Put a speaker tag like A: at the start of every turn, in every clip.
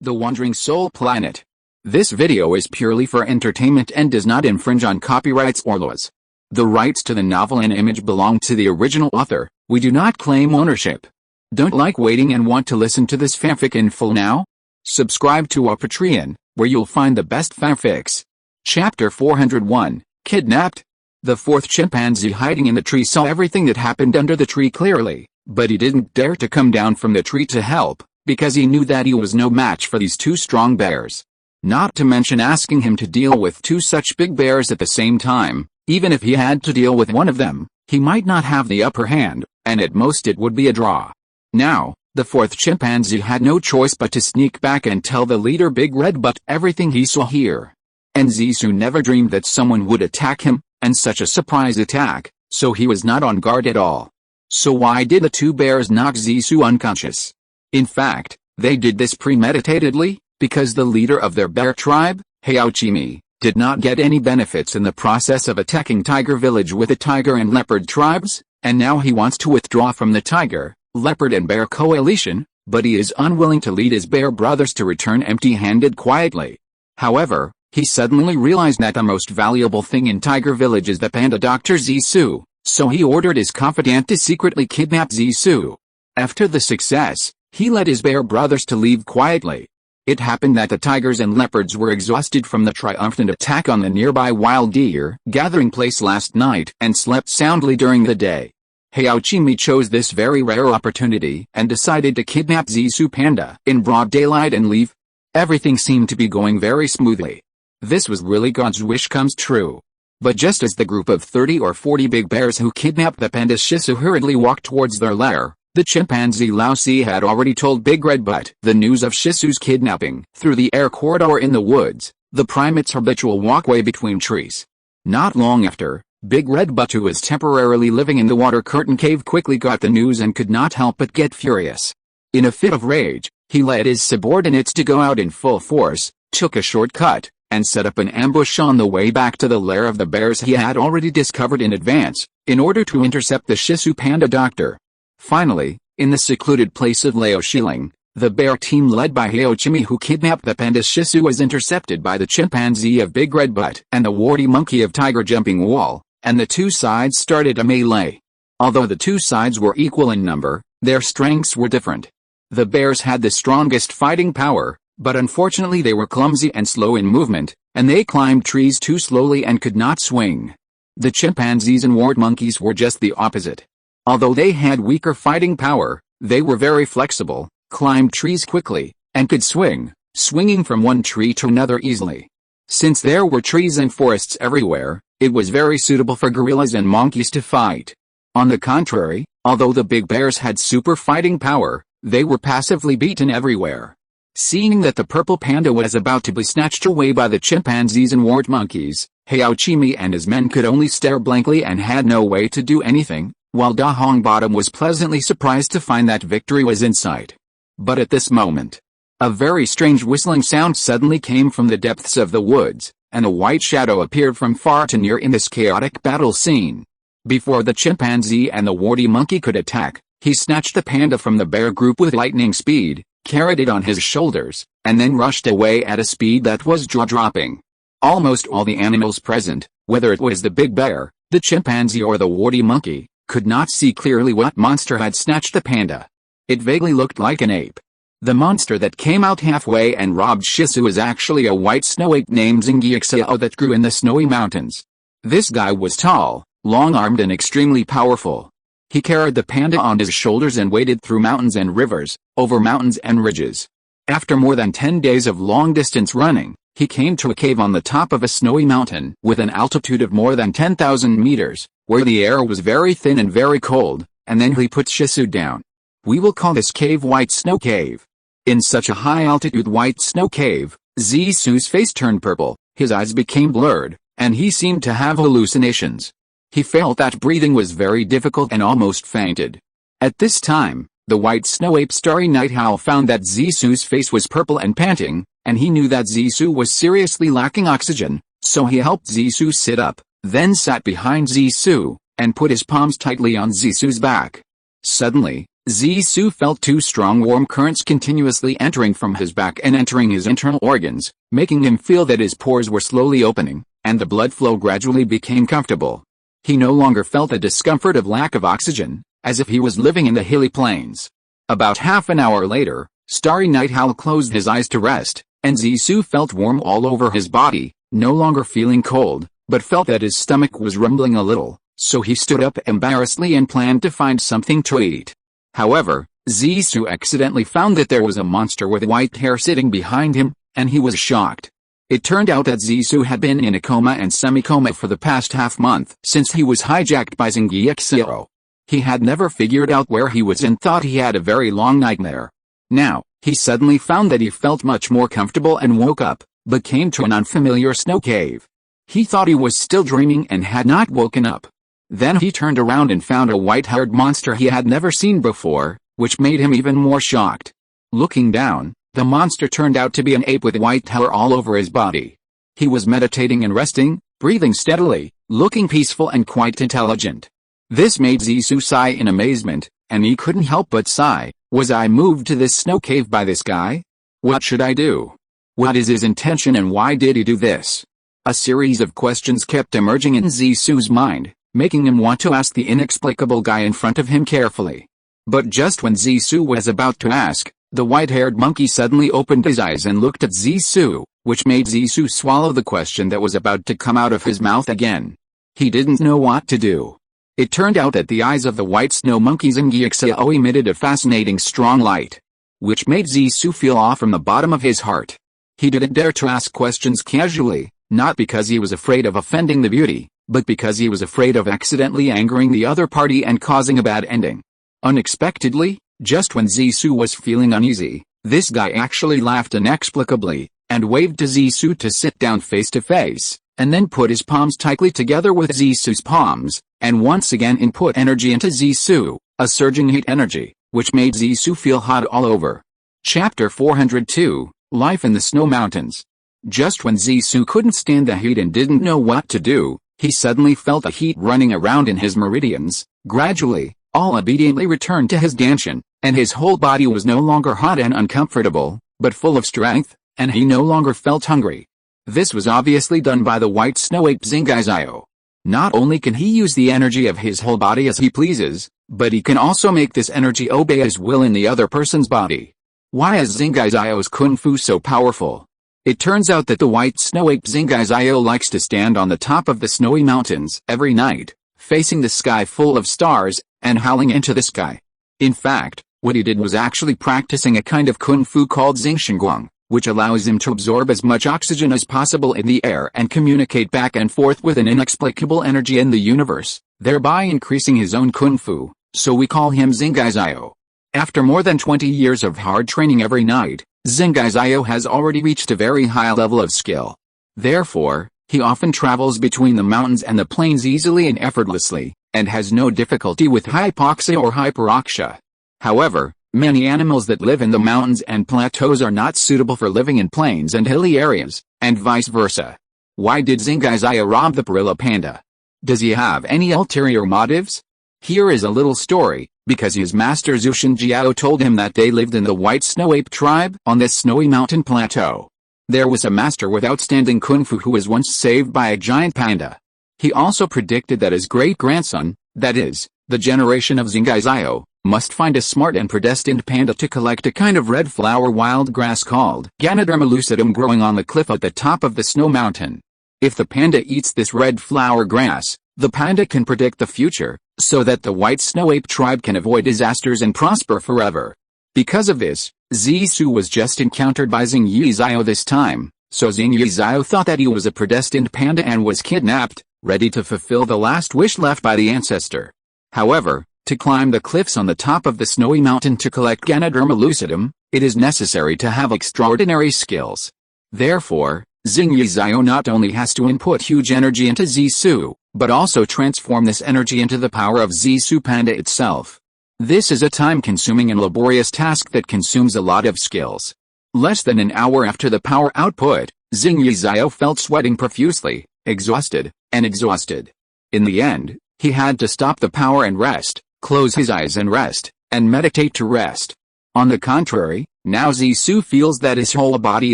A: The Wandering Soul Planet. This video is purely for entertainment and does not infringe on copyrights or laws. The rights to the novel and image belong to the original author. We do not claim ownership. Don't like waiting and want to listen to this fanfic in full now? Subscribe to our Patreon, where you'll find the best fanfics. Chapter 401, Kidnapped. The fourth chimpanzee hiding in the tree saw everything that happened under the tree clearly, but he didn't dare to come down from the tree to help, because he knew that he was no match for these two strong bears. Not to mention asking him to deal with two such big bears at the same time. Even if he had to deal with one of them, he might not have the upper hand, and at most it would be a draw. Now, the fourth chimpanzee had no choice but to sneak back and tell the leader Big Red Butt everything he saw here. And Zissou never dreamed that someone would attack him, and such a surprise attack, so he was not on guard at all. So why did the two bears knock Zissou unconscious? In fact, they did this premeditatedly, because the leader of their bear tribe, Haochimi, did not get any benefits in the process of attacking Tiger Village with the tiger and leopard tribes, and now he wants to withdraw from the tiger, leopard and bear coalition, but he is unwilling to lead his bear brothers to return empty-handed quietly. However, he suddenly realized that the most valuable thing in Tiger Village is the panda Dr. Zissou, so he ordered his confidant to secretly kidnap Zissou. After the success, he led his bear brothers to leave quietly. It happened that the tigers and leopards were exhausted from the triumphant attack on the nearby wild deer gathering place last night and slept soundly during the day. Haochimi chose this very rare opportunity and decided to kidnap Zissou Panda in broad daylight and leave. Everything seemed to be going very smoothly. This was really God's wish comes true. But just as the group of 30 or 40 big bears who kidnapped the panda Shisu hurriedly walked towards their lair, the chimpanzee Lao Si had already told Big Red Butt the news of Shisu's kidnapping through the air corridor in the woods, the primate's habitual walkway between trees. Not long after, Big Red Butt, who was temporarily living in the water curtain cave, quickly got the news and could not help but get furious. In a fit of rage, he led his subordinates to go out in full force, took a shortcut, and set up an ambush on the way back to the lair of the bears he had already discovered in advance, in order to intercept the Shisu Panda Doctor. Finally, in the secluded place of Lao Shiling, the bear team led by Haochimi, who kidnapped the panda Shisu, was intercepted by the chimpanzee of Big Red Butt and the warty monkey of Tiger Jumping Wall, and the two sides started a melee. Although the two sides were equal in number, their strengths were different. The bears had the strongest fighting power, but unfortunately they were clumsy and slow in movement, and they climbed trees too slowly and could not swing. The chimpanzees and wart monkeys were just the opposite. Although they had weaker fighting power, they were very flexible, climbed trees quickly, and could swing, swinging from one tree to another easily. Since there were trees and forests everywhere, it was very suitable for gorillas and monkeys to fight. On the contrary, although the big bears had super fighting power, they were passively beaten everywhere. Seeing that the purple panda was about to be snatched away by the chimpanzees and wart monkeys, Haochimi and his men could only stare blankly and had no way to do anything, while Da Hongbottom was pleasantly surprised to find that victory was in sight. But at this moment, a very strange whistling sound suddenly came from the depths of the woods, and a white shadow appeared from far to near in this chaotic battle scene. Before the chimpanzee and the warty monkey could attack, he snatched the panda from the bear group with lightning speed, carried it on his shoulders, and then rushed away at a speed that was jaw-dropping. Almost all the animals present, whether it was the big bear, the chimpanzee or the warty monkey, could not see clearly what monster had snatched the panda. It vaguely looked like an ape. The monster that came out halfway and robbed Shisu was actually a white snow ape named Zingiaxiao that grew in the snowy mountains. This guy was tall, long-armed and extremely powerful. He carried the panda on his shoulders and waded through mountains and rivers, over mountains and ridges. After more than 10 days of long-distance running, he came to a cave on the top of a snowy mountain with an altitude of more than 10,000 meters, where the air was very thin and very cold, and then he put Shisu down. We will call this cave White Snow Cave. In such a high-altitude white snow cave, Zissou's face turned purple, his eyes became blurred, and he seemed to have hallucinations. He felt that breathing was very difficult and almost fainted. At this time, the white snow ape Starry Night Owl found that Zissou's face was purple and panting, and he knew that Zissou was seriously lacking oxygen, so he helped Zissou sit up, then sat behind Zissou, and put his palms tightly on Zissou's back. Suddenly, Zissou felt two strong warm currents continuously entering from his back and entering his internal organs, making him feel that his pores were slowly opening, and the blood flow gradually became comfortable. He no longer felt the discomfort of lack of oxygen, as if he was living in the hilly plains. About half an hour later, Starry Night Owl closed his eyes to rest, and Zissou felt warm all over his body, no longer feeling cold, but felt that his stomach was rumbling a little, so he stood up embarrassedly and planned to find something to eat. However, Zissou accidentally found that there was a monster with white hair sitting behind him, and he was shocked. It turned out that Zissou had been in a coma and semi-coma for the past half-month since he was hijacked by Xingyixiao. He had never figured out where he was and thought he had a very long nightmare. Now, he suddenly found that he felt much more comfortable and woke up, but came to an unfamiliar snow cave. He thought he was still dreaming and had not woken up. Then he turned around and found a white-haired monster he had never seen before, which made him even more shocked. Looking down, the monster turned out to be an ape with white hair all over his body. He was meditating and resting, breathing steadily, looking peaceful and quite intelligent. This made Zissou sigh in amazement, and he couldn't help but sigh. Was I moved to this snow cave by this guy? What should I do? What is his intention and why did he do this? A series of questions kept emerging in Zissou's mind, making him want to ask the inexplicable guy in front of him carefully. But just when Zissou was about to ask, the white-haired monkey suddenly opened his eyes and looked at Zissou, which made Zissou swallow the question that was about to come out of his mouth again. He didn't know what to do. It turned out that the eyes of the white snow monkey Xingyixiao emitted a fascinating strong light, which made Zissou feel awe from the bottom of his heart. He didn't dare to ask questions casually, not because he was afraid of offending the beauty, but because he was afraid of accidentally angering the other party and causing a bad ending. Unexpectedly, just when Zissou was feeling uneasy, this guy actually laughed inexplicably, and waved to Zissou to sit down face to face, and then put his palms tightly together with Zissou's palms, and once again input energy into Zissou, a surging heat energy, which made Zissou feel hot all over. Chapter 402, Life in the Snow Mountains. Just when Zissou couldn't stand the heat and didn't know what to do, he suddenly felt the heat running around in his meridians. Gradually, all obediently returned to his danshan, and his whole body was no longer hot and uncomfortable, but full of strength, and he no longer felt hungry. This was obviously done by the white snow ape Xingyixiao. Not only can he use the energy of his whole body as he pleases, but he can also make this energy obey his will in the other person's body. Why is Xingyixiao's kung fu so powerful? It turns out that the white snow ape Xingyixiao likes to stand on the top of the snowy mountains every night, facing the sky full of stars, and howling into the sky. In fact, what he did was actually practicing a kind of kung fu called Xingxingguang, which allows him to absorb as much oxygen as possible in the air and communicate back and forth with an inexplicable energy in the universe, thereby increasing his own kung fu, so we call him Xingyixiao. After more than 20 years of hard training every night, Xingyixiao has already reached a very high level of skill. Therefore, he often travels between the mountains and the plains easily and effortlessly, and has no difficulty with hypoxia or hyperoxia. However, many animals that live in the mountains and plateaus are not suitable for living in plains and hilly areas, and vice versa. Why did Xingyixiao rob the gorilla panda? Does he have any ulterior motives? Here is a little story. Because his master Zhu Shenjiao told him that they lived in the white snow ape tribe on this snowy mountain plateau. There was a master with outstanding kung fu who was once saved by a giant panda. He also predicted that his great-grandson, that is, the generation of Xingyixiao, must find a smart and predestined panda to collect a kind of red flower wild grass called Ganoderma lucidum growing on the cliff at the top of the snow mountain. If the panda eats this red flower grass, the panda can predict the future, so that the white snow ape tribe can avoid disasters and prosper forever. Because of this, Zissou was just encountered by Xingyixiao this time, so Xingyixiao thought that he was a predestined panda and was kidnapped, ready to fulfill the last wish left by the ancestor. However, to climb the cliffs on the top of the snowy mountain to collect Ganoderma lucidum, it is necessary to have extraordinary skills. Therefore, Xingyixiao not only has to input huge energy into Zissou, but also transform this energy into the power of Zissou Panda itself. This is a time-consuming and laborious task that consumes a lot of skills. Less than an hour after the power output, Xingyixiao felt sweating profusely, exhausted, and exhausted. In the end, he had to stop the power and rest, close his eyes and rest, and meditate to rest. On the contrary, now Zissou feels that his whole body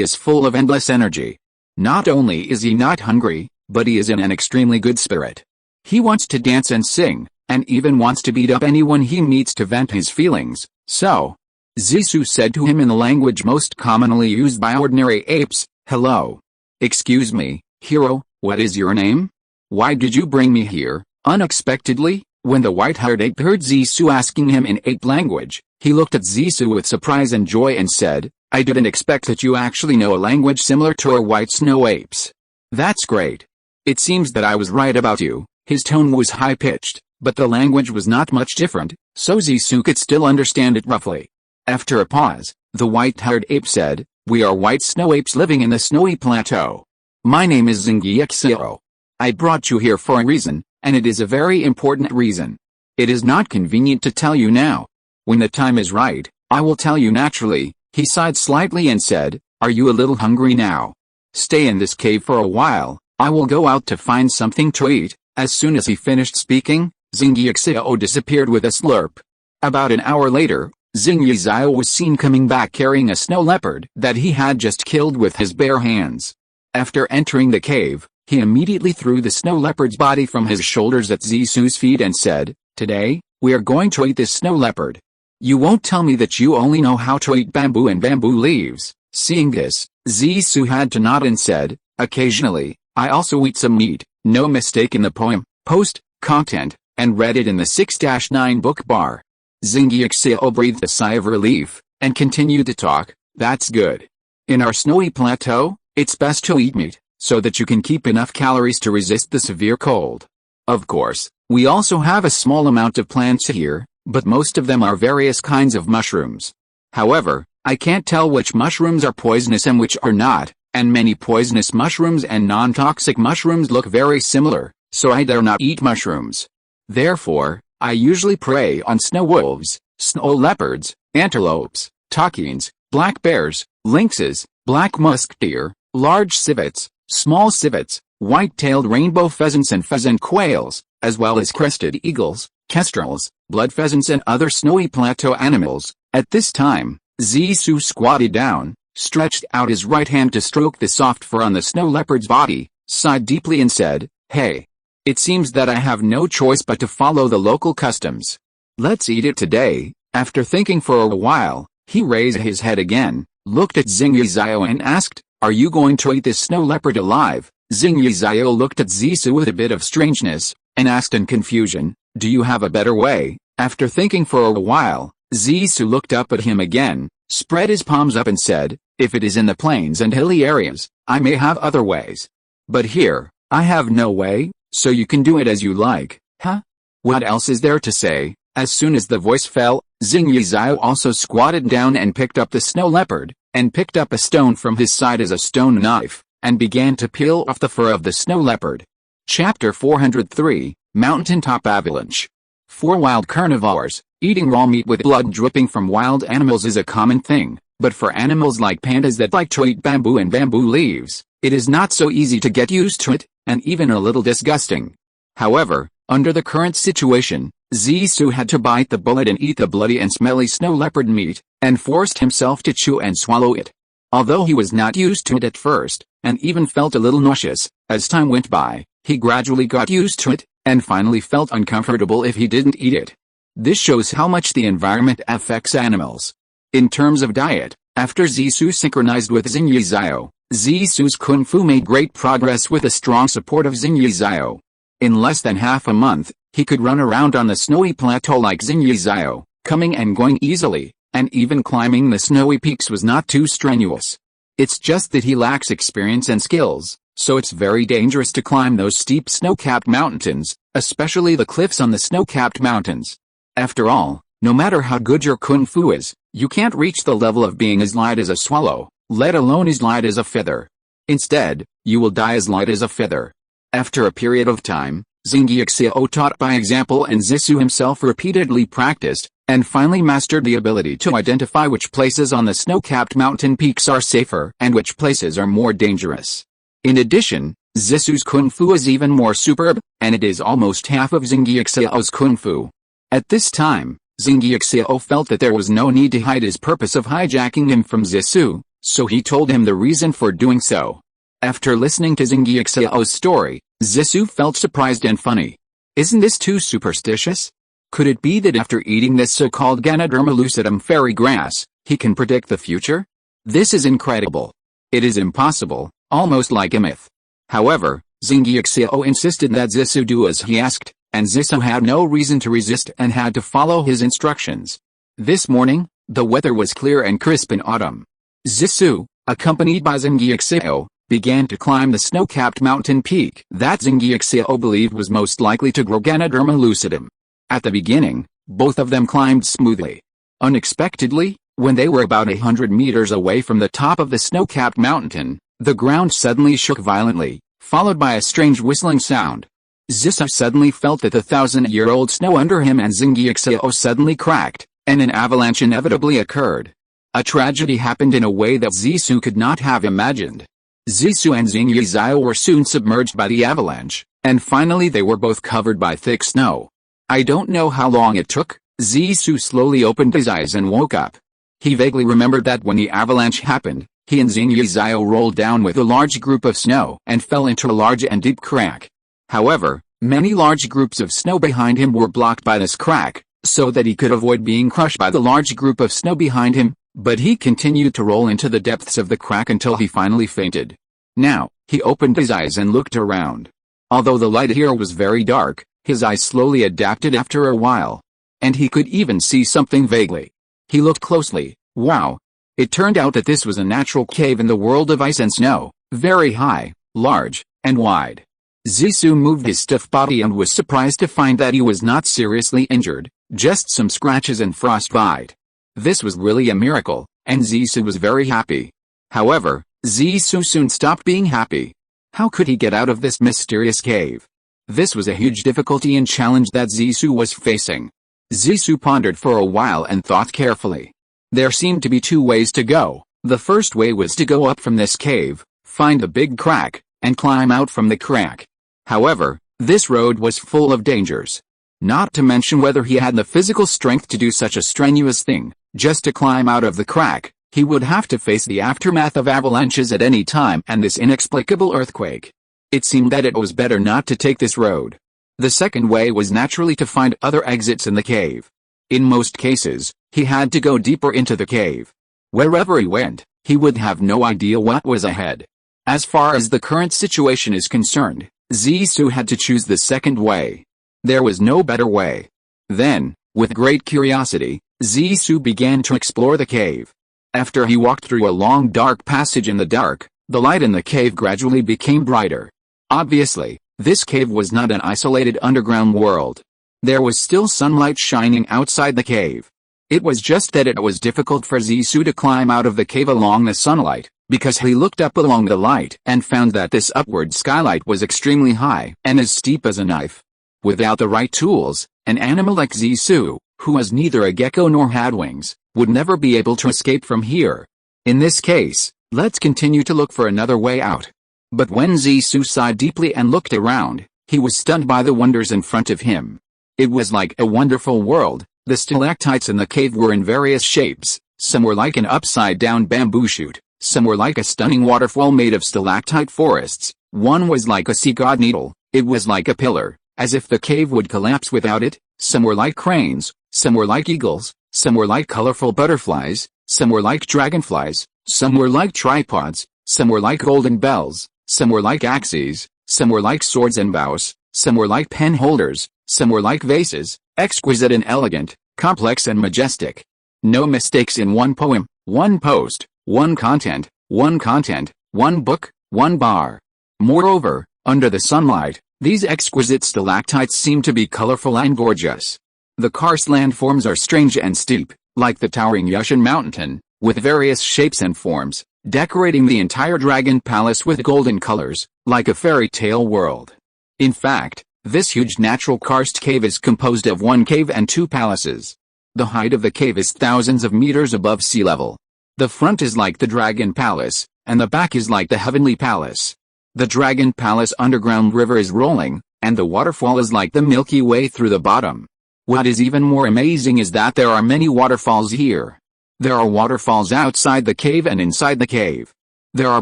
A: is full of endless energy. Not only is he not hungry, but he is in an extremely good spirit. He wants to dance and sing, and even wants to beat up anyone he meets to vent his feelings. So, Zissou said to him in the language most commonly used by ordinary apes, "Hello. Excuse me, hero, what is your name? Why did you bring me here, unexpectedly?" When the white-haired ape heard Zissou asking him in ape language, he looked at Zissou with surprise and joy and said, "I didn't expect that you actually know a language similar to our white snow apes. That's great. It seems that I was right about you." His tone was high-pitched, but the language was not much different, so Zissou could still understand it roughly. After a pause, the white-haired ape said, "We are white snow apes living in the snowy plateau. My name is Xingyixiao. I brought you here for a reason, and it is a very important reason. It is not convenient to tell you now. When the time is right, I will tell you naturally." He sighed slightly and said, "Are you a little hungry now? Stay in this cave for a while, I will go out to find something to eat." As soon as he finished speaking, Xingyixiao disappeared with a slurp. About an hour later, Xingyixiao was seen coming back carrying a snow leopard that he had just killed with his bare hands. After entering the cave, he immediately threw the snow leopard's body from his shoulders at Zissou's feet and said, "Today, we are going to eat this snow leopard. You won't tell me that you only know how to eat bamboo and bamboo leaves." Seeing this, Zissou had to nod and said, "Occasionally, I also eat some meat." No mistake in the poem, post, content, and read it in the 6-9 book bar. Xingyixiao breathed a sigh of relief, and continued to talk, "That's good. In our snowy plateau, it's best to eat meat, so that you can keep enough calories to resist the severe cold. Of course, we also have a small amount of plants here, but most of them are various kinds of mushrooms. However, I can't tell which mushrooms are poisonous and which are not, and many poisonous mushrooms and non-toxic mushrooms look very similar, so I dare not eat mushrooms. Therefore, I usually prey on snow wolves, snow leopards, antelopes, takins, black bears, lynxes, black musk deer, large civets, small civets, white-tailed rainbow pheasants and pheasant quails, as well as crested eagles, kestrels, blood pheasants and other snowy plateau animals." At this time, Zissou squatted down, stretched out his right hand to stroke the soft fur on the snow leopard's body, sighed deeply and said, "Hey. It seems that I have no choice but to follow the local customs. Let's eat it today." After thinking for a while, he raised his head again, looked at Xingyixiao and asked, "Are you going to eat this snow leopard alive?" Xingyixiao looked at Zissou with a bit of strangeness, and asked in confusion, "Do you have a better way?" After thinking for a while, Zissou looked up at him again, spread his palms up and said, "If it is in the plains and hilly areas, I may have other ways. But here, I have no way, so you can do it as you like." "Huh? What else is there to say?" As soon as the voice fell, Xingyixiao also squatted down and picked up the snow leopard, and picked up a stone from his side as a stone knife, and began to peel off the fur of the snow leopard. Chapter 403, Mountaintop Avalanche. For wild carnivores, eating raw meat with blood dripping from wild animals is a common thing, but for animals like pandas that like to eat bamboo and bamboo leaves, it is not so easy to get used to it, and even a little disgusting. However, under the current situation, Zissou had to bite the bullet and eat the bloody and smelly snow leopard meat, and forced himself to chew and swallow it. Although he was not used to it at first, and even felt a little nauseous, as time went by, he gradually got used to it, and finally felt uncomfortable if he didn't eat it. This shows how much the environment affects animals. In terms of diet, after Zissou synchronized with Xingyixiao, Zissou's kung fu made great progress with the strong support of Xingyixiao. In less than half a month, he could run around on the snowy plateau like Xingyixiao, coming and going easily, and even climbing the snowy peaks was not too strenuous. It's just that he lacks experience and skills, so it's very dangerous to climb those steep snow-capped mountains, especially the cliffs on the snow-capped mountains. After all, no matter how good your kung fu is, you can't reach the level of being as light as a swallow, let alone as light as a feather. Instead, you will die as light as a feather. After a period of time, Xingyixiao taught by example and Zissou himself repeatedly practiced, and finally mastered the ability to identify which places on the snow-capped mountain peaks are safer and which places are more dangerous. In addition, Zissou's kung fu is even more superb, and it is almost half of Xingyixiao's kung fu. At this time, Xingyixiao felt that there was no need to hide his purpose of hijacking him from Zissou, so he told him the reason for doing so. After listening to Xingyixiao's story, Zissou felt surprised and funny. Isn't this too superstitious? Could it be that after eating this so-called Ganoderma lucidum fairy grass, he can predict the future? This is incredible. It is impossible, almost like a myth. However, Xingyixiao insisted that Zissou do as he asked, and Zissou had no reason to resist and had to follow his instructions. This morning, the weather was clear and crisp in autumn. Zissou, accompanied by Xingyixiao, began to climb the snow-capped mountain peak that Xingyixiao believed was most likely to grow Ganoderma lucidum. At the beginning, both of them climbed smoothly. Unexpectedly, when they were about 100 meters away from the top of the snow-capped mountain, the ground suddenly shook violently, followed by a strange whistling sound. Zissou suddenly felt that the 1,000-year-old snow under him and Xingyixiao suddenly cracked, and an avalanche inevitably occurred. A tragedy happened in a way that Zissou could not have imagined. Zissou and Xingyixiao were soon submerged by the avalanche, and finally they were both covered by thick snow. I don't know how long it took. Zissou slowly opened his eyes and woke up. He vaguely remembered that when the avalanche happened, he and Xingyixiao rolled down with a large group of snow and fell into a large and deep crack. However, many large groups of snow behind him were blocked by this crack, so that he could avoid being crushed by the large group of snow behind him, but he continued to roll into the depths of the crack until he finally fainted. Now, he opened his eyes and looked around. Although the light here was very dark, his eyes slowly adapted after a while. And he could even see something vaguely. He looked closely. Wow! It turned out that this was a natural cave in the world of ice and snow, very high, large, and wide. Zissou moved his stiff body and was surprised to find that he was not seriously injured, just some scratches and frostbite. This was really a miracle, and Zissou was very happy. However, Zissou soon stopped being happy. How could he get out of this mysterious cave? This was a huge difficulty and challenge that Zissou was facing. Zissou pondered for a while and thought carefully. There seemed to be two ways to go. The first way was to go up from this cave, find a big crack, and climb out from the crack. However, this road was full of dangers. Not to mention whether he had the physical strength to do such a strenuous thing, just to climb out of the crack, he would have to face the aftermath of avalanches at any time and this inexplicable earthquake. It seemed that it was better not to take this road. The second way was naturally to find other exits in the cave. In most cases, he had to go deeper into the cave. Wherever he went, he would have no idea what was ahead. As far as the current situation is concerned, Zissou had to choose the second way. There was no better way. Then, with great curiosity, Zissou began to explore the cave. After he walked through a long dark passage in the dark, the light in the cave gradually became brighter. Obviously, this cave was not an isolated underground world. There was still sunlight shining outside the cave. It was just that it was difficult for Zissou to climb out of the cave along the sunlight, because he looked up along the light and found that this upward skylight was extremely high and as steep as a knife. Without the right tools, an animal like Zissou, who was neither a gecko nor had wings, would never be able to escape from here. In this case, let's continue to look for another way out. But when Zissou sighed deeply and looked around, he was stunned by the wonders in front of him. It was like a wonderful world. The stalactites in the cave were in various shapes. Some were like an upside-down bamboo shoot. Some were like a stunning waterfall made of stalactite forests. One was like a sea god needle. It was like a pillar, as if the cave would collapse without it. Some were like cranes. Some were like eagles. Some were like colorful butterflies. Some were like dragonflies. Some were like tripods. Some were like golden bells. Some were like axes. Some were like swords and bows. Some were like pen holders. Some were like vases, exquisite and elegant, complex and majestic. No mistakes in one poem, one post, one content, one book, one bar. Moreover, under the sunlight, these exquisite stalactites seem to be colorful and gorgeous. The karst landforms are strange and steep, like the towering Yushan mountain, with various shapes and forms, decorating the entire dragon palace with golden colors, like a fairy tale world. In fact, this huge natural karst cave is composed of one cave and two palaces. The height of the cave is thousands of meters above sea level. The front is like the dragon palace, and the back is like the heavenly palace. The dragon palace underground river is rolling, and the waterfall is like the Milky Way through the bottom. What is even more amazing is that there are many waterfalls here. There are waterfalls outside the cave and inside the cave. There are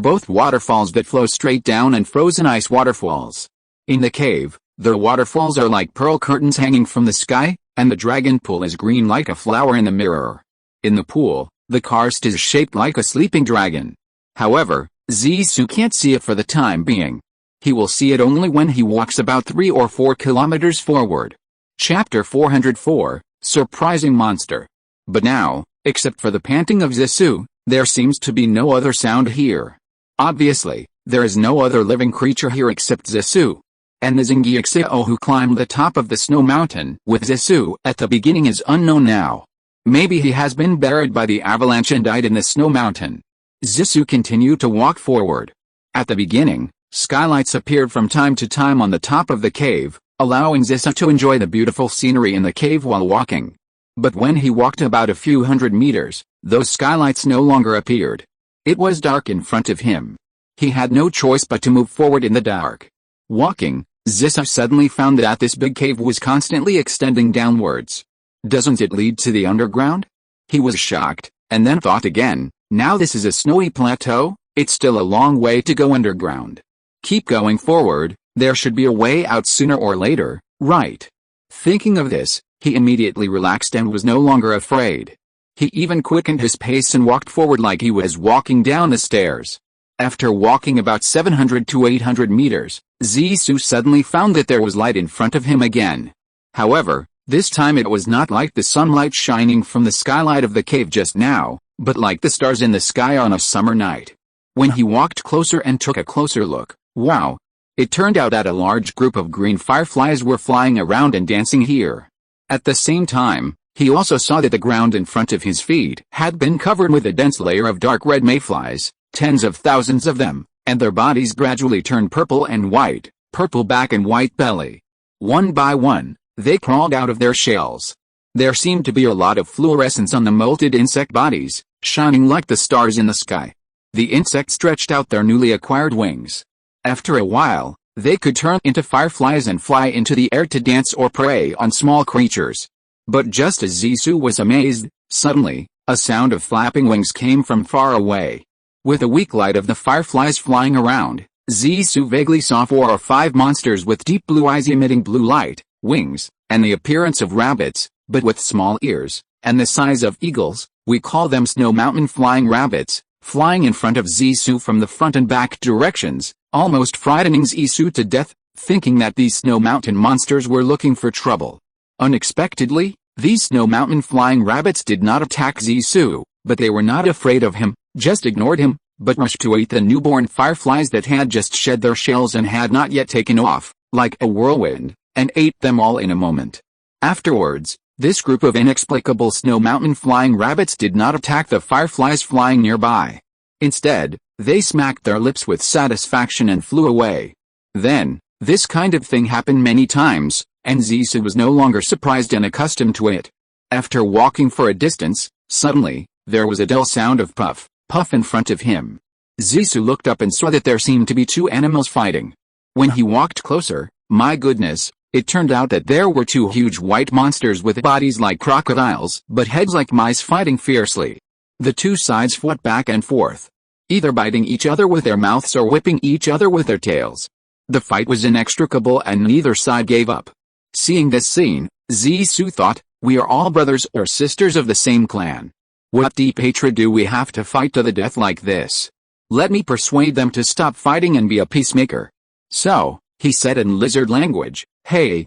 A: both waterfalls that flow straight down and frozen ice waterfalls. In the cave, the waterfalls are like pearl curtains hanging from the sky, and the dragon pool is green like a flower in the mirror. In the pool, the karst is shaped like a sleeping dragon. However, Zissou can't see it for the time being. He will see it only when he walks about 3 or 4 kilometers forward. Chapter 404, Surprising Monster. But now, except for the panting of Zissou, there seems to be no other sound here. Obviously, there is no other living creature here except Zissou. And the Zingyixiao who climbed the top of the snow mountain with Zissou at the beginning is unknown now. Maybe he has been buried by the avalanche and died in the snow mountain. Zissou continued to walk forward. At the beginning, skylights appeared from time to time on the top of the cave, allowing Zissou to enjoy the beautiful scenery in the cave while walking. But when he walked about a few hundred meters, those skylights no longer appeared. It was dark in front of him. He had no choice but to move forward in the dark. Walking, Zissou suddenly found that this big cave was constantly extending downwards. Doesn't it lead to the underground? He was shocked, and then thought again, now this is a snowy plateau, it's still a long way to go underground. Keep going forward, there should be a way out sooner or later, right? Thinking of this, he immediately relaxed and was no longer afraid. He even quickened his pace and walked forward like he was walking down the stairs. After walking about 700 to 800 meters, Zissou suddenly found that there was light in front of him again. However, this time it was not like the sunlight shining from the skylight of the cave just now, but like the stars in the sky on a summer night. When he walked closer and took a closer look, wow! It turned out that a large group of green fireflies were flying around and dancing here. At the same time, he also saw that the ground in front of his feet had been covered with a dense layer of dark red mayflies, tens of thousands of them, and their bodies gradually turned purple and white, purple back and white belly. One by one, they crawled out of their shells. There seemed to be a lot of fluorescence on the molted insect bodies, shining like the stars in the sky. The insects stretched out their newly acquired wings. After a while, they could turn into fireflies and fly into the air to dance or prey on small creatures. But just as Zissou was amazed, suddenly, a sound of flapping wings came from far away. With the weak light of the fireflies flying around, Zissou vaguely saw 4 or 5 monsters with deep blue eyes emitting blue light, wings, and the appearance of rabbits, but with small ears, and the size of eagles. We call them snow mountain flying rabbits, flying in front of Zissou from the front and back directions, almost frightening Zissou to death, thinking that these snow mountain monsters were looking for trouble. Unexpectedly, these snow mountain flying rabbits did not attack Zissou, but they were not afraid of him, just ignored him, but rushed to eat the newborn fireflies that had just shed their shells and had not yet taken off, like a whirlwind, and ate them all in a moment. Afterwards, this group of inexplicable snow mountain flying rabbits did not attack the fireflies flying nearby. Instead, they smacked their lips with satisfaction and flew away. Then, this kind of thing happened many times, and Zissou was no longer surprised and accustomed to it. After walking for a distance, suddenly, there was a dull sound of puff, puff in front of him. Zissou looked up and saw that there seemed to be 2 animals fighting. When he walked closer, my goodness, it turned out that there were 2 huge white monsters with bodies like crocodiles but heads like mice fighting fiercely. The 2 sides fought back and forth, either biting each other with their mouths or whipping each other with their tails. The fight was inextricable and neither side gave up. Seeing this scene, Zissou thought, we are all brothers or sisters of the same clan. What deep hatred do we have to fight to the death like this? Let me persuade them to stop fighting and be a peacemaker. So, he said in lizard language, hey,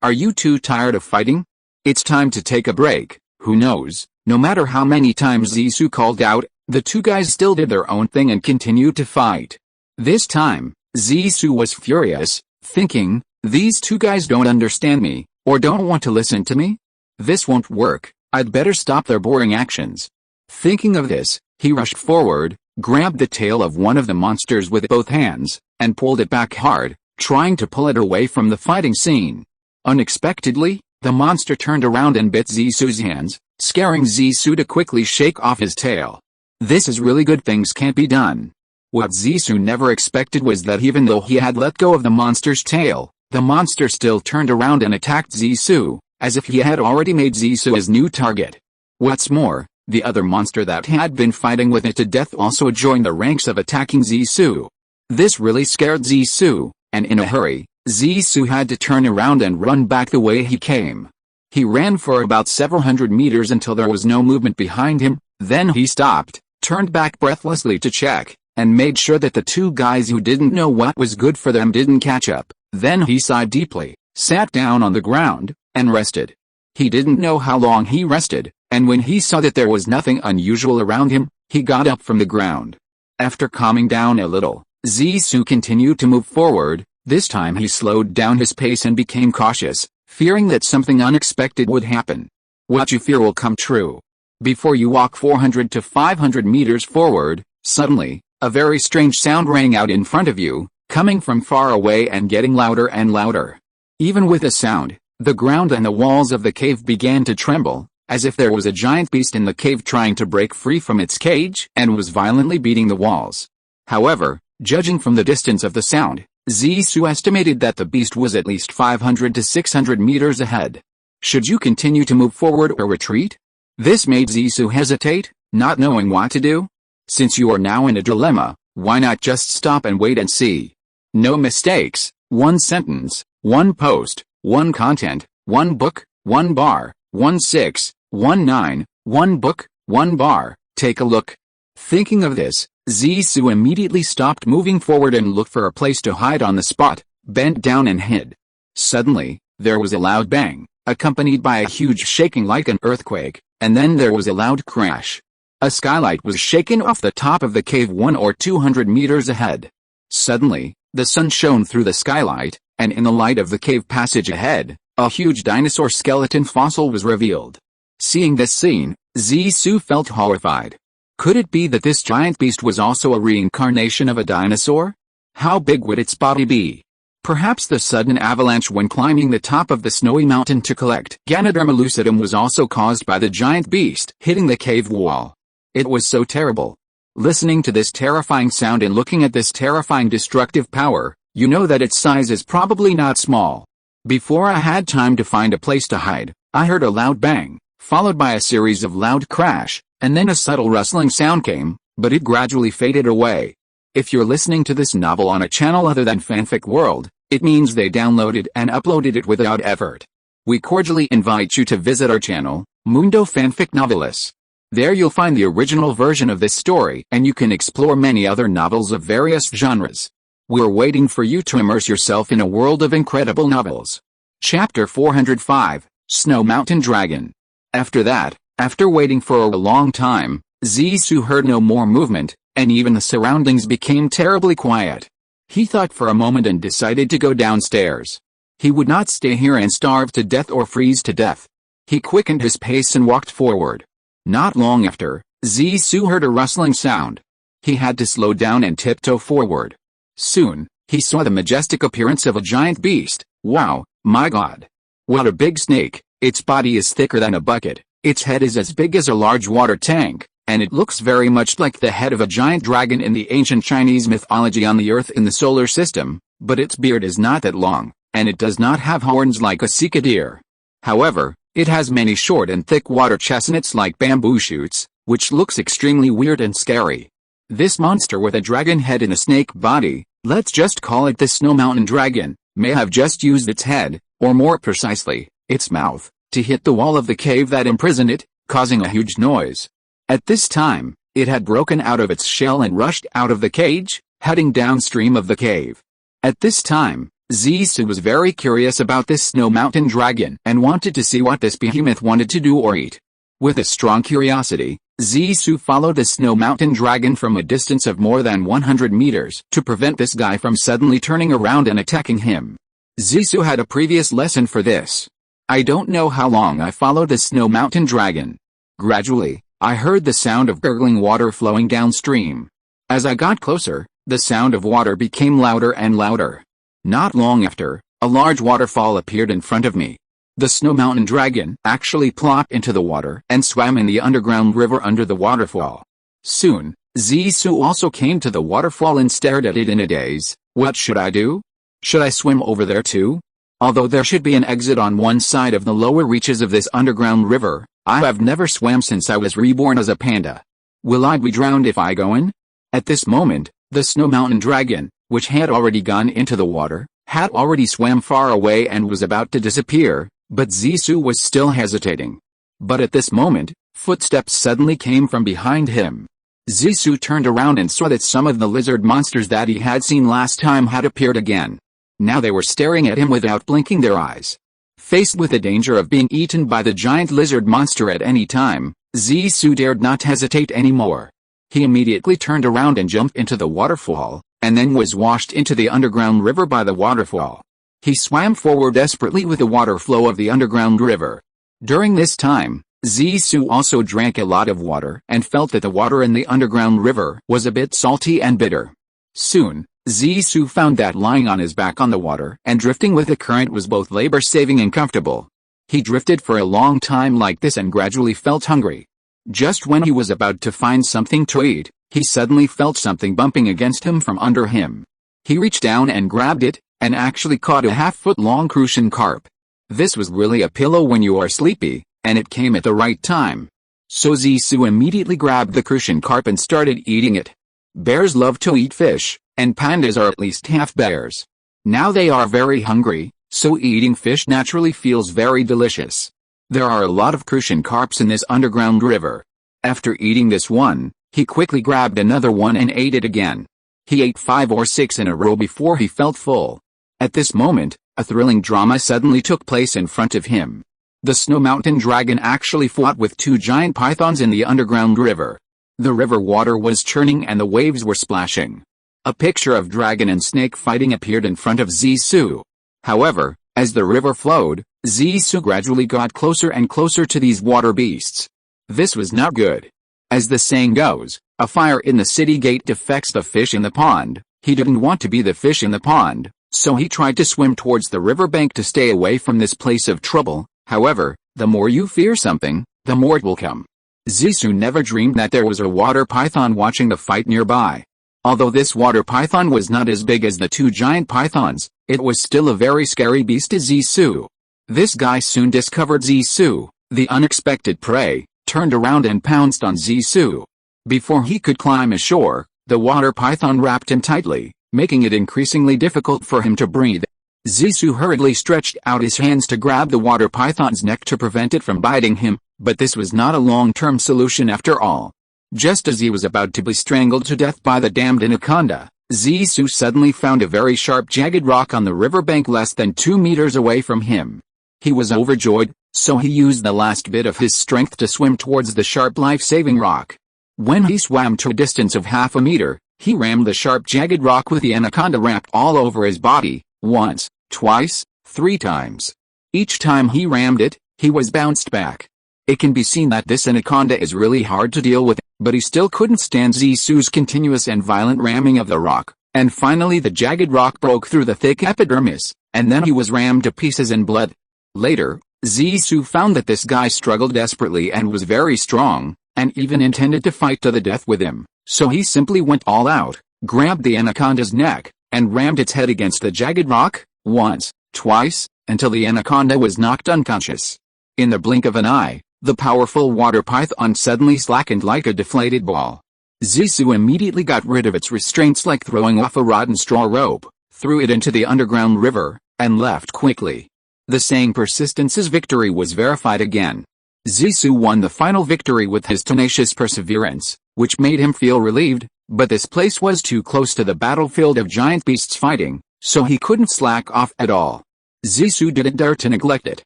A: are you 2 tired of fighting? It's time to take a break. Who knows, no matter how many times Zissou called out, the 2 guys still did their own thing and continued to fight. This time, Zissou was furious, thinking, these 2 guys don't understand me, or don't want to listen to me? This won't work, I'd better stop their boring actions. Thinking of this, he rushed forward, grabbed the tail of one of the monsters with both hands, and pulled it back hard, trying to pull it away from the fighting scene. Unexpectedly, the monster turned around and bit Zissou's hands, scaring Zissou to quickly shake off his tail. This is really good, things can't be done. What Zissou never expected was that even though he had let go of the monster's tail, The monster still turned around and attacked Zissou, as if he had already made Zissou his new target. What's more, the other monster that had been fighting with it to death also joined the ranks of attacking Zissou. This really scared Zissou, and in a hurry, Zissou had to turn around and run back the way he came. He ran for about several hundred meters until there was no movement behind him, then he stopped, turned back breathlessly to check, and made sure that the two guys who didn't know what was good for them didn't catch up. Then he sighed deeply, sat down on the ground, and rested. He didn't know how long he rested, and when he saw that there was nothing unusual around him, he got up from the ground. After calming down a little, Zissou continued to move forward. This time he slowed down his pace and became cautious, fearing that something unexpected would happen. What you fear will come true. Before you walk 400 to 500 meters forward, suddenly, a very strange sound rang out in front of you, coming from far away and getting louder and louder. Even with the sound, the ground and the walls of the cave began to tremble, as if there was a giant beast in the cave trying to break free from its cage and was violently beating the walls. However, judging from the distance of the sound, Zissou estimated that the beast was at least 500 to 600 meters ahead. Should you continue to move forward or retreat? This made Zissou hesitate, not knowing what to do. Since you are now in a dilemma, why not just stop and wait and see? No mistakes, one sentence, one post, one content, one book, one bar, 1619, one book, one bar, take a look. Thinking of this, Zissou immediately stopped moving forward and looked for a place to hide on the spot, bent down and hid. Suddenly, there was a loud bang, accompanied by a huge shaking like an earthquake, and then there was a loud crash. A skylight was shaken off the top of the cave 100 or 200 meters ahead. Suddenly, the sun shone through the skylight, and in the light of the cave passage ahead, a huge dinosaur skeleton fossil was revealed. Seeing this scene, Zissou felt horrified. Could it be that this giant beast was also a reincarnation of a dinosaur? How big would its body be? Perhaps the sudden avalanche when climbing the top of the snowy mountain to collect Ganoderma lucidum was also caused by the giant beast hitting the cave wall. It was so terrible. Listening to this terrifying sound and looking at this terrifying destructive power, you know that its size is probably not small. Before I had time to find a place to hide, I heard a loud bang, followed by a series of loud crash, and then a subtle rustling sound came, but it gradually faded away. If you're listening to this novel on a channel other than Fanfic World, it means they downloaded and uploaded it without effort. We cordially invite you to visit our channel, Mundo Fanfic Novelis. There you'll find the original version of this story and you can explore many other novels of various genres. We're waiting for you to immerse yourself in a world of incredible novels. Chapter 405, Snow Mountain Dragon. After that, after waiting for a long time, Zissou heard no more movement, and even the surroundings became terribly quiet. He thought for a moment and decided to go downstairs. He would not stay here and starve to death or freeze to death. He quickened his pace and walked forward. Not long after, Zissou heard a rustling sound. He had to slow down and tiptoe forward. Soon, he saw the majestic appearance of a giant beast. Wow, my God! What a big snake! Its body is thicker than a bucket, its head is as big as a large water tank, and it looks very much like the head of a giant dragon in the ancient Chinese mythology on the Earth in the solar system, but its beard is not that long, and it does not have horns like a sika deer. However, it has many short and thick water chestnuts like bamboo shoots, which looks extremely weird and scary. This monster with a dragon head and a snake body, let's just call it the Snow Mountain Dragon, may have just used its head, or more precisely, its mouth, to hit the wall of the cave that imprisoned it, causing a huge noise. At this time, it had broken out of its shell and rushed out of the cage, heading downstream of the cave. At this time, Zissou was very curious about this Snow Mountain Dragon and wanted to see what this behemoth wanted to do or eat. With a strong curiosity, Zissou followed the Snow Mountain Dragon from a distance of more than 100 meters to prevent this guy from suddenly turning around and attacking him. Zissou had a previous lesson for this. I don't know how long I followed the Snow Mountain Dragon. Gradually, I heard the sound of gurgling water flowing downstream. As I got closer, the sound of water became louder and louder. Not long after, a large waterfall appeared in front of me. The Snow Mountain Dragon actually plopped into the water and swam in the underground river under the waterfall. Soon, Zissou also came to the waterfall and stared at it in a daze. What should I do? Should I swim over there too? Although there should be an exit on one side of the lower reaches of this underground river, I have never swam since I was reborn as a panda. Will I be drowned if I go in? At this moment, the snow mountain dragon, which had already gone into the water, had already swam far away and was about to disappear, but Zissou was still hesitating. But at this moment, footsteps suddenly came from behind him. Zissou turned around and saw that some of the lizard monsters that he had seen last time had appeared again. Now they were staring at him without blinking their eyes. Faced with the danger of being eaten by the giant lizard monster at any time, Zissou dared not hesitate anymore. He immediately turned around and jumped into the waterfall, and then was washed into the underground river by the waterfall. He swam forward desperately with the water flow of the underground river. During this time, Zissou also drank a lot of water and felt that the water in the underground river was a bit salty and bitter. Soon, Zissou found that lying on his back on the water and drifting with the current was both labor-saving and comfortable. He drifted for a long time like this and gradually felt hungry. Just when he was about to find something to eat, he suddenly felt something bumping against him from under him. He reached down and grabbed it, and actually caught a half-foot-long crucian carp. This was really a pillow when you are sleepy, and it came at the right time. So Zissou immediately grabbed the crucian carp and started eating it. Bears love to eat fish, and pandas are at least half bears. Now they are very hungry, so eating fish naturally feels very delicious. There are a lot of crucian carps in this underground river. After eating this one, he quickly grabbed another one and ate it again. He ate 5 or 6 in a row before he felt full. At this moment, a thrilling drama suddenly took place in front of him. The snow mountain dragon actually fought with 2 giant pythons in the underground river. The river water was churning and the waves were splashing. A picture of dragon and snake fighting appeared in front of Zissou. However, as the river flowed, Zissou gradually got closer and closer to these water beasts. This was not good. As the saying goes, a fire in the city gate defects the fish in the pond. He didn't want to be the fish in the pond, so he tried to swim towards the riverbank to stay away from this place of trouble. However, the more you fear something, the more it will come. Zissou never dreamed that there was a water python watching the fight nearby. Although this water python was not as big as the 2 giant pythons, it was still a very scary beast to Zissou. This guy soon discovered Zissou, the unexpected prey, turned around and pounced on Zissou. Before he could climb ashore, the water python wrapped him tightly, making it increasingly difficult for him to breathe. Zissou hurriedly stretched out his hands to grab the water python's neck to prevent it from biting him, but this was not a long-term solution after all. Just as he was about to be strangled to death by the damned anaconda, Zissou suddenly found a very sharp jagged rock on the riverbank less than 2 meters away from him. He was overjoyed, so he used the last bit of his strength to swim towards the sharp life-saving rock. When he swam to a distance of half a meter, he rammed the sharp jagged rock with the anaconda wrapped all over his body, once, twice, 3 times. Each time he rammed it, he was bounced back. It can be seen that this anaconda is really hard to deal with, but he still couldn't stand Zissou's continuous and violent ramming of the rock, and finally the jagged rock broke through the thick epidermis, and then he was rammed to pieces in blood. Later, Zissou found that this guy struggled desperately and was very strong, and even intended to fight to the death with him, so he simply went all out, grabbed the anaconda's neck, and rammed its head against the jagged rock, once, twice, until the anaconda was knocked unconscious. In the blink of an eye, the powerful water python suddenly slackened like a deflated ball. Zissou immediately got rid of its restraints like throwing off a rotten straw rope, threw it into the underground river, and left quickly. The saying persistence's victory was verified again. Zissou won the final victory with his tenacious perseverance, which made him feel relieved, but this place was too close to the battlefield of giant beasts fighting, so he couldn't slack off at all. Zissou didn't dare to neglect it.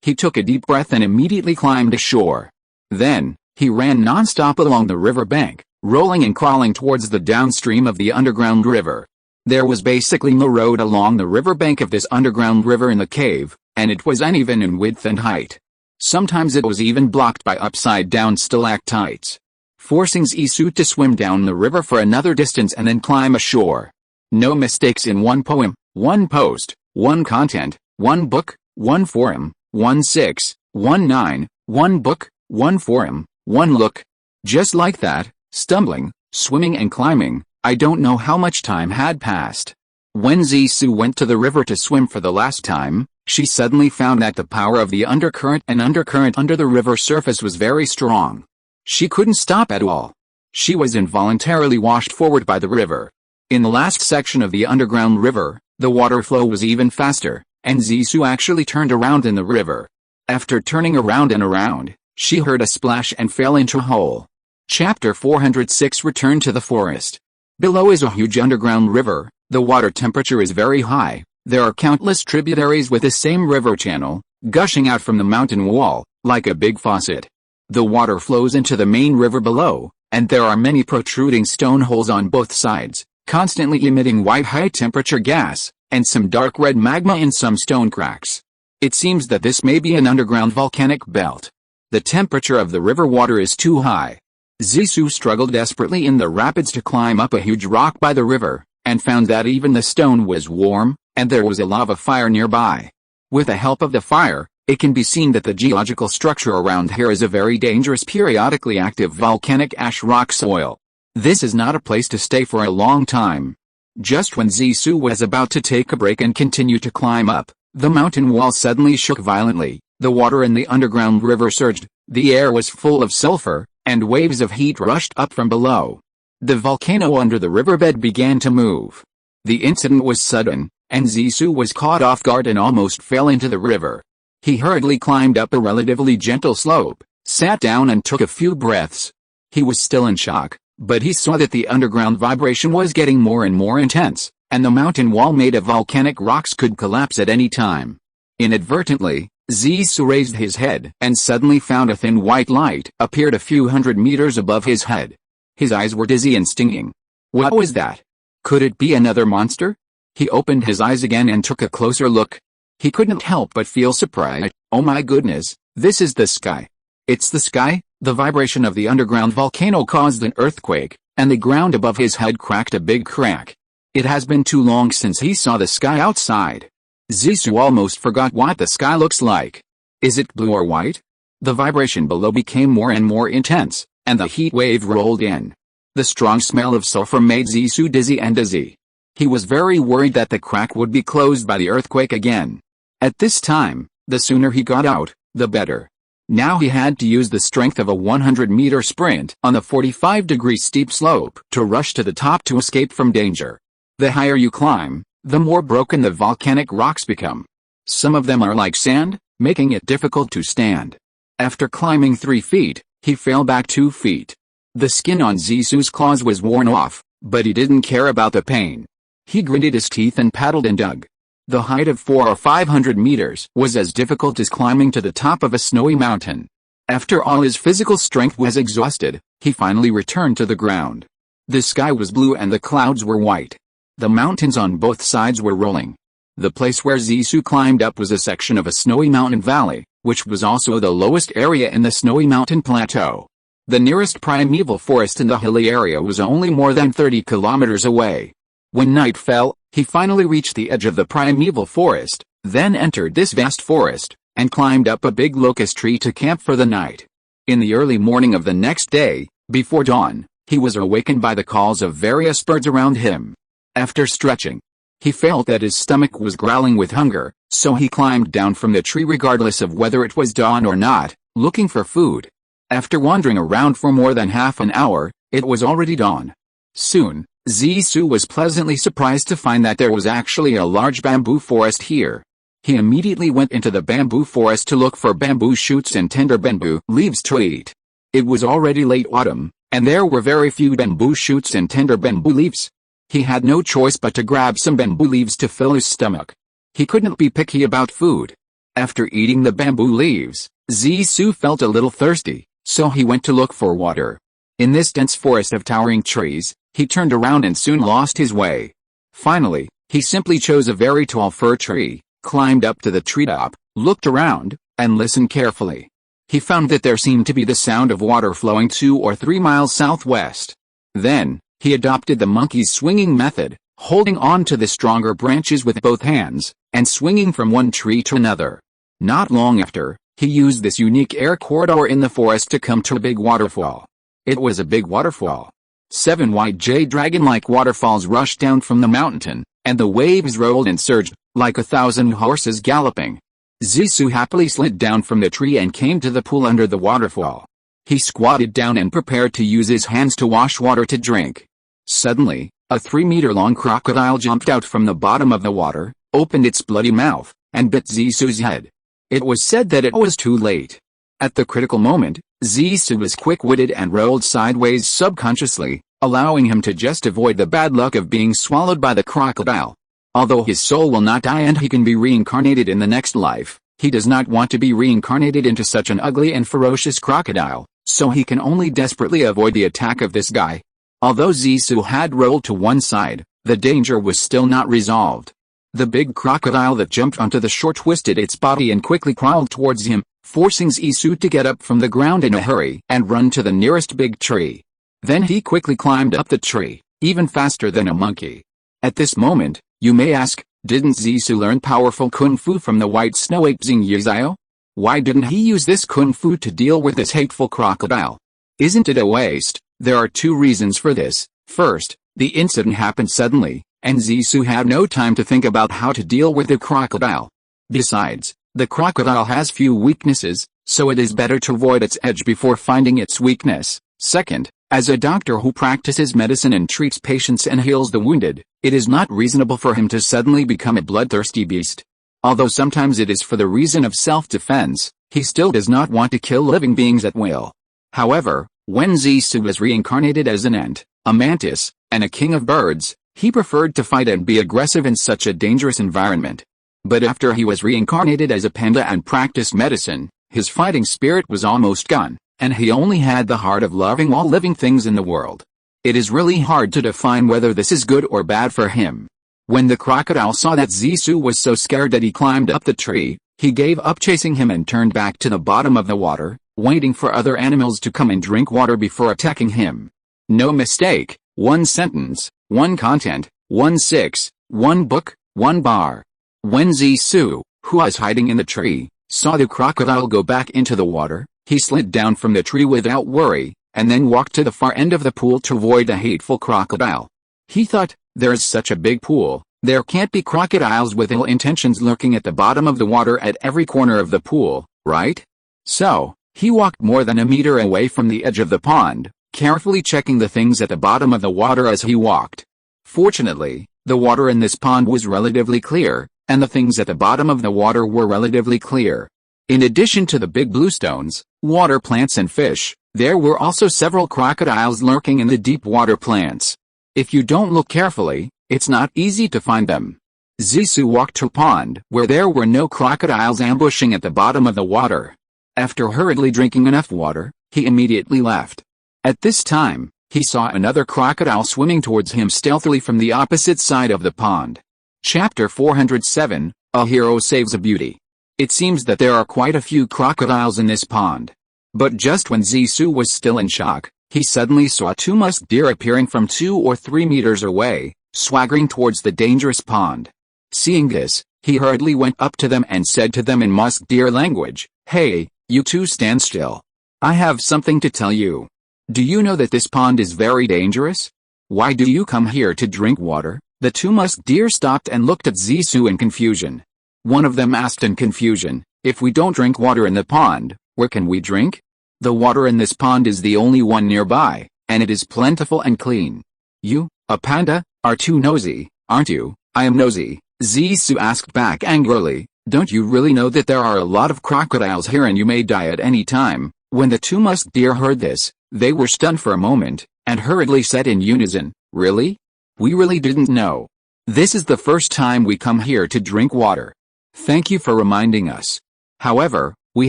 A: He took a deep breath and immediately climbed ashore. Then, he ran non-stop along the river bank, rolling and crawling towards the downstream of the underground river. There was basically no road along the riverbank of this underground river in the cave, and it was uneven in width and height. Sometimes it was even blocked by upside-down stalactites, forcing Zissou to swim down the river for another distance and then climb ashore. No mistakes in one poem, one post, one content, one book, one forum, 1-6, 1-9, one book, one forum, one look. Just like that, stumbling, swimming and climbing, I don't know how much time had passed. When Zissou went to the river to swim for the last time, she suddenly found that the power of the undercurrent under the river surface was very strong. She couldn't stop at all. She was involuntarily washed forward by the river. In the last section of the underground river, the water flow was even faster, and Zissou actually turned around in the river. After turning around and around, she heard a splash and fell into a hole. Chapter 406 Return to the forest. Below is a huge underground river. The water temperature is very high. There are countless tributaries with the same river channel, gushing out from the mountain wall, like a big faucet. The water flows into the main river below, and there are many protruding stone holes on both sides, constantly emitting white high-temperature gas, and some dark red magma in some stone cracks. It seems that this may be an underground volcanic belt. The temperature of the river water is too high. Zissou struggled desperately in the rapids to climb up a huge rock by the river, and found that even the stone was warm, and there was a lava fire nearby. With the help of the fire, it can be seen that the geological structure around here is a very dangerous periodically active volcanic ash rock soil. This is not a place to stay for a long time. Just when Zissou was about to take a break and continue to climb up, the mountain wall suddenly shook violently, the water in the underground river surged, the air was full of sulfur, and waves of heat rushed up from below. The volcano under the riverbed began to move. The incident was sudden, and Zissou was caught off guard and almost fell into the river. He hurriedly climbed up a relatively gentle slope, sat down and took a few breaths. He was still in shock, but he saw that the underground vibration was getting more and more intense, and the mountain wall made of volcanic rocks could collapse at any time. Inadvertently, Zissou raised his head and suddenly found a thin white light appeared a few hundred meters above his head. His eyes were dizzy and stinging. What was that? Could it be another monster? He opened his eyes again and took a closer look. He couldn't help but feel surprised. Oh my goodness, this is the sky. It's the sky. The vibration of the underground volcano caused an earthquake, and the ground above his head cracked a big crack. It has been too long since he saw the sky outside. Zissou almost forgot what the sky looks like. Is it blue or white? The vibration below became more and more intense, and the heat wave rolled in. The strong smell of sulfur made Zissou dizzy and dizzy. He was very worried that the crack would be closed by the earthquake again. At this time, the sooner he got out, the better. Now he had to use the strength of a 100-meter sprint on the 45-degree steep slope to rush to the top to escape from danger. The higher you climb, the more broken the volcanic rocks become. Some of them are like sand, making it difficult to stand. After climbing 3 feet, he fell back 2 feet. The skin on Zissou's claws was worn off, but he didn't care about the pain. He gritted his teeth and paddled and dug. The height of 400 or 500 meters was as difficult as climbing to the top of a snowy mountain. After all his physical strength was exhausted, he finally returned to the ground. The sky was blue and the clouds were white. The mountains on both sides were rolling. The place where Zissou climbed up was a section of a snowy mountain valley, which was also the lowest area in the snowy mountain plateau. The nearest primeval forest in the hilly area was only more than 30 kilometers away. When night fell, he finally reached the edge of the primeval forest, then entered this vast forest, and climbed up a big locust tree to camp for the night. In the early morning of the next day, before dawn, he was awakened by the calls of various birds around him. After stretching, he felt that his stomach was growling with hunger, so he climbed down from the tree regardless of whether it was dawn or not, looking for food. After wandering around for more than half an hour, it was already dawn. Soon, Zissou was pleasantly surprised to find that there was actually a large bamboo forest here. He immediately went into the bamboo forest to look for bamboo shoots and tender bamboo leaves to eat. It was already late autumn, and there were very few bamboo shoots and tender bamboo leaves. He had no choice but to grab some bamboo leaves to fill his stomach. He couldn't be picky about food. After eating the bamboo leaves, Zissou felt a little thirsty, so he went to look for water. In this dense forest of towering trees, he turned around and soon lost his way. Finally, he simply chose a very tall fir tree, climbed up to the treetop, looked around, and listened carefully. He found that there seemed to be the sound of water flowing 2 or 3 miles southwest. Then, he adopted the monkey's swinging method, holding on to the stronger branches with both hands, and swinging from one tree to another. Not long after, he used this unique air corridor in the forest to come to a big waterfall. It was a big waterfall. 7 white jade dragon-like waterfalls rushed down from the mountain, and the waves rolled and surged, like 1,000 horses galloping. Zissou happily slid down from the tree and came to the pool under the waterfall. He squatted down and prepared to use his hands to wash water to drink. Suddenly, a 3-meter-long crocodile jumped out from the bottom of the water, opened its bloody mouth, and bit Zissou's head. It was said that it was too late. At the critical moment, Zissou was quick-witted and rolled sideways subconsciously, allowing him to just avoid the bad luck of being swallowed by the crocodile. Although his soul will not die and he can be reincarnated in the next life, he does not want to be reincarnated into such an ugly and ferocious crocodile, so he can only desperately avoid the attack of this guy. Although Zissou had rolled to one side, the danger was still not resolved. The big crocodile that jumped onto the shore twisted its body and quickly crawled towards him, forcing Zissou to get up from the ground in a hurry and run to the nearest big tree. Then he quickly climbed up the tree, even faster than a monkey. At this moment, you may ask, didn't Zissou learn powerful kung fu from the white snow ape Xing Yizhao? Why didn't he use this kung fu to deal with this hateful crocodile? Isn't it a waste? There are 2 reasons for this. First, the incident happened suddenly, and Zissou had no time to think about how to deal with the crocodile. Besides, the crocodile has few weaknesses, so it is better to avoid its edge before finding its weakness. Second, as a doctor who practices medicine and treats patients and heals the wounded, it is not reasonable for him to suddenly become a bloodthirsty beast. Although sometimes it is for the reason of self-defense, he still does not want to kill living beings at will. However, when Zissou was reincarnated as an ant, a mantis, and a king of birds, he preferred to fight and be aggressive in such a dangerous environment. But after he was reincarnated as a panda and practiced medicine, his fighting spirit was almost gone, and he only had the heart of loving all living things in the world. It is really hard to define whether this is good or bad for him. When the crocodile saw that Zissou was so scared that he climbed up the tree, he gave up chasing him and turned back to the bottom of the water, waiting for other animals to come and drink water before attacking him. No mistake, 1 sentence, 1 content, 1 6, 1 book, 1 bar. When Zissou, who was hiding in the tree, saw the crocodile go back into the water, he slid down from the tree without worry, and then walked to the far end of the pool to avoid the hateful crocodile. He thought, there's such a big pool, there can't be crocodiles with ill intentions lurking at the bottom of the water at every corner of the pool, right? So, he walked more than a meter away from the edge of the pond, carefully checking the things at the bottom of the water as he walked. Fortunately, the water in this pond was relatively clear, and the things at the bottom of the water were relatively clear. In addition to the big blue stones, water plants and fish, there were also several crocodiles lurking in the deep water plants. If you don't look carefully, it's not easy to find them. Zissou walked to a pond where there were no crocodiles ambushing at the bottom of the water. After hurriedly drinking enough water, he immediately left. At this time, he saw another crocodile swimming towards him stealthily from the opposite side of the pond. Chapter 407, A Hero Saves a Beauty. It seems that there are quite a few crocodiles in this pond. But just when Zissou was still in shock, he suddenly saw 2 musk deer appearing from 2 or 3 meters away, swaggering towards the dangerous pond. Seeing this, he hurriedly went up to them and said to them in musk deer language, "Hey, you 2 stand still. I have something to tell you. Do you know that this pond is very dangerous? Why do you come here to drink water?" The 2 musk deer stopped and looked at Zissou in confusion. One of them asked in confusion, "If we don't drink water in the pond, where can we drink? The water in this pond is the only one nearby, and it is plentiful and clean. You, a panda, are too nosy, aren't you?" "I am nosy," Zissou asked back angrily. "Don't you really know that there are a lot of crocodiles here and you may die at any time?" When the 2 musk deer heard this, they were stunned for a moment, and hurriedly said in unison, "Really? We really didn't know. This is the first time we come here to drink water. Thank you for reminding us. However, we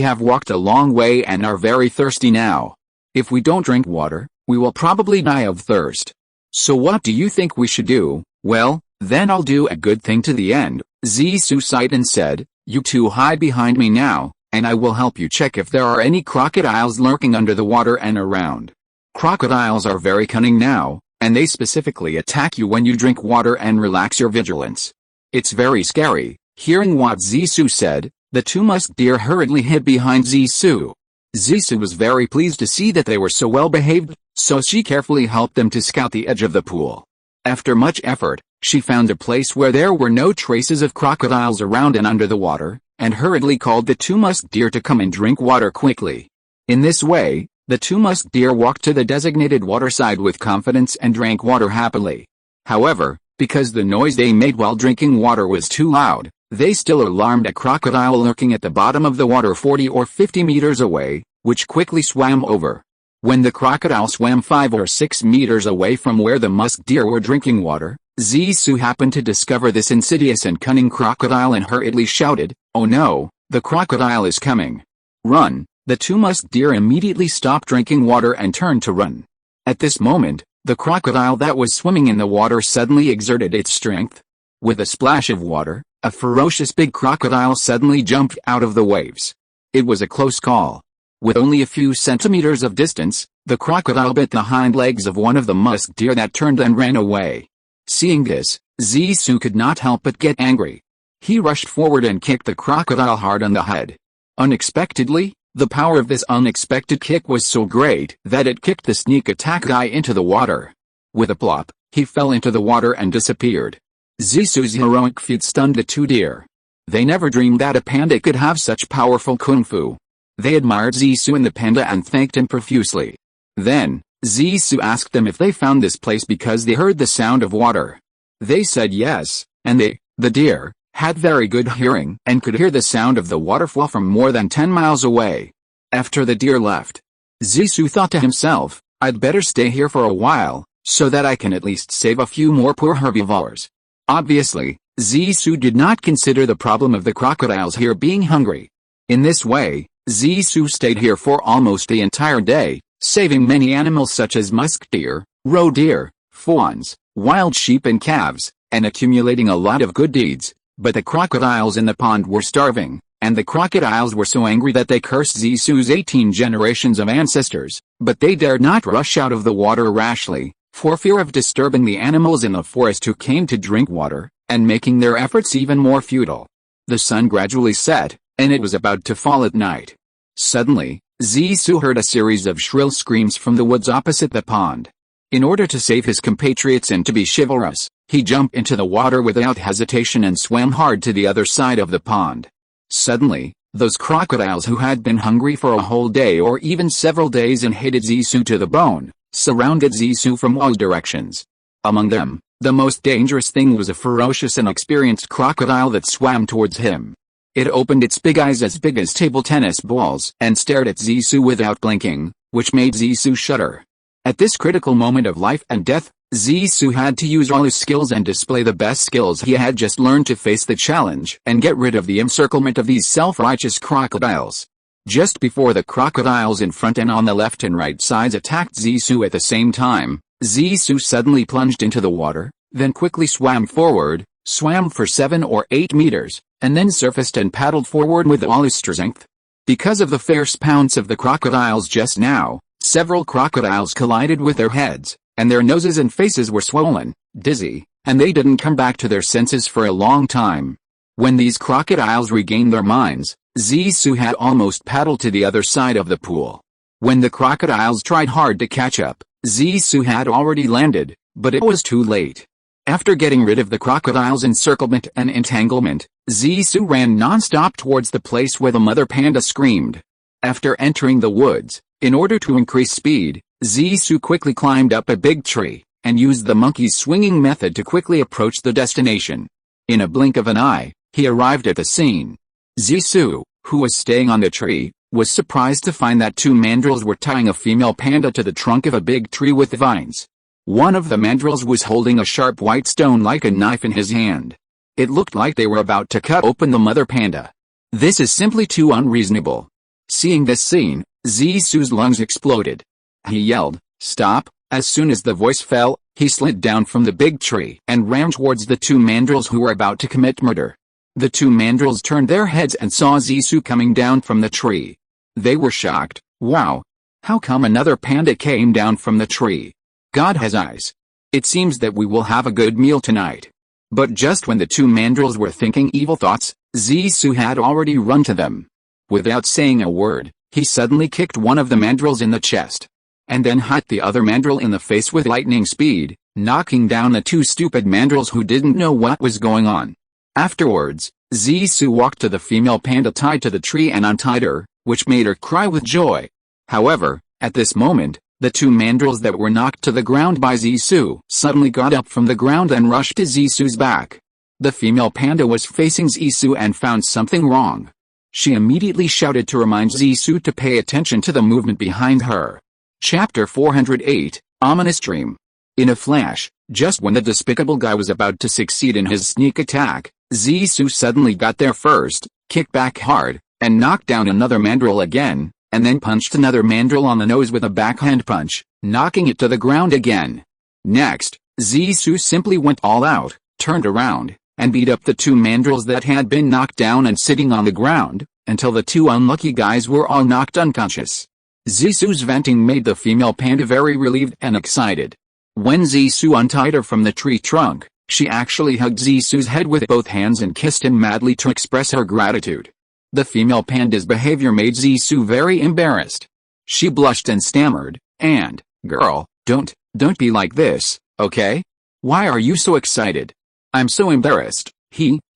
A: have walked a long way and are very thirsty now. If we don't drink water, we will probably die of thirst. So what do you think we should do?" "Well, then I'll do a good thing to the end," Zissou sighed and said, "You 2 hide behind me now, and I will help you check if there are any crocodiles lurking under the water and around. Crocodiles are very cunning now, and they specifically attack you when you drink water and relax your vigilance. It's very scary." Hearing what Zissou said, the 2 musk deer hurriedly hid behind Zissou. Zissou was very pleased to see that they were so well behaved, so she carefully helped them to scout the edge of the pool. After much effort, She found a place where there were no traces of crocodiles around and under the water, and hurriedly called the two musk deer to come and drink water quickly. In this way, the two musk deer walked to the designated waterside with confidence and drank water happily. However, because the noise they made while drinking water was too loud, they still alarmed a crocodile lurking at the bottom of the water 40 or 50 meters away, which quickly swam over. When the crocodile swam 5 or 6 meters away from where the musk deer were drinking water, Zissou happened to discover this insidious and cunning crocodile and hurriedly shouted, "Oh no, the crocodile is coming! Run!" The two musk deer immediately stopped drinking water and turned to run. At this moment, the crocodile that was swimming in the water suddenly exerted its strength. With a splash of water, a ferocious big crocodile suddenly jumped out of the waves. It was a close call. With only a few centimeters of distance, the crocodile bit the hind legs of one of the musk deer that turned and ran away. Seeing this, Zissou could not help but get angry. He rushed forward and kicked the crocodile hard on the head. Unexpectedly, the power of this unexpected kick was so great that it kicked the sneak attack guy into the water. With a plop, he fell into the water and disappeared. Zissou's heroic feat stunned the two deer. They never dreamed that a panda could have such powerful kung fu. They admired Zissou and the panda and thanked him profusely. Then, Zissou asked them if they found this place because they heard the sound of water. They said yes, and they, the deer, had very good hearing and could hear the sound of the waterfall from more than 10 miles away. After the deer left, Zissou thought to himself, "I'd better stay here for a while, so that I can at least save a few more poor herbivores." Obviously, Zissou did not consider the problem of the crocodiles here being hungry. In this way, Zissou stayed here for almost the entire day, saving many animals such as musk deer, roe deer, fawns, wild sheep and calves, and accumulating a lot of good deeds. But the crocodiles in the pond were starving, and the crocodiles were so angry that they cursed Zissou's 18 generations of ancestors, but they dared not rush out of the water rashly, for fear of disturbing the animals in the forest who came to drink water, and making their efforts even more futile. The sun gradually set, and it was about to fall at night. Suddenly, Zissou heard a series of shrill screams from the woods opposite the pond. In order to save his compatriots and to be chivalrous, he jumped into the water without hesitation and swam hard to the other side of the pond. Suddenly, those crocodiles who had been hungry for a whole day or even several days and hated Zissou to the bone, surrounded Zissou from all directions. Among them, the most dangerous thing was a ferocious and experienced crocodile that swam towards him. It opened its big eyes as big as table tennis balls and stared at Zissou without blinking, which made Zissou shudder. At this critical moment of life and death, Zissou had to use all his skills and display the best skills he had just learned to face the challenge and get rid of the encirclement of these self-righteous crocodiles. Just before the crocodiles in front and on the left and right sides attacked Zissou at the same time, Zissou suddenly plunged into the water, then quickly swam forward, swam for 7 or 8 meters, and then surfaced and paddled forward with all his strength. Because of the fierce pounce of the crocodiles just now, several crocodiles collided with their heads, and their noses and faces were swollen, dizzy, and they didn't come back to their senses for a long time. When these crocodiles regained their minds, Zissou had almost paddled to the other side of the pool. When the crocodiles tried hard to catch up, Zissou had already landed, but it was too late. After getting rid of the crocodile's encirclement and entanglement, Zissou ran non-stop towards the place where the mother panda screamed. After entering the woods, in order to increase speed, Zissou quickly climbed up a big tree, and used the monkey's swinging method to quickly approach the destination. In a blink of an eye, he arrived at the scene. Zissou, who was staying on the tree, was surprised to find that 2 mandrills were tying a female panda to the trunk of a big tree with vines. One of the mandrills was holding a sharp white stone like a knife in his hand. It looked like they were about to cut open the mother panda. This is simply too unreasonable. Seeing this scene, Zissou's lungs exploded. He yelled, "Stop!" As soon as the voice fell, he slid down from the big tree and ran towards the 2 mandrills who were about to commit murder. The 2 mandrills turned their heads and saw Zissou coming down from the tree. They were shocked. "Wow! How come another panda came down from the tree? God has eyes. It seems that we will have a good meal tonight." But just when the 2 mandrills were thinking evil thoughts, Zissou had already run to them. Without saying a word, he suddenly kicked one of the mandrills in the chest, and then hit the other mandrill in the face with lightning speed, knocking down the two stupid mandrills who didn't know what was going on. Afterwards, Zissou walked to the female panda tied to the tree and untied her, which made her cry with joy. However, at this moment, the two mandrills that were knocked to the ground by Zissou suddenly got up from the ground and rushed to Zissou's back. The female panda was facing Zissou and found something wrong. She immediately shouted to remind Zissou to pay attention to the movement behind her. Chapter 408, Ominous Dream. In a flash, just when the despicable guy was about to succeed in his sneak attack, Zissou suddenly got there first, kicked back hard, and knocked down another mandrill again, and then punched another mandrill on the nose with a backhand punch, knocking it to the ground again. Next, Zissou simply went all out, turned around, and beat up the two mandrills that had been knocked down and sitting on the ground, until the two unlucky guys were all knocked unconscious. Zissou's venting made the female panda very relieved and excited. When Zissou untied her from the tree trunk, she actually hugged Zissou's head with both hands and kissed him madly to express her gratitude. The female panda's behavior made Zissou very embarrassed. She blushed and stammered, "And, girl, don't be like this, okay? Why are you so excited?" "I'm so embarrassed."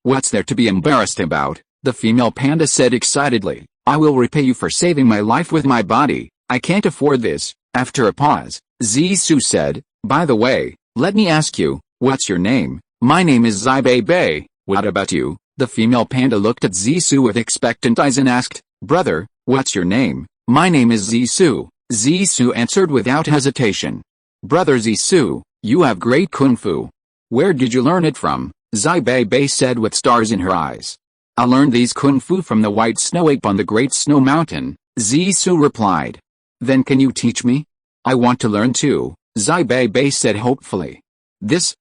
A: What's there to be embarrassed about?" the female panda said excitedly. "I will repay you for saving my life with my body. I can't afford this." After a pause, Zissou said, "By the way, let me ask you, what's your name?" "My name is Feifei. What about you?" The female panda looked at Zissou with expectant eyes and asked, "Brother, what's your name?" "My name is Zissou," Zissou answered without hesitation. "Brother Zissou, you have great kung fu. Where did you learn it from?" Feifei said with stars in her eyes. "I learned these kung fu from the white snow ape on the Great Snow Mountain," Zissou replied. "Then can you teach me? I want to learn too," Feifei said hopefully. This,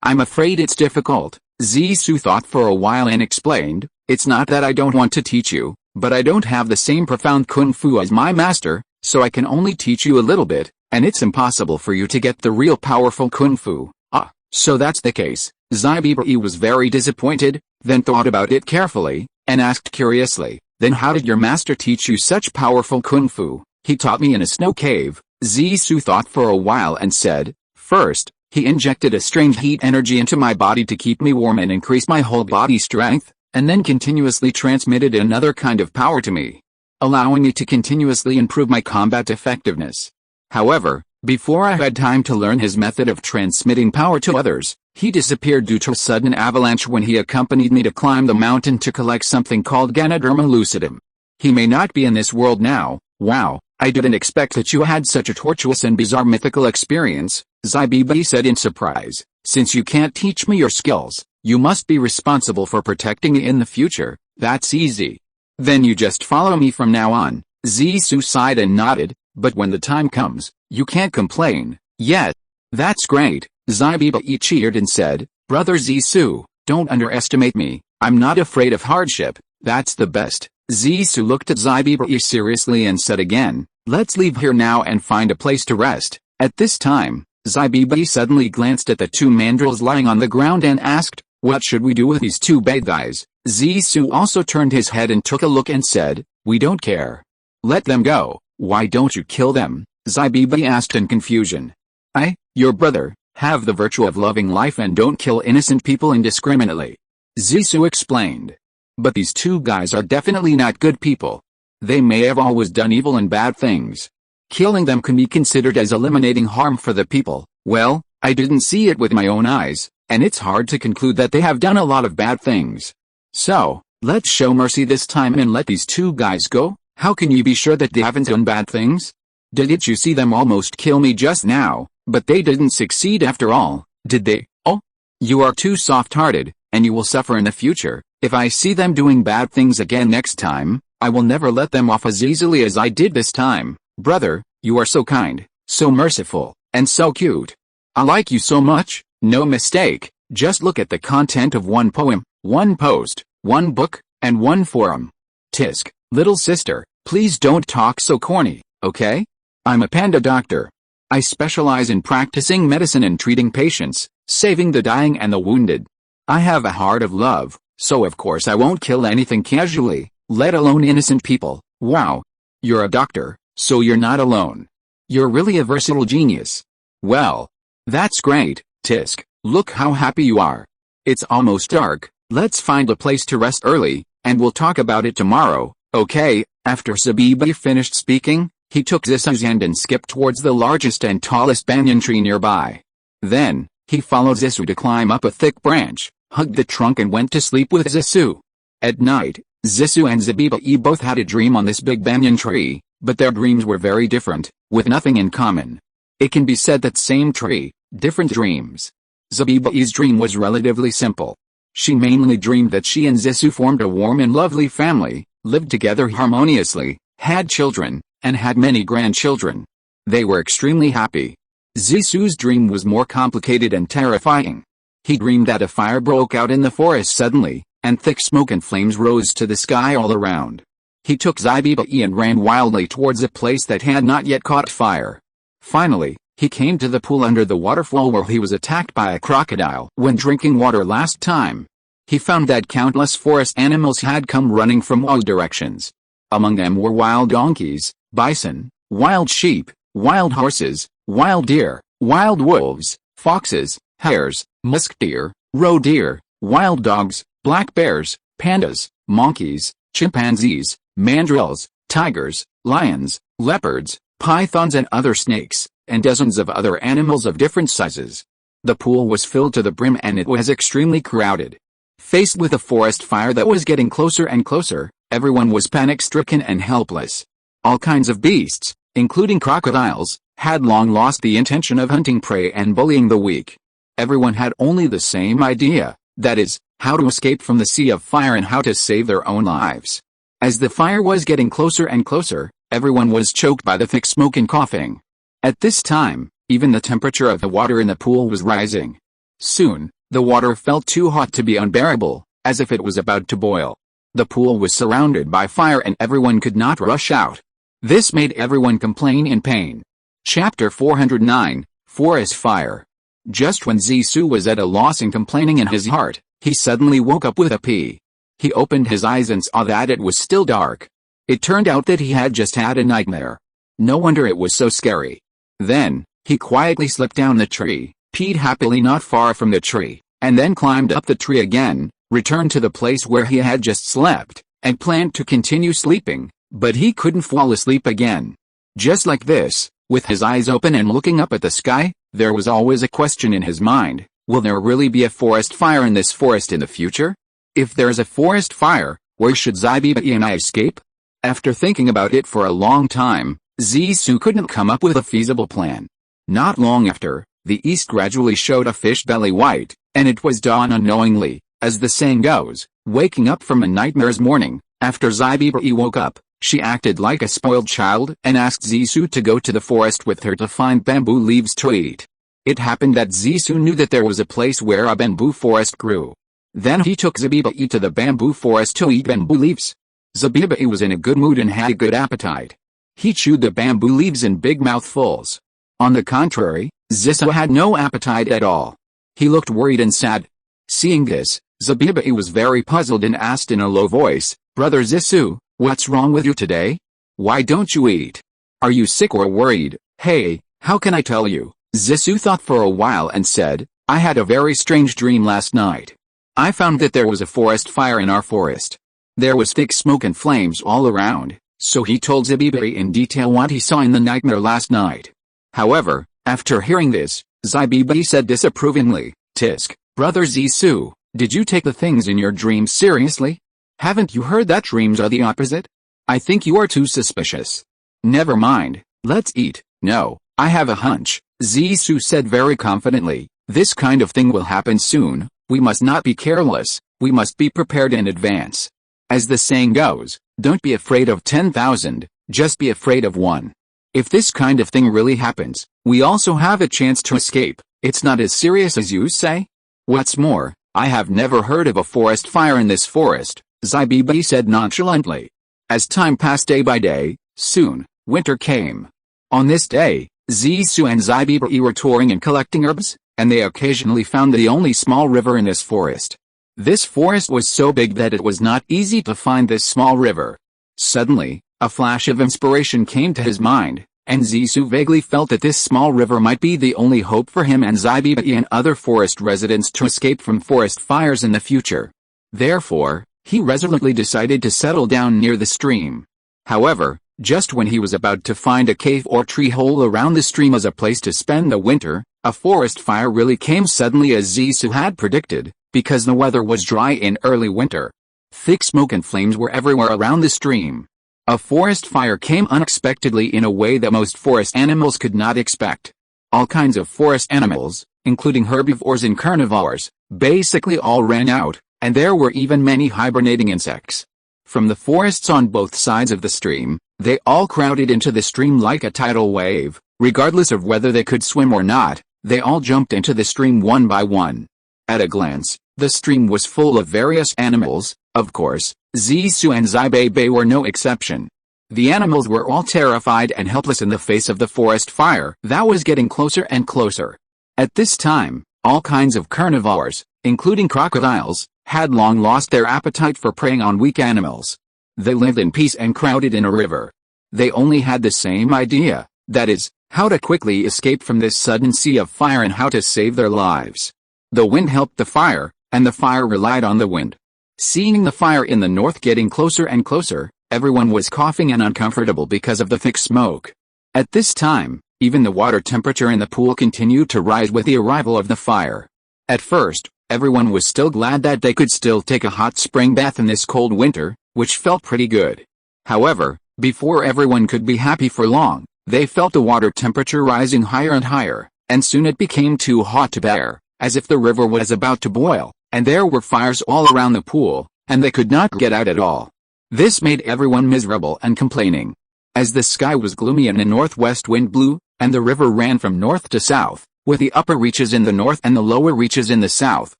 A: I'm afraid it's difficult." Zissou thought for a while and explained, "It's not that I don't want to teach you, but I don't have the same profound kung fu as my master, so I can only teach you a little bit, and it's impossible for you to get the real powerful kung fu." "Ah, so that's the case." Feifei was very disappointed, then thought about it carefully, and asked curiously, "Then how did your master teach you such powerful kung fu?" "He taught me in a snow cave," Zissou thought for a while and said, "First, he injected a strange heat energy into my body to keep me warm and increase my whole body strength, and then continuously transmitted another kind of power to me, allowing me to continuously improve my combat effectiveness. However, before I had time to learn his method of transmitting power to others, he disappeared due to a sudden avalanche when he accompanied me to climb the mountain to collect something called Ganoderma lucidum. He may not be in this world now." "Wow, I didn't expect that you had such a tortuous and bizarre mythical experience," Feifei said in surprise. "Since you can't teach me your skills, you must be responsible for protecting me in the future." "That's easy. Then you just follow me from now on," Zissou sighed and nodded, "but when the time comes, you can't complain." "Yet." "That's great," Feifei cheered and said, "Brother Zissou, don't underestimate me. I'm not afraid of hardship." "That's the best." Zissou looked at Feifei seriously and said again, "Let's leave here now and find a place to rest." At this time, Feifei suddenly glanced at the two mandrills lying on the ground and asked, "What should we do with these two bad guys?" Zissou also turned his head and took a look and said, "We don't care. Let them go." "Why don't you kill them?" Feifei asked in confusion. "I, your brother, have the virtue of loving life and don't kill innocent people indiscriminately," Zissou explained. "But these two guys are definitely not good people. They may have always done evil and bad things. Killing them can be considered as eliminating harm for the people. Well, I didn't see it with my own eyes, and it's hard to conclude that they have done a lot of bad things. So, let's show mercy this time and let these two guys go." "How can you be sure that they haven't done bad things? Didn't you see them almost kill me just now? But they didn't succeed after all, did they?" "Oh, you are too soft-hearted, and you will suffer in the future. If I see them doing bad things again next time, I will never let them off as easily as I did this time." "Brother, you are so kind, so merciful, and so cute. I like you so much." "No mistake. Just look at the content of one poem, one post, one book, and one forum. Tisk, little sister, please don't talk so corny, okay? I'm a panda doctor. I specialize in practicing medicine and treating patients, saving the dying and the wounded. I have a heart of love, so of course I won't kill anything casually, let alone innocent people." "Wow. You're a doctor, so you're not alone. You're really a versatile genius. Well, That's great, Tisk. Look how happy you are. It's almost dark. Let's find a place to rest early, and we'll talk about it tomorrow, okay? After Zabibi finished speaking, he took Zisu's hand and skipped towards the largest and tallest banyan tree nearby. Then, he followed Zisu to climb up a thick branch, hugged the trunk and went to sleep with Zisu. At night, Zisu and Zabibi both had a dream on this big banyan tree, but their dreams were very different, with nothing in common. It can be said that same tree, different dreams. Zabibi's dream was relatively simple. She mainly dreamed that she and Zisu formed a warm and lovely family, lived together harmoniously, had children, and had many grandchildren. They were extremely happy. Zisu's dream was more complicated and terrifying. He dreamed that a fire broke out in the forest suddenly, and thick smoke and flames rose to the sky all around. He took Zabibi and ran wildly towards a place that had not yet caught fire. Finally, he came to the pool under the waterfall where he was attacked by a crocodile when drinking water last time. He found that countless forest animals had come running from all directions. Among them were wild donkeys, bison, wild sheep, wild horses, wild deer, wild wolves, foxes, hares, musk deer, roe deer, wild dogs, black bears, pandas, monkeys, chimpanzees, mandrills, tigers, lions, leopards, pythons and other snakes, and dozens of other animals of different sizes. The pool was filled to the brim and it was extremely crowded. Faced with a forest fire that was getting closer and closer, everyone was panic-stricken and helpless. All kinds of beasts, including crocodiles, had long lost the intention of hunting prey and bullying the weak. Everyone had only the same idea, that is, how to escape from the sea of fire and how to save their own lives. As the fire was getting closer and closer, everyone was choked by the thick smoke and coughing. At this time, even the temperature of the water in the pool was rising. Soon, the water felt too hot to be unbearable, as if it was about to boil. The pool was surrounded by fire and everyone could not rush out. This made everyone complain in pain. Chapter 409, Forest Fire. Just when Zisu was at a loss and complaining in his heart, he suddenly woke up with a pee. He opened his eyes and saw that it was still dark. It turned out that he had just had a nightmare. No wonder it was so scary. Then, he quietly slipped down the tree, peed happily not far from the tree, and then climbed up the tree again, returned to the place where he had just slept, and planned to continue sleeping, but he couldn't fall asleep again. Just like this, with his eyes open and looking up at the sky, there was always a question in his mind: will there really be a forest fire in this forest in the future? If there's a forest fire, where should Zabibi and I escape? After thinking about it for a long time, Zisu couldn't come up with a feasible plan. Not long after, the east gradually showed a fish belly white, and it was dawn unknowingly, as the saying goes, waking up from a nightmare's morning. After Zabibi woke up, she acted like a spoiled child and asked Zisu to go to the forest with her to find bamboo leaves to eat. It happened that Zisu knew that there was a place where a bamboo forest grew. Then he took Zabibi to the bamboo forest to eat bamboo leaves. Zabibi was in a good mood and had a good appetite. He chewed the bamboo leaves in big mouthfuls. On the contrary, Zisu had no appetite at all. He looked worried and sad. Seeing this, Zabibi was very puzzled and asked in a low voice, "Brother Zisu, what's wrong with you today? Why don't you eat? Are you sick or worried?" "Hey, how can I tell you?" Zisu thought for a while and said, "I had a very strange dream last night. I found that there was a forest fire in our forest. There was thick smoke and flames all around." So he told Zabibi in detail what he saw in the nightmare last night. However, after hearing this, Zabibi said disapprovingly, "Tisk, brother Zisu, did you take the things in your dreams seriously? Haven't you heard that dreams are the opposite? I think you are too suspicious. Never mind, let's eat." "No, I have a hunch," Zisu said very confidently. "This kind of thing will happen soon. We must not be careless, we must be prepared in advance. As the saying goes, don't be afraid of 10,000, just be afraid of one. If this kind of thing really happens, we also have a chance to escape. It's not as serious as you say. What's more, I have never heard of a forest fire in this forest," Zabibi said nonchalantly. As time passed day by day, soon, winter came. On this day, Zisu and Zabibi were touring and collecting herbs, and they occasionally found the only small river in this forest. This forest was so big that it was not easy to find this small river. Suddenly, a flash of inspiration came to his mind. and Zissou vaguely felt that this small river might be the only hope for him and Zaibibai and other forest residents to escape from forest fires in the future. Therefore, he resolutely decided to settle down near the stream. However, just when he was about to find a cave or tree hole around the stream as a place to spend the winter, a forest fire really came suddenly as Zissou had predicted, because the weather was dry in early winter. Thick smoke and flames were everywhere around the stream. A forest fire came unexpectedly in a way that most forest animals could not expect. All kinds of forest animals, including herbivores and carnivores, basically all ran out, and there were even many hibernating insects. From the forests on both sides of the stream, they all crowded into the stream like a tidal wave. Regardless of whether they could swim or not, they all jumped into the stream one by one. At a glance, the stream was full of various animals. Of course, Zissou and Zaibibai were no exception. The animals were all terrified and helpless in the face of the forest fire that was getting closer and closer. At this time, all kinds of carnivores, including crocodiles, had long lost their appetite for preying on weak animals. They lived in peace and crowded in a river. They only had the same idea, that is, how to quickly escape from this sudden sea of fire and how to save their lives. The wind helped the fire, and the fire relied on the wind. Seeing the fire in the north getting closer and closer, everyone was coughing and uncomfortable because of the thick smoke. At this time, even the water temperature in the pool continued to rise with the arrival of the fire. At first, everyone was still glad that they could still take a hot spring bath in this cold winter, which felt pretty good. However, before everyone could be happy for long, they felt the water temperature rising higher and higher, and soon it became too hot to bear, as if the river was about to boil, and there were fires all around the pool, and they could not get out at all. This made everyone miserable and complaining. As the sky was gloomy and a northwest wind blew, and the river ran from north to south, with the upper reaches in the north and the lower reaches in the south,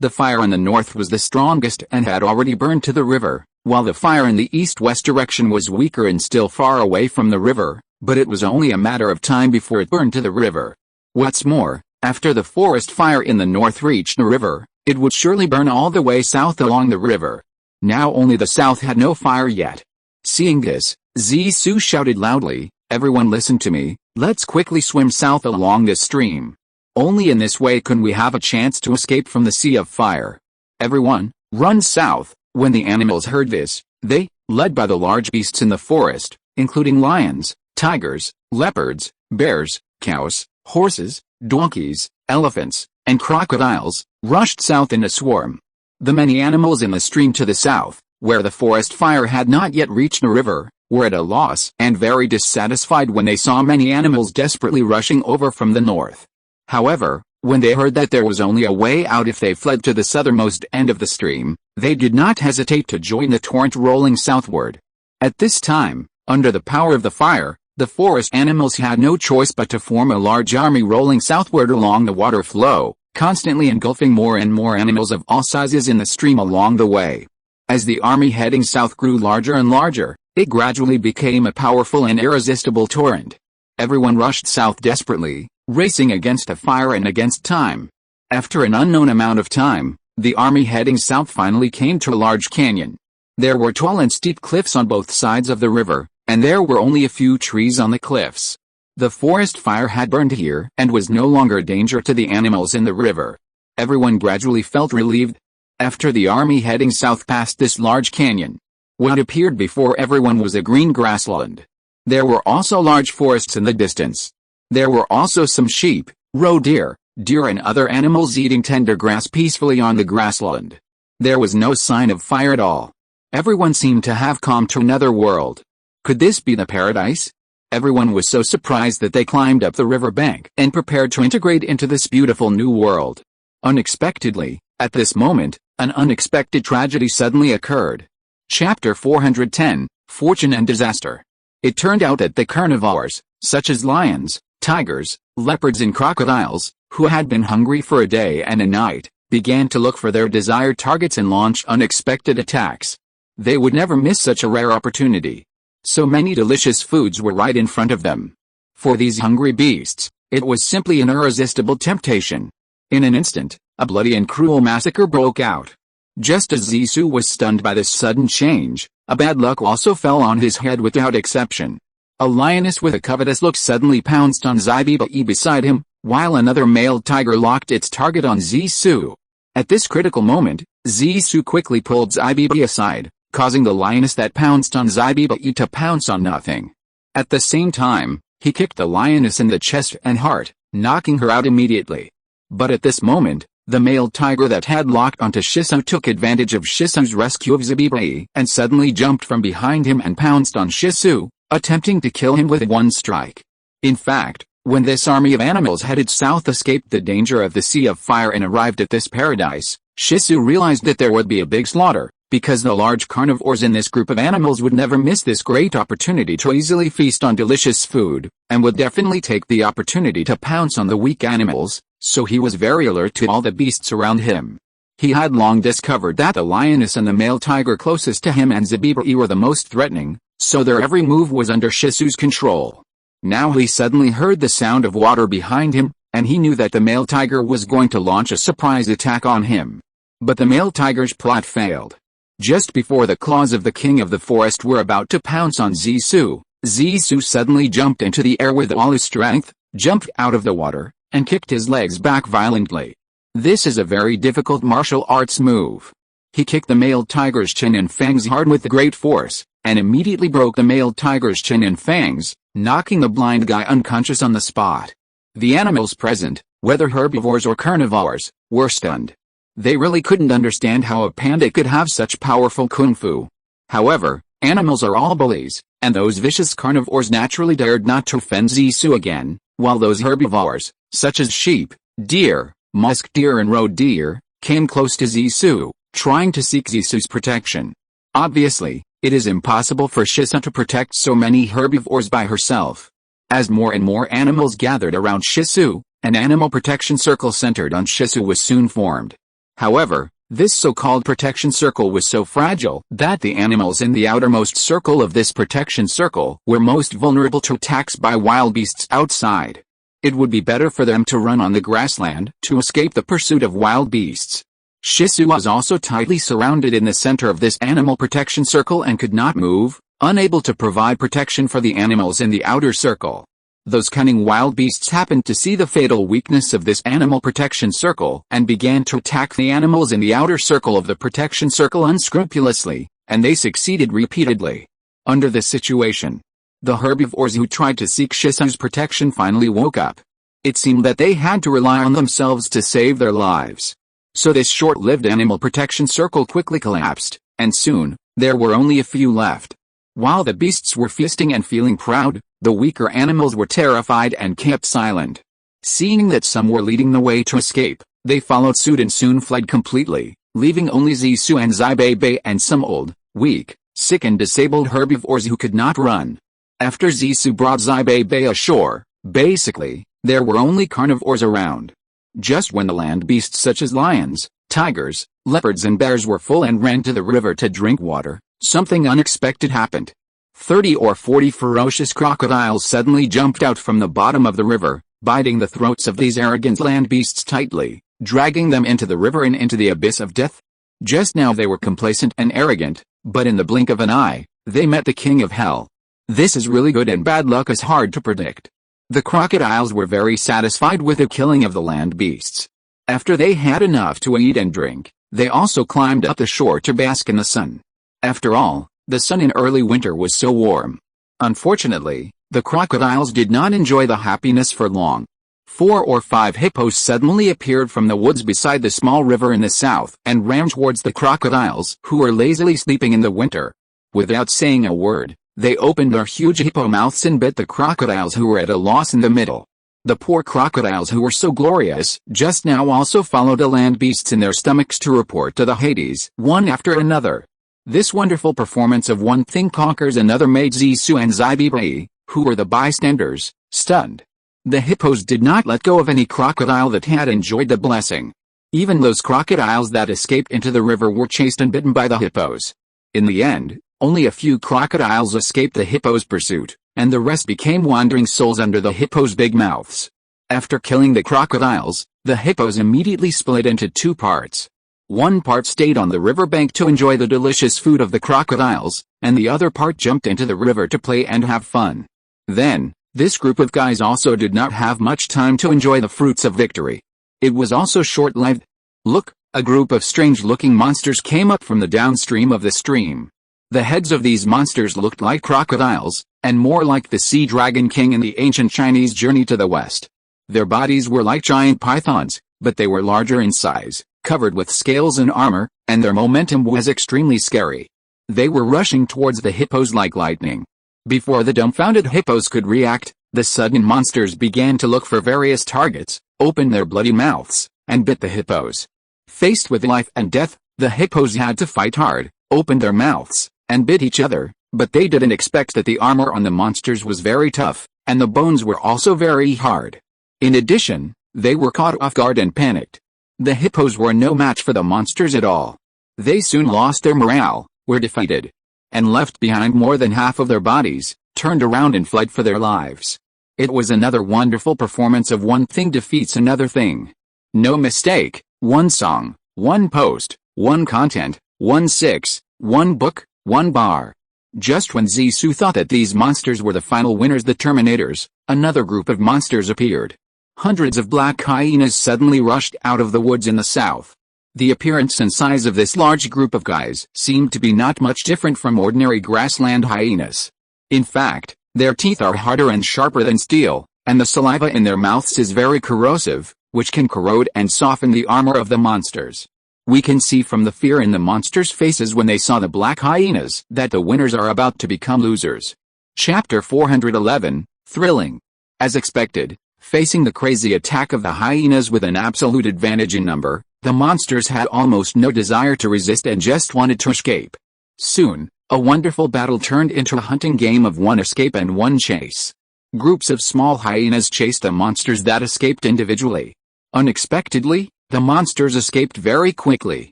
A: the fire in the north was the strongest and had already burned to the river, while the fire in the east-west direction was weaker and still far away from the river, but it was only a matter of time before it burned to the river. What's more, after the forest fire in the north reached the river, it would surely burn all the way south along the river. Now only the south had no fire yet. Seeing this, Zissou shouted loudly, "Everyone listen to me, let's quickly swim south along this stream. Only in this way can we have a chance to escape from the sea of fire. Everyone, run south." When the animals heard this, they, led by the large beasts in the forest, including lions, tigers, leopards, bears, cows, horses, donkeys, elephants, and crocodiles, rushed south in a swarm. The many animals in the stream to the south, where the forest fire had not yet reached the river, were at a loss and very dissatisfied when they saw many animals desperately rushing over from the north. However, when they heard that there was only a way out if they fled to the southernmost end of the stream, they did not hesitate to join the torrent rolling southward. At this time, under the power of the fire, the forest animals had no choice but to form a large army rolling southward along the water flow, constantly engulfing more and more animals of all sizes in the stream along the way. As the army heading south grew larger and larger, it gradually became a powerful and irresistible torrent. Everyone rushed south desperately, racing against the fire and against time. After an unknown amount of time, the army heading south finally came to a large canyon. There were tall and steep cliffs on both sides of the river, and there were only a few trees on the cliffs. The forest fire had burned here and was no longer a danger to the animals in the river. Everyone gradually felt relieved. After the army heading south passed this large canyon, what appeared before everyone was a green grassland. There were also large forests in the distance. There were also some sheep, roe deer, and other animals eating tender grass peacefully on the grassland. There was no sign of fire at all. Everyone seemed to have come to another world. Could this be the paradise? Everyone was so surprised that they climbed up the river bank and prepared to integrate into this beautiful new world. Unexpectedly, at this moment, an unexpected tragedy suddenly occurred. Chapter 410, Fortune and Disaster. It turned out that the carnivores, such as lions, tigers, leopards and crocodiles, who had been hungry for a day and a night, began to look for their desired targets and launch unexpected attacks. They would never miss such a rare opportunity. So many delicious foods were right in front of them. For these hungry beasts, it was simply an irresistible temptation. In an instant, a bloody and cruel massacre broke out. Just as Zissou was stunned by this sudden change, a bad luck also fell on his head without exception. A lioness with a covetous look suddenly pounced on Zibiba beside him, while another male tiger locked its target on Zissou. At this critical moment, Zissou quickly pulled Zibiba aside, causing the lioness that pounced on Zibiba to pounce on nothing. At the same time, he kicked the lioness in the chest and heart, knocking her out immediately. But at this moment, the male tiger that had locked onto Shisou took advantage of Shisou's rescue of Zibiba and suddenly jumped from behind him and pounced on Shisou, attempting to kill him with one strike. In fact, when this army of animals headed south escaped the danger of the Sea of Fire and arrived at this paradise, Shisou realized that there would be a big slaughter, because the large carnivores in this group of animals would never miss this great opportunity to easily feast on delicious food, and would definitely take the opportunity to pounce on the weak animals, so he was very alert to all the beasts around him. He had long discovered that the lioness and the male tiger closest to him and Zibiba were the most threatening, so their every move was under Shisou's control. Now he suddenly heard the sound of water behind him, and he knew that the male tiger was going to launch a surprise attack on him. But the male tiger's plot failed. Just before the claws of the king of the forest were about to pounce on Zissou, Zissou suddenly jumped into the air with all his strength, jumped out of the water, and kicked his legs back violently. This is a very difficult martial arts move. He kicked the male tiger's chin and fangs hard with great force, and immediately broke the male tiger's chin and fangs, knocking the blind guy unconscious on the spot. The animals present, whether herbivores or carnivores, were stunned. They really couldn't understand how a panda could have such powerful kung fu. However, animals are all bullies, and those vicious carnivores naturally dared not to offend Zissou again, while those herbivores, such as sheep, deer, musk deer and roe deer, came close to Zissou, trying to seek Zissou's protection. Obviously, it is impossible for Shisou to protect so many herbivores by herself. As more and more animals gathered around Shisou, an animal protection circle centered on Shisou was soon formed. However, this so-called protection circle was so fragile that the animals in the outermost circle of this protection circle were most vulnerable to attacks by wild beasts outside. It would be better for them to run on the grassland to escape the pursuit of wild beasts. Shisou was also tightly surrounded in the center of this animal protection circle and could not move, unable to provide protection for the animals in the outer circle. Those cunning wild beasts happened to see the fatal weakness of this animal protection circle and began to attack the animals in the outer circle of the protection circle unscrupulously, and they succeeded repeatedly. Under this situation, the herbivores who tried to seek Shisou's protection finally woke up. It seemed that they had to rely on themselves to save their lives. So this short-lived animal protection circle quickly collapsed, and soon, there were only a few left. While the beasts were feasting and feeling proud, the weaker animals were terrified and kept silent. Seeing that some were leading the way to escape, they followed suit and soon fled completely, leaving only Zissou and Zibiba and some old, weak, sick and disabled herbivores who could not run. After Zissou brought Zibiba ashore, basically, there were only carnivores around. Just when the land beasts such as lions, tigers, leopards and bears were full and ran to the river to drink water, something unexpected happened. 30 or 40 ferocious crocodiles suddenly jumped out from the bottom of the river, biting the throats of these arrogant land beasts tightly, dragging them into the river and into the abyss of death. Just now they were complacent and arrogant, but in the blink of an eye, they met the king of hell. This is really good and bad luck is hard to predict. The crocodiles were very satisfied with the killing of the land beasts. After they had enough to eat and drink, they also climbed up the shore to bask in the sun. After all, the sun in early winter was so warm. Unfortunately, the crocodiles did not enjoy the happiness for long. 4 or 5 hippos suddenly appeared from the woods beside the small river in the south and ran towards the crocodiles who were lazily sleeping in the winter. Without saying a word, they opened their huge hippo mouths and bit the crocodiles who were at a loss in the middle. The poor crocodiles who were so glorious just now also followed the land beasts in their stomachs to report to the Hades, one after another. This wonderful performance of one thing conquers another made Zissou and Zibiba, who were the bystanders, stunned. The hippos did not let go of any crocodile that had enjoyed the blessing. Even those crocodiles that escaped into the river were chased and bitten by the hippos. In the end, only a few crocodiles escaped the hippos' pursuit, and the rest became wandering souls under the hippos' big mouths. After killing the crocodiles, the hippos immediately split into 2 parts. One part stayed on the riverbank to enjoy the delicious food of the crocodiles, and the other part jumped into the river to play and have fun. Then, this group of guys also did not have much time to enjoy the fruits of victory. It was also short-lived. Look, a group of strange-looking monsters came up from the downstream of the stream. The heads of these monsters looked like crocodiles, and more like the Sea Dragon King in the ancient Chinese journey to the west. Their bodies were like giant pythons, but they were larger in size, covered with scales and armor, and their momentum was extremely scary. They were rushing towards the hippos like lightning. Before the dumbfounded hippos could react, the sudden monsters began to look for various targets, opened their bloody mouths, and bit the hippos. Faced with life and death, the hippos had to fight hard, opened their mouths, and bit each other, but they didn't expect that the armor on the monsters was very tough, and the bones were also very hard. In addition, they were caught off guard and panicked. The hippos were no match for the monsters at all. They soon lost their morale, were defeated, and left behind more than half of their bodies, turned around and fled for their lives. It was another wonderful performance of one thing defeats another thing. No mistake, one song, one post, one content, 1-6, one book, one bar. Just when Zissou thought that these monsters were the final winners, the Terminators, another group of monsters appeared. Hundreds of black hyenas suddenly rushed out of the woods in the south. The appearance and size of this large group of guys seemed to be not much different from ordinary grassland hyenas. In fact, their teeth are harder and sharper than steel, and the saliva in their mouths is very corrosive, which can corrode and soften the armor of the monsters. We can see from the fear in the monsters' faces when they saw the black hyenas that the winners are about to become losers. Chapter 411, Thrilling. As expected, facing the crazy attack of the hyenas with an absolute advantage in number, the monsters had almost no desire to resist and just wanted to escape. Soon, a wonderful battle turned into a hunting game of one escape and one chase. Groups of small hyenas chased the monsters that escaped individually. Unexpectedly, the monsters escaped very quickly.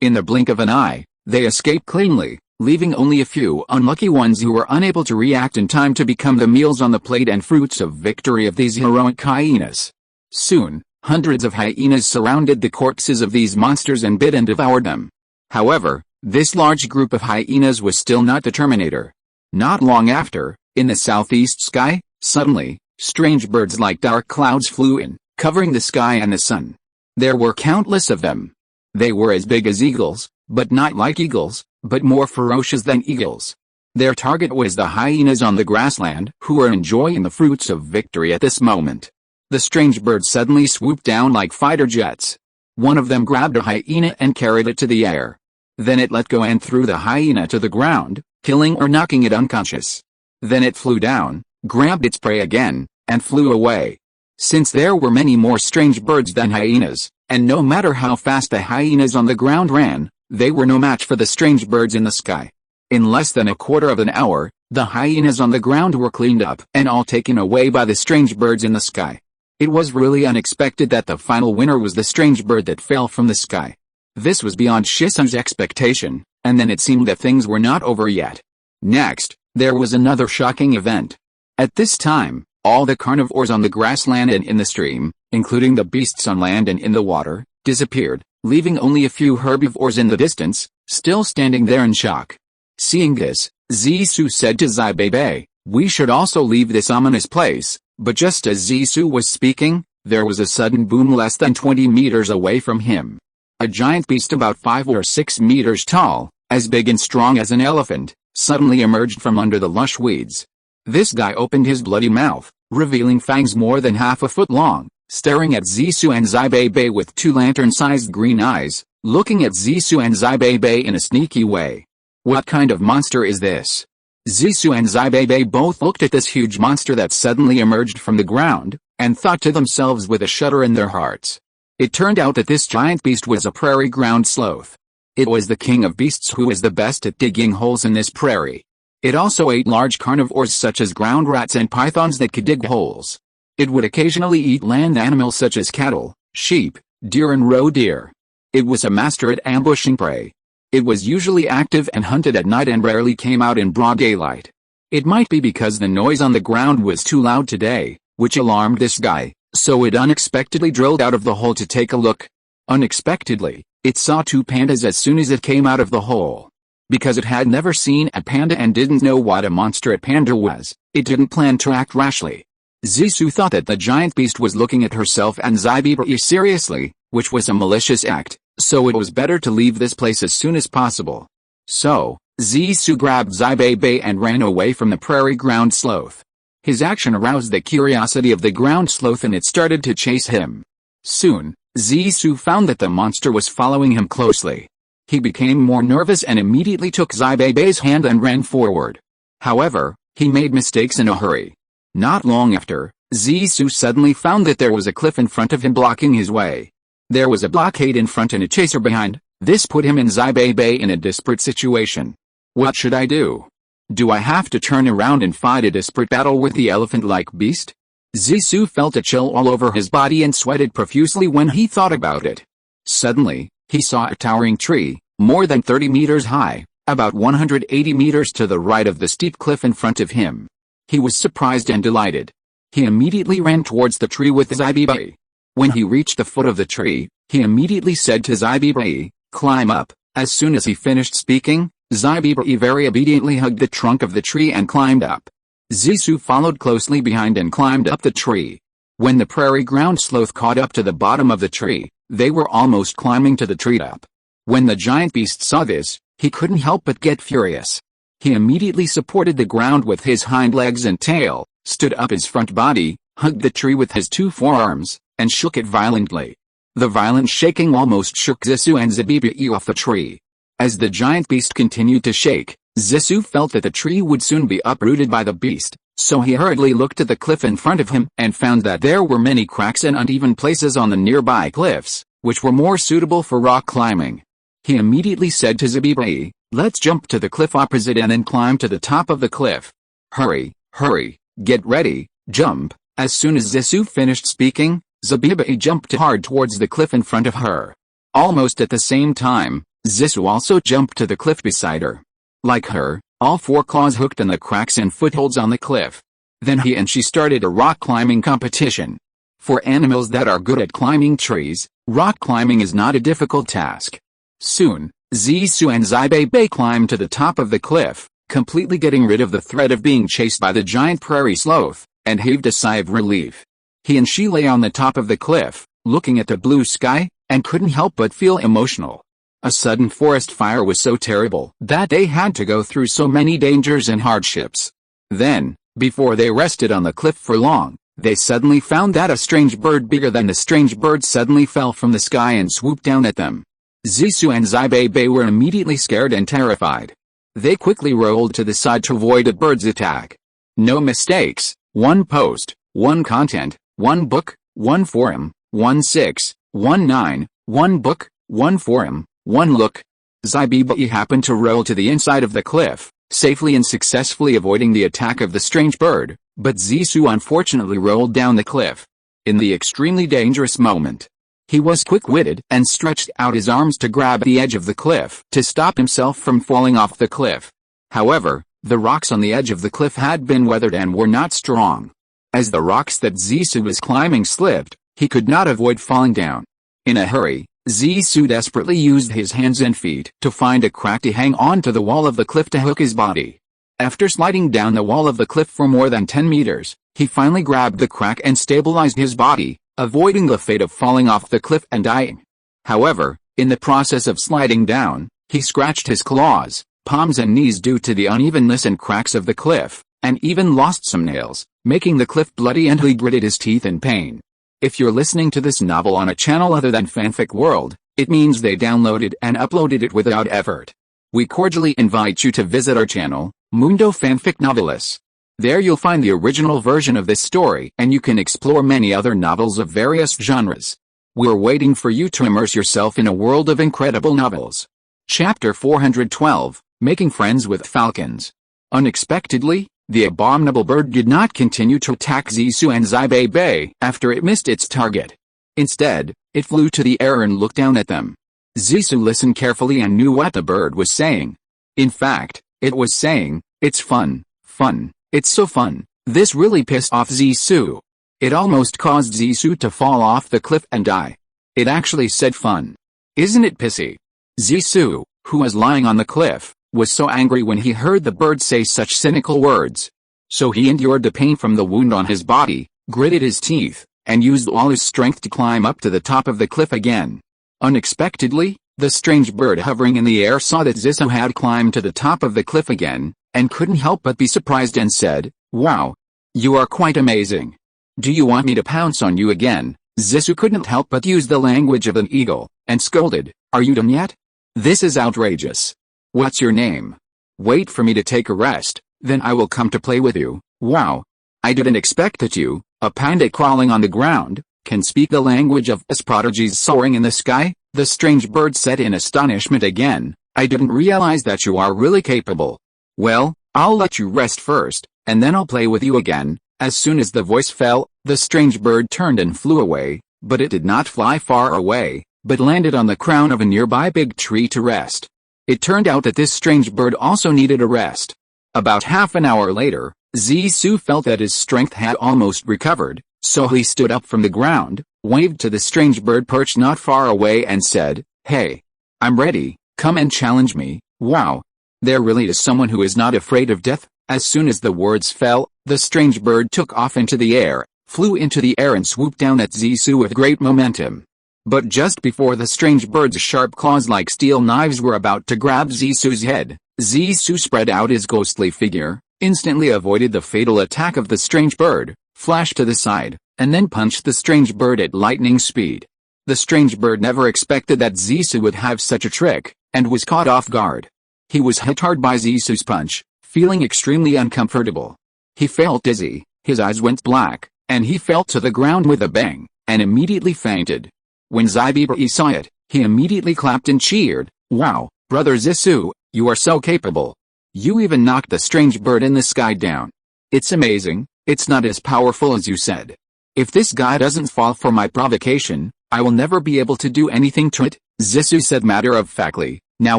A: In the blink of an eye, they escaped cleanly, leaving only a few unlucky ones who were unable to react in time to become the meals on the plate and fruits of victory of these heroic hyenas. Soon, hundreds of hyenas surrounded the corpses of these monsters and bit and devoured them. However, this large group of hyenas was still not the Terminator. Not long after, in the southeast sky, suddenly, strange birds like dark clouds flew in, covering the sky and the sun. There were countless of them. They were as big as eagles, but not like eagles, but more ferocious than eagles. Their target was the hyenas on the grassland, who were enjoying the fruits of victory at this moment. The strange birds suddenly swooped down like fighter jets. One of them grabbed a hyena and carried it to the air. Then it let go and threw the hyena to the ground, killing or knocking it unconscious. Then it flew down, grabbed its prey again, and flew away. Since there were many more strange birds than hyenas, and no matter how fast the hyenas on the ground ran, they were no match for the strange birds in the sky. In less than a quarter of an hour, the hyenas on the ground were cleaned up and all taken away by the strange birds in the sky. It was really unexpected that the final winner was the strange bird that fell from the sky. This was beyond Shison's expectation, and then it seemed that things were not over yet. Next, there was another shocking event. At this time, all the carnivores on the grassland and in the stream, including the beasts on land and in the water, disappeared, leaving only a few herbivores in the distance, still standing there in shock. Seeing this, Zissou said to Feifei, "We should also leave this ominous place," but just as Zissou was speaking, there was a sudden boom less than 20 meters away from him. A giant beast about 5 or 6 meters tall, as big and strong as an elephant, suddenly emerged from under the lush weeds. This guy opened his bloody mouth, revealing fangs more than half a foot long, staring at Zissou and Feifei with 2 lantern-sized green eyes, looking at Zissou and Feifei in a sneaky way. What kind of monster is this? Zissou and Feifei both looked at this huge monster that suddenly emerged from the ground, and thought to themselves with a shudder in their hearts. It turned out that this giant beast was a prairie ground sloth. It was the king of beasts who was the best at digging holes in this prairie. It also ate large carnivores such as ground rats and pythons that could dig holes. It would occasionally eat land animals such as cattle, sheep, deer and roe deer. It was a master at ambushing prey. It was usually active and hunted at night and rarely came out in broad daylight. It might be because the noise on the ground was too loud today, which alarmed this guy, so it unexpectedly drilled out of the hole to take a look. Unexpectedly, it saw 2 pandas as soon as it came out of the hole. Because it had never seen a panda and didn't know what a monster a panda was, it didn't plan to act rashly. Zissou thought that the giant beast was looking at herself and Zibibri seriously, which was a malicious act, so it was better to leave this place as soon as possible. So, Zissou grabbed Zibibri and ran away from the prairie ground sloth. His action aroused the curiosity of the ground sloth and it started to chase him. Soon, Zissou found that the monster was following him closely. He became more nervous and immediately took Zibibi's hand and ran forward. However, he made mistakes in a hurry. Not long after, Zissou suddenly found that there was a cliff in front of him blocking his way. There was a blockade in front and a chaser behind. This put him and Zibibi in a desperate situation. What should I do? Do I have to turn around and fight a desperate battle with the elephant-like beast? Zissou felt a chill all over his body and sweated profusely when he thought about it. Suddenly, he saw a towering tree, more than 30 meters high, about 180 meters to the right of the steep cliff in front of him. He was surprised and delighted. He immediately ran towards the tree with Zibibi. When he reached the foot of the tree, he immediately said to Zibibi, "Climb up." As soon as he finished speaking, Zibibi very obediently hugged the trunk of the tree and climbed up. Zissou followed closely behind and climbed up the tree. When the prairie ground sloth caught up to the bottom of the tree, they were almost climbing to the treetop. When the giant beast saw this, he couldn't help but get furious. He immediately supported the ground with his hind legs and tail, stood up his front body, hugged the tree with his two forearms, and shook it violently. The violent shaking almost shook Zissou and Zibibi off the tree. As the giant beast continued to shake, Zissou felt that the tree would soon be uprooted by the beast, so he hurriedly looked at the cliff in front of him and found that there were many cracks and uneven places on the nearby cliffs, which were more suitable for rock climbing. He immediately said to Zibibi, "Let's jump to the cliff opposite and then climb to the top of the cliff. Hurry, hurry, get ready, jump." As soon as Zissou finished speaking, Zibibi jumped hard towards the cliff in front of her. Almost at the same time, Zissou also jumped to the cliff beside her. Like her, all four claws hooked in the cracks and footholds on the cliff. Then he and she started a rock climbing competition. For animals that are good at climbing trees, rock climbing is not a difficult task. Soon, Zissou and Zibibi climbed to the top of the cliff, completely getting rid of the threat of being chased by the giant prairie sloth, and heaved a sigh of relief. He and she lay on the top of the cliff, looking at the blue sky, and couldn't help but feel emotional. A sudden forest fire was so terrible that they had to go through so many dangers and hardships. Then, before they rested on the cliff for long, they suddenly found that a strange bird bigger than the strange bird suddenly fell from the sky and swooped down at them. Zissou and Zibibi were immediately scared and terrified. They quickly rolled to the side to avoid the bird's attack. No mistakes, one post, one content, one book, one forum, 1619, one book, one forum, one look. Zibibi happened to roll to the inside of the cliff, safely and successfully avoiding the attack of the strange bird, but Zissou unfortunately rolled down the cliff. In the extremely dangerous moment, he was quick-witted and stretched out his arms to grab the edge of the cliff to stop himself from falling off the cliff. However, the rocks on the edge of the cliff had been weathered and were not strong. As the rocks that Zissou was climbing slipped, he could not avoid falling down. In a hurry, Zissou desperately used his hands and feet to find a crack to hang on to the wall of the cliff to hook his body. After sliding down the wall of the cliff for more than 10 meters, he finally grabbed the crack and stabilized his body, avoiding the fate of falling off the cliff and dying. However, in the process of sliding down, he scratched his claws, palms and knees due to the unevenness and cracks of the cliff, and even lost some nails, making the cliff bloody, and he gritted his teeth in pain. If you're listening to this novel on a channel other than Fanfic World, it means they downloaded and uploaded it without effort. We cordially invite you to visit our channel, Mundo Fanfic Novelists. There you'll find the original version of this story and you can explore many other novels of various genres. We're waiting for you to immerse yourself in a world of incredible novels. Chapter 412, Making Friends with Falcons. Unexpectedly, the abominable bird did not continue to attack Zissou and Zibibi after it missed its target. Instead, it flew to the air and looked down at them. Zissou listened carefully and knew what the bird was saying. In fact, it was saying, "It's fun, fun, it's so fun." This really pissed off Zissou. It almost caused Zissou to fall off the cliff and die. It actually said fun. Isn't it pissy? Zissou, who was lying on the cliff, was so angry when he heard the bird say such cynical words. So he endured the pain from the wound on his body, gritted his teeth, and used all his strength to climb up to the top of the cliff again. Unexpectedly, the strange bird hovering in the air saw that Zissou had climbed to the top of the cliff again, and couldn't help but be surprised and said, "Wow! You are quite amazing. Do you want me to pounce on you again?" Zissou couldn't help but use the language of an eagle, and scolded, "Are you done yet? This is outrageous. What's your name? Wait for me to take a rest, then I will come to play with you." "Wow! I didn't expect that you, a panda crawling on the ground, can speak the language of us prodigies soaring in the sky," the strange bird said in astonishment again. "I didn't realize that you are really capable. Well, I'll let you rest first, and then I'll play with you again." As soon as the voice fell, the strange bird turned and flew away, but it did not fly far away, but landed on the crown of a nearby big tree to rest. It turned out that this strange bird also needed a rest. About half an hour later, Zissou felt that his strength had almost recovered, so he stood up from the ground, waved to the strange bird perched not far away and said, "Hey! I'm ready, come and challenge me." Wow! There really is someone who is not afraid of death. As soon as the words fell, the strange bird took off into the air, flew into the air and swooped down at Zissou with great momentum. But just before the strange bird's sharp claws like steel knives were about to grab Zissou's head, Zissou spread out his ghostly figure, instantly avoided the fatal attack of the strange bird, flashed to the side, and then punched the strange bird at lightning speed. The strange bird never expected that Zissou would have such a trick, and was caught off guard. He was hit hard by Zissou's punch, feeling extremely uncomfortable. He felt dizzy, his eyes went black, and he fell to the ground with a bang, and immediately fainted. When Zaibibai saw it, he immediately clapped and cheered, "Wow, brother Zissou, you are so capable. You even knocked the strange bird in the sky down. It's amazing, it's not as powerful as you said. If this guy doesn't fall for my provocation, I will never be able to do anything to it." Zissou said matter-of-factly, "Now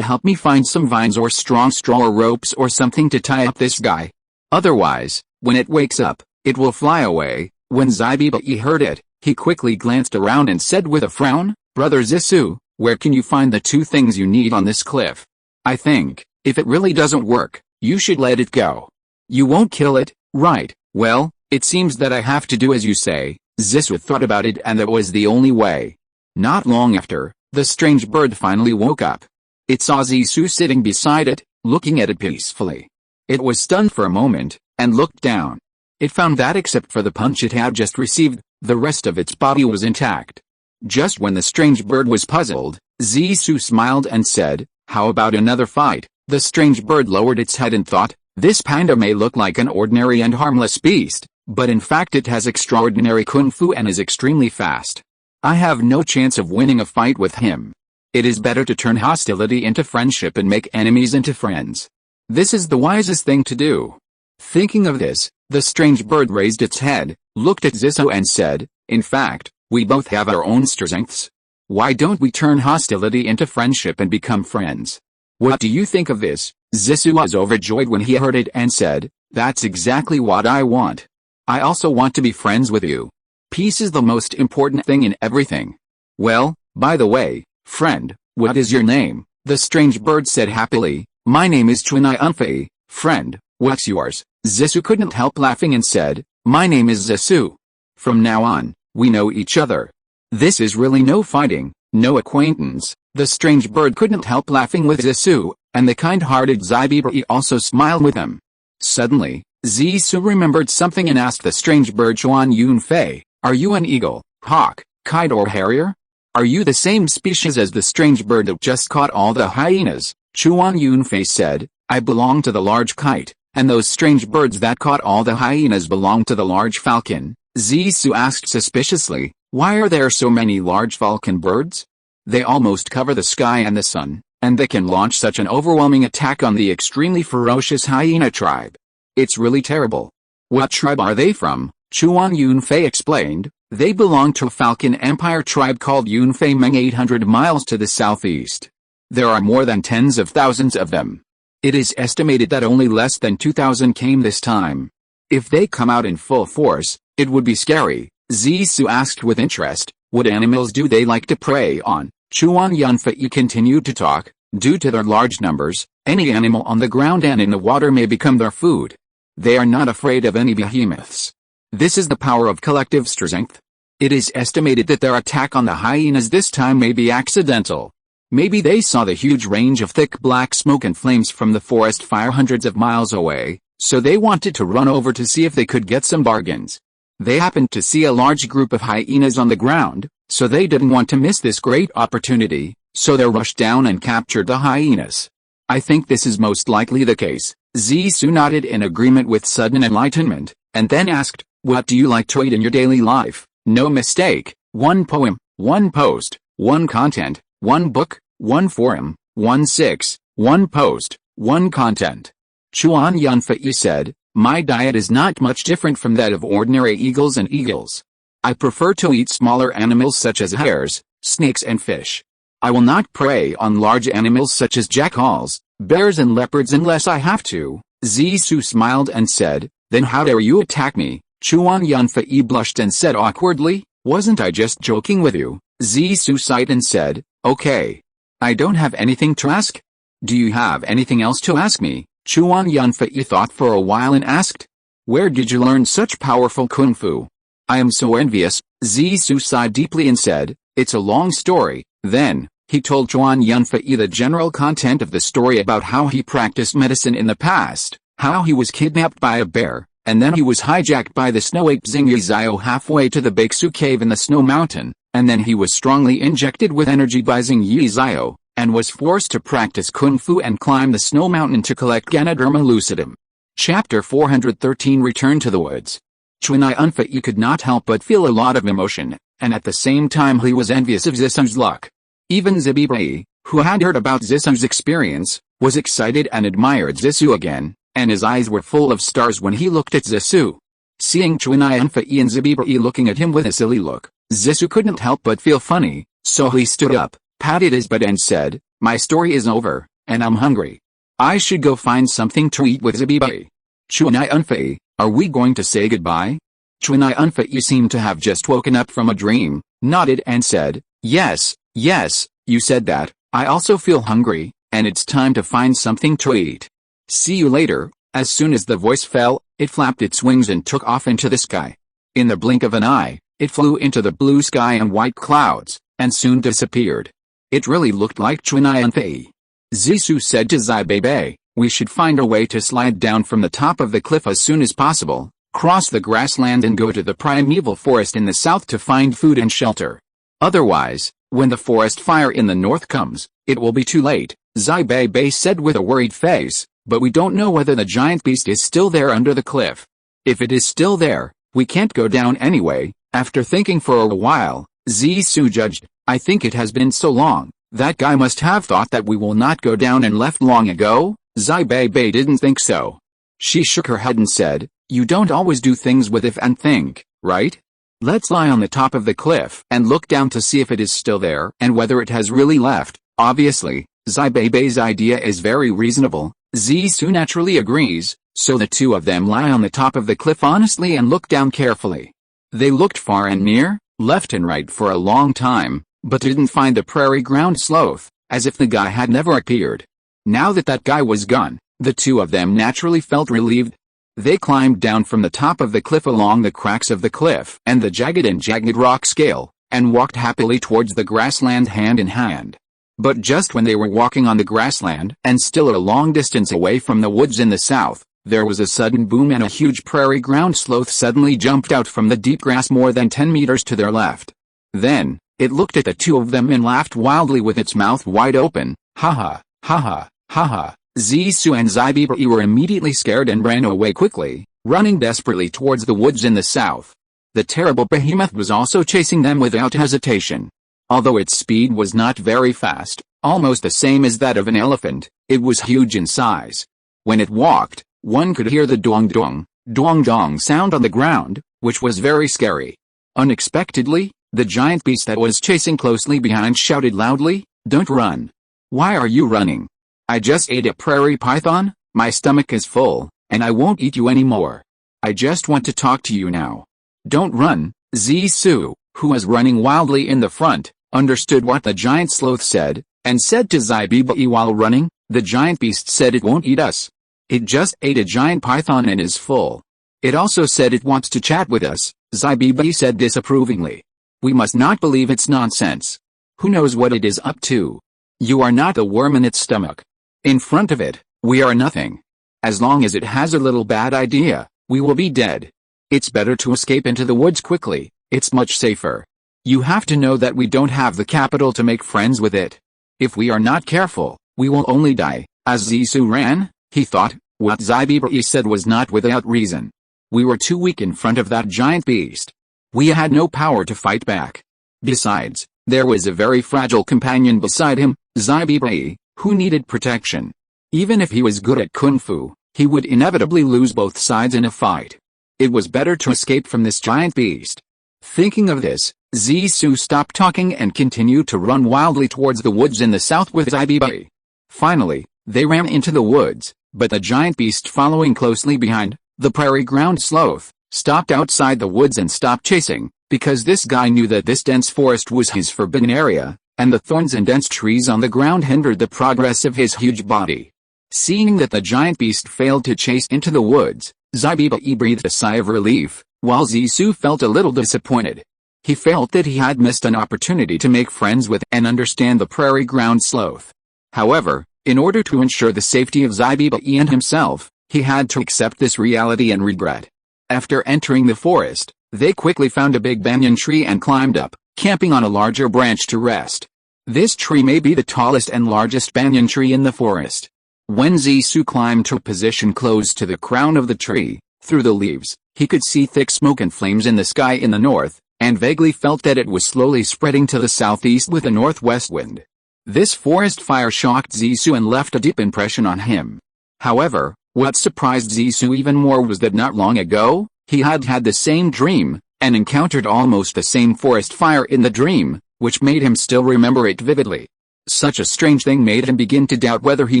A: help me find some vines or strong straw or ropes or something to tie up this guy. Otherwise, when it wakes up, it will fly away." When Zaibibai heard it, he quickly glanced around and said with a frown, "Brother Zissou, where can you find the two things you need on this cliff? I think, if it really doesn't work, you should let it go. You won't kill it, right? Well, it seems that I have to do as you say." Zissou thought about it and that was the only way. Not long after, the strange bird finally woke up. It saw Zissou sitting beside it, looking at it peacefully. It was stunned for a moment, and looked down. It found that except for the punch it had just received, the rest of its body was intact. Just when the strange bird was puzzled, Zissou smiled and said, "How about another fight?" The strange bird lowered its head and thought, "This panda may look like an ordinary and harmless beast, but in fact it has extraordinary kung fu and is extremely fast. I have no chance of winning a fight with him. It is better to turn hostility into friendship and make enemies into friends. This is the wisest thing to do." Thinking of this, the strange bird raised its head, looked at Zissou and said, "In fact, we both have our own strengths. Why don't we turn hostility into friendship and become friends? What do you think of this?" Zissou was overjoyed when he heard it and said, "That's exactly what I want. I also want to be friends with you. Peace is the most important thing in everything. Well, by the way, friend, what is your name?" The strange bird said happily, "My name is Tiankui. Friend, what's yours?" Zissou couldn't help laughing and said, "My name is Zissou. From now on, we know each other. This is really no fighting, no acquaintance." The strange bird couldn't help laughing with Zissou, and the kind-hearted Zaibibai also smiled with him. Suddenly, Zissou remembered something and asked the strange bird Chuan Yunfei, "Are you an eagle, hawk, kite or harrier? Are you the same species as the strange bird that just caught all the hyenas?" Chuan Yunfei said, "I belong to the large kite, and those strange birds that caught all the hyenas belong to the large falcon." Zissou asked suspiciously, "Why are there so many large falcon birds? They almost cover the sky and the sun, and they can launch such an overwhelming attack on the extremely ferocious hyena tribe. It's really terrible." "What tribe are they from?" Chuan Yunfei explained, "They belong to a falcon empire tribe called Yunfei Meng 800 miles to the southeast. There are more than tens of thousands of them. It is estimated that only less than 2,000 came this time. If they come out in full force, it would be scary." Zissou asked with interest, "What animals do they like to prey on?" Chuan Yunfei continued to talk, "Due to their large numbers, Any animal on the ground and in the water may become their food. They are not afraid of any behemoths. This is the power of collective strength. It is estimated that their attack on the hyenas this time may be accidental. Maybe they saw the huge range of thick black smoke and flames from the forest fire hundreds of miles away, so they wanted to run over to see if they could get some bargains. They happened to see a large group of hyenas on the ground, so they didn't want to miss this great opportunity, so they rushed down and captured the hyenas. I think this is most likely the case. Zissou nodded in agreement with sudden enlightenment, and then asked, "What do you like to eat in your daily life?" No mistake, 1 poem, 1 post, 1 content, 1 book, 1 forum, 1 6, 1 post, 1 content. Chuan Yunfei said, "My diet is not much different from that of ordinary eagles and eagles. I prefer to eat smaller animals such as hares, snakes and fish. I will not prey on large animals such as jackals, bears and leopards unless I have to." Zissou smiled and said, "Then how dare you attack me?" Chuan Yunfei blushed and said awkwardly, "Wasn't I just joking with you?" Zissou sighed and said, "Okay. I don't have anything to ask." "Do you have anything else to ask me?" Chuan Yunfei thought for a while and asked, "Where did you learn such powerful kung fu?" "I am so envious." Zissou sighed deeply and said, "It's a long story." Then, he told Chuan Yunfei the general content of the story about how he practiced medicine in the past, how he was kidnapped by a bear, and then he was hijacked by the snow ape Xing Yizhao halfway to the Baeksu cave in the snow mountain, and then he was strongly injected with energy by Xing Yizhao, and was forced to practice kung fu and climb the snow mountain to collect Ganoderma lucidum. Chapter 413 Return to the Woods. Chuan Yunfei could not help but feel a lot of emotion, and at the same time he was envious of Zissou's luck. Even Zibibri, who had heard about Zissou's experience, was excited and admired Zissou again, and his eyes were full of stars when he looked at Zissou. Seeing Chuan Yunfei and Zibibri looking at him with a silly look, Zissou couldn't help but feel funny, so he stood up, patted his butt and said, "My story is over, and I'm hungry. I should go find something to eat with Zibibri." "Chuan Yunfei, are we going to say goodbye?" Chuan Yunfei seemed to have just woken up from a dream, nodded and said, "Yes, yes, you said that. I also feel hungry, and it's time to find something to eat. See you later." As soon as the voice fell, it flapped its wings and took off into the sky. In the blink of an eye, it flew into the blue sky and white clouds, and soon disappeared. It really looked like Chuan Yunfei. Zissou said to Zai Bei, "We should find a way to slide down from the top of the cliff as soon as possible, cross the grassland and go to the primeval forest in the south to find food and shelter. Otherwise, when the forest fire in the north comes, it will be too late," Zai Bei said with a worried face, "but we don't know whether the giant beast is still there under the cliff. If it is still there, we can't go down anyway." After thinking for a while, Zissou judged, "I think it has been so long, that guy must have thought that we will not go down and left long ago." Zai Bei didn't think so. She shook her head and said, "You don't always do things with if and think, right? Let's lie on the top of the cliff and look down to see if it is still there and whether it has really left." Obviously, Zai Bei's idea is very reasonable. Zissou naturally agrees, so the two of them lie on the top of the cliff honestly and look down carefully. They looked far and near, left and right for a long time, but didn't find the prairie ground sloth, as if the guy had never appeared. Now that that guy was gone, the two of them naturally felt relieved. They climbed down from the top of the cliff along the cracks of the cliff and the jagged rock scale, and walked happily towards the grassland hand in hand. But just when they were walking on the grassland and still a long distance away from the woods in the south, there was a sudden boom and a huge prairie ground sloth suddenly jumped out from the deep grass more than 10 meters to their left. Then, it looked at the two of them and laughed wildly with its mouth wide open. "Ha ha, ha ha, ha ha." Zissou and Zai Bei were immediately scared and ran away quickly, running desperately towards the woods in the south. The terrible behemoth was also chasing them without hesitation. Although its speed was not very fast, almost the same as that of an elephant, it was huge in size. When it walked, one could hear the dong dong sound on the ground, which was very scary. Unexpectedly, the giant beast that was chasing closely behind shouted loudly, "Don't run." "Why are you running?" "I just ate a prairie python, my stomach is full, and I won't eat you anymore. I just want to talk to you now." "Don't run." Zissou, who was running wildly in the front, understood what the giant sloth said, and said to Zai Bei while running, The giant beast said it won't eat us. It just ate a giant python and is full. It also said it wants to chat with us, Zybibi said disapprovingly. We must not believe its nonsense. Who knows what it is up to? You are not the worm in its stomach. In front of it, we are nothing. As long as it has a little bad idea, we will be dead. It's better to escape into the woods quickly, it's much safer. You have to know that we don't have the capital to make friends with it. If we are not careful, we will only die. As Zissou ran, he thought, what Zybibi said was not without reason. We were too weak in front of that giant beast. We had no power to fight back. Besides, there was a very fragile companion beside him, Zybibi, who needed protection. Even if he was good at kung fu, he would inevitably lose both sides in a fight. It was better to escape from this giant beast. Thinking of this, Zissou stopped talking and continued to run wildly towards the woods in the south with Zybibi. Finally, they ran into the woods, but the giant beast following closely behind, the prairie ground sloth, stopped outside the woods and stopped chasing, because this guy knew that this dense forest was his forbidden area, and the thorns and dense trees on the ground hindered the progress of his huge body. Seeing that the giant beast failed to chase into the woods, Zybibi breathed a sigh of relief, while Zissou felt a little disappointed. He felt that he had missed an opportunity to make friends with and understand the prairie ground sloth. However, in order to ensure the safety of Zybibi and himself, he had to accept this reality and regret. After entering the forest, they quickly found a big banyan tree and climbed up, camping on a larger branch to rest. This tree may be the tallest and largest banyan tree in the forest. When Zissou climbed to a position close to the crown of the tree, through the leaves, he could see thick smoke and flames in the sky in the north, and vaguely felt that it was slowly spreading to the southeast with a northwest wind. This forest fire shocked Zissou and left a deep impression on him. However, what surprised Zissou even more was that not long ago, he had had the same dream, and encountered almost the same forest fire in the dream, which made him still remember it vividly. Such a strange thing made him begin to doubt whether he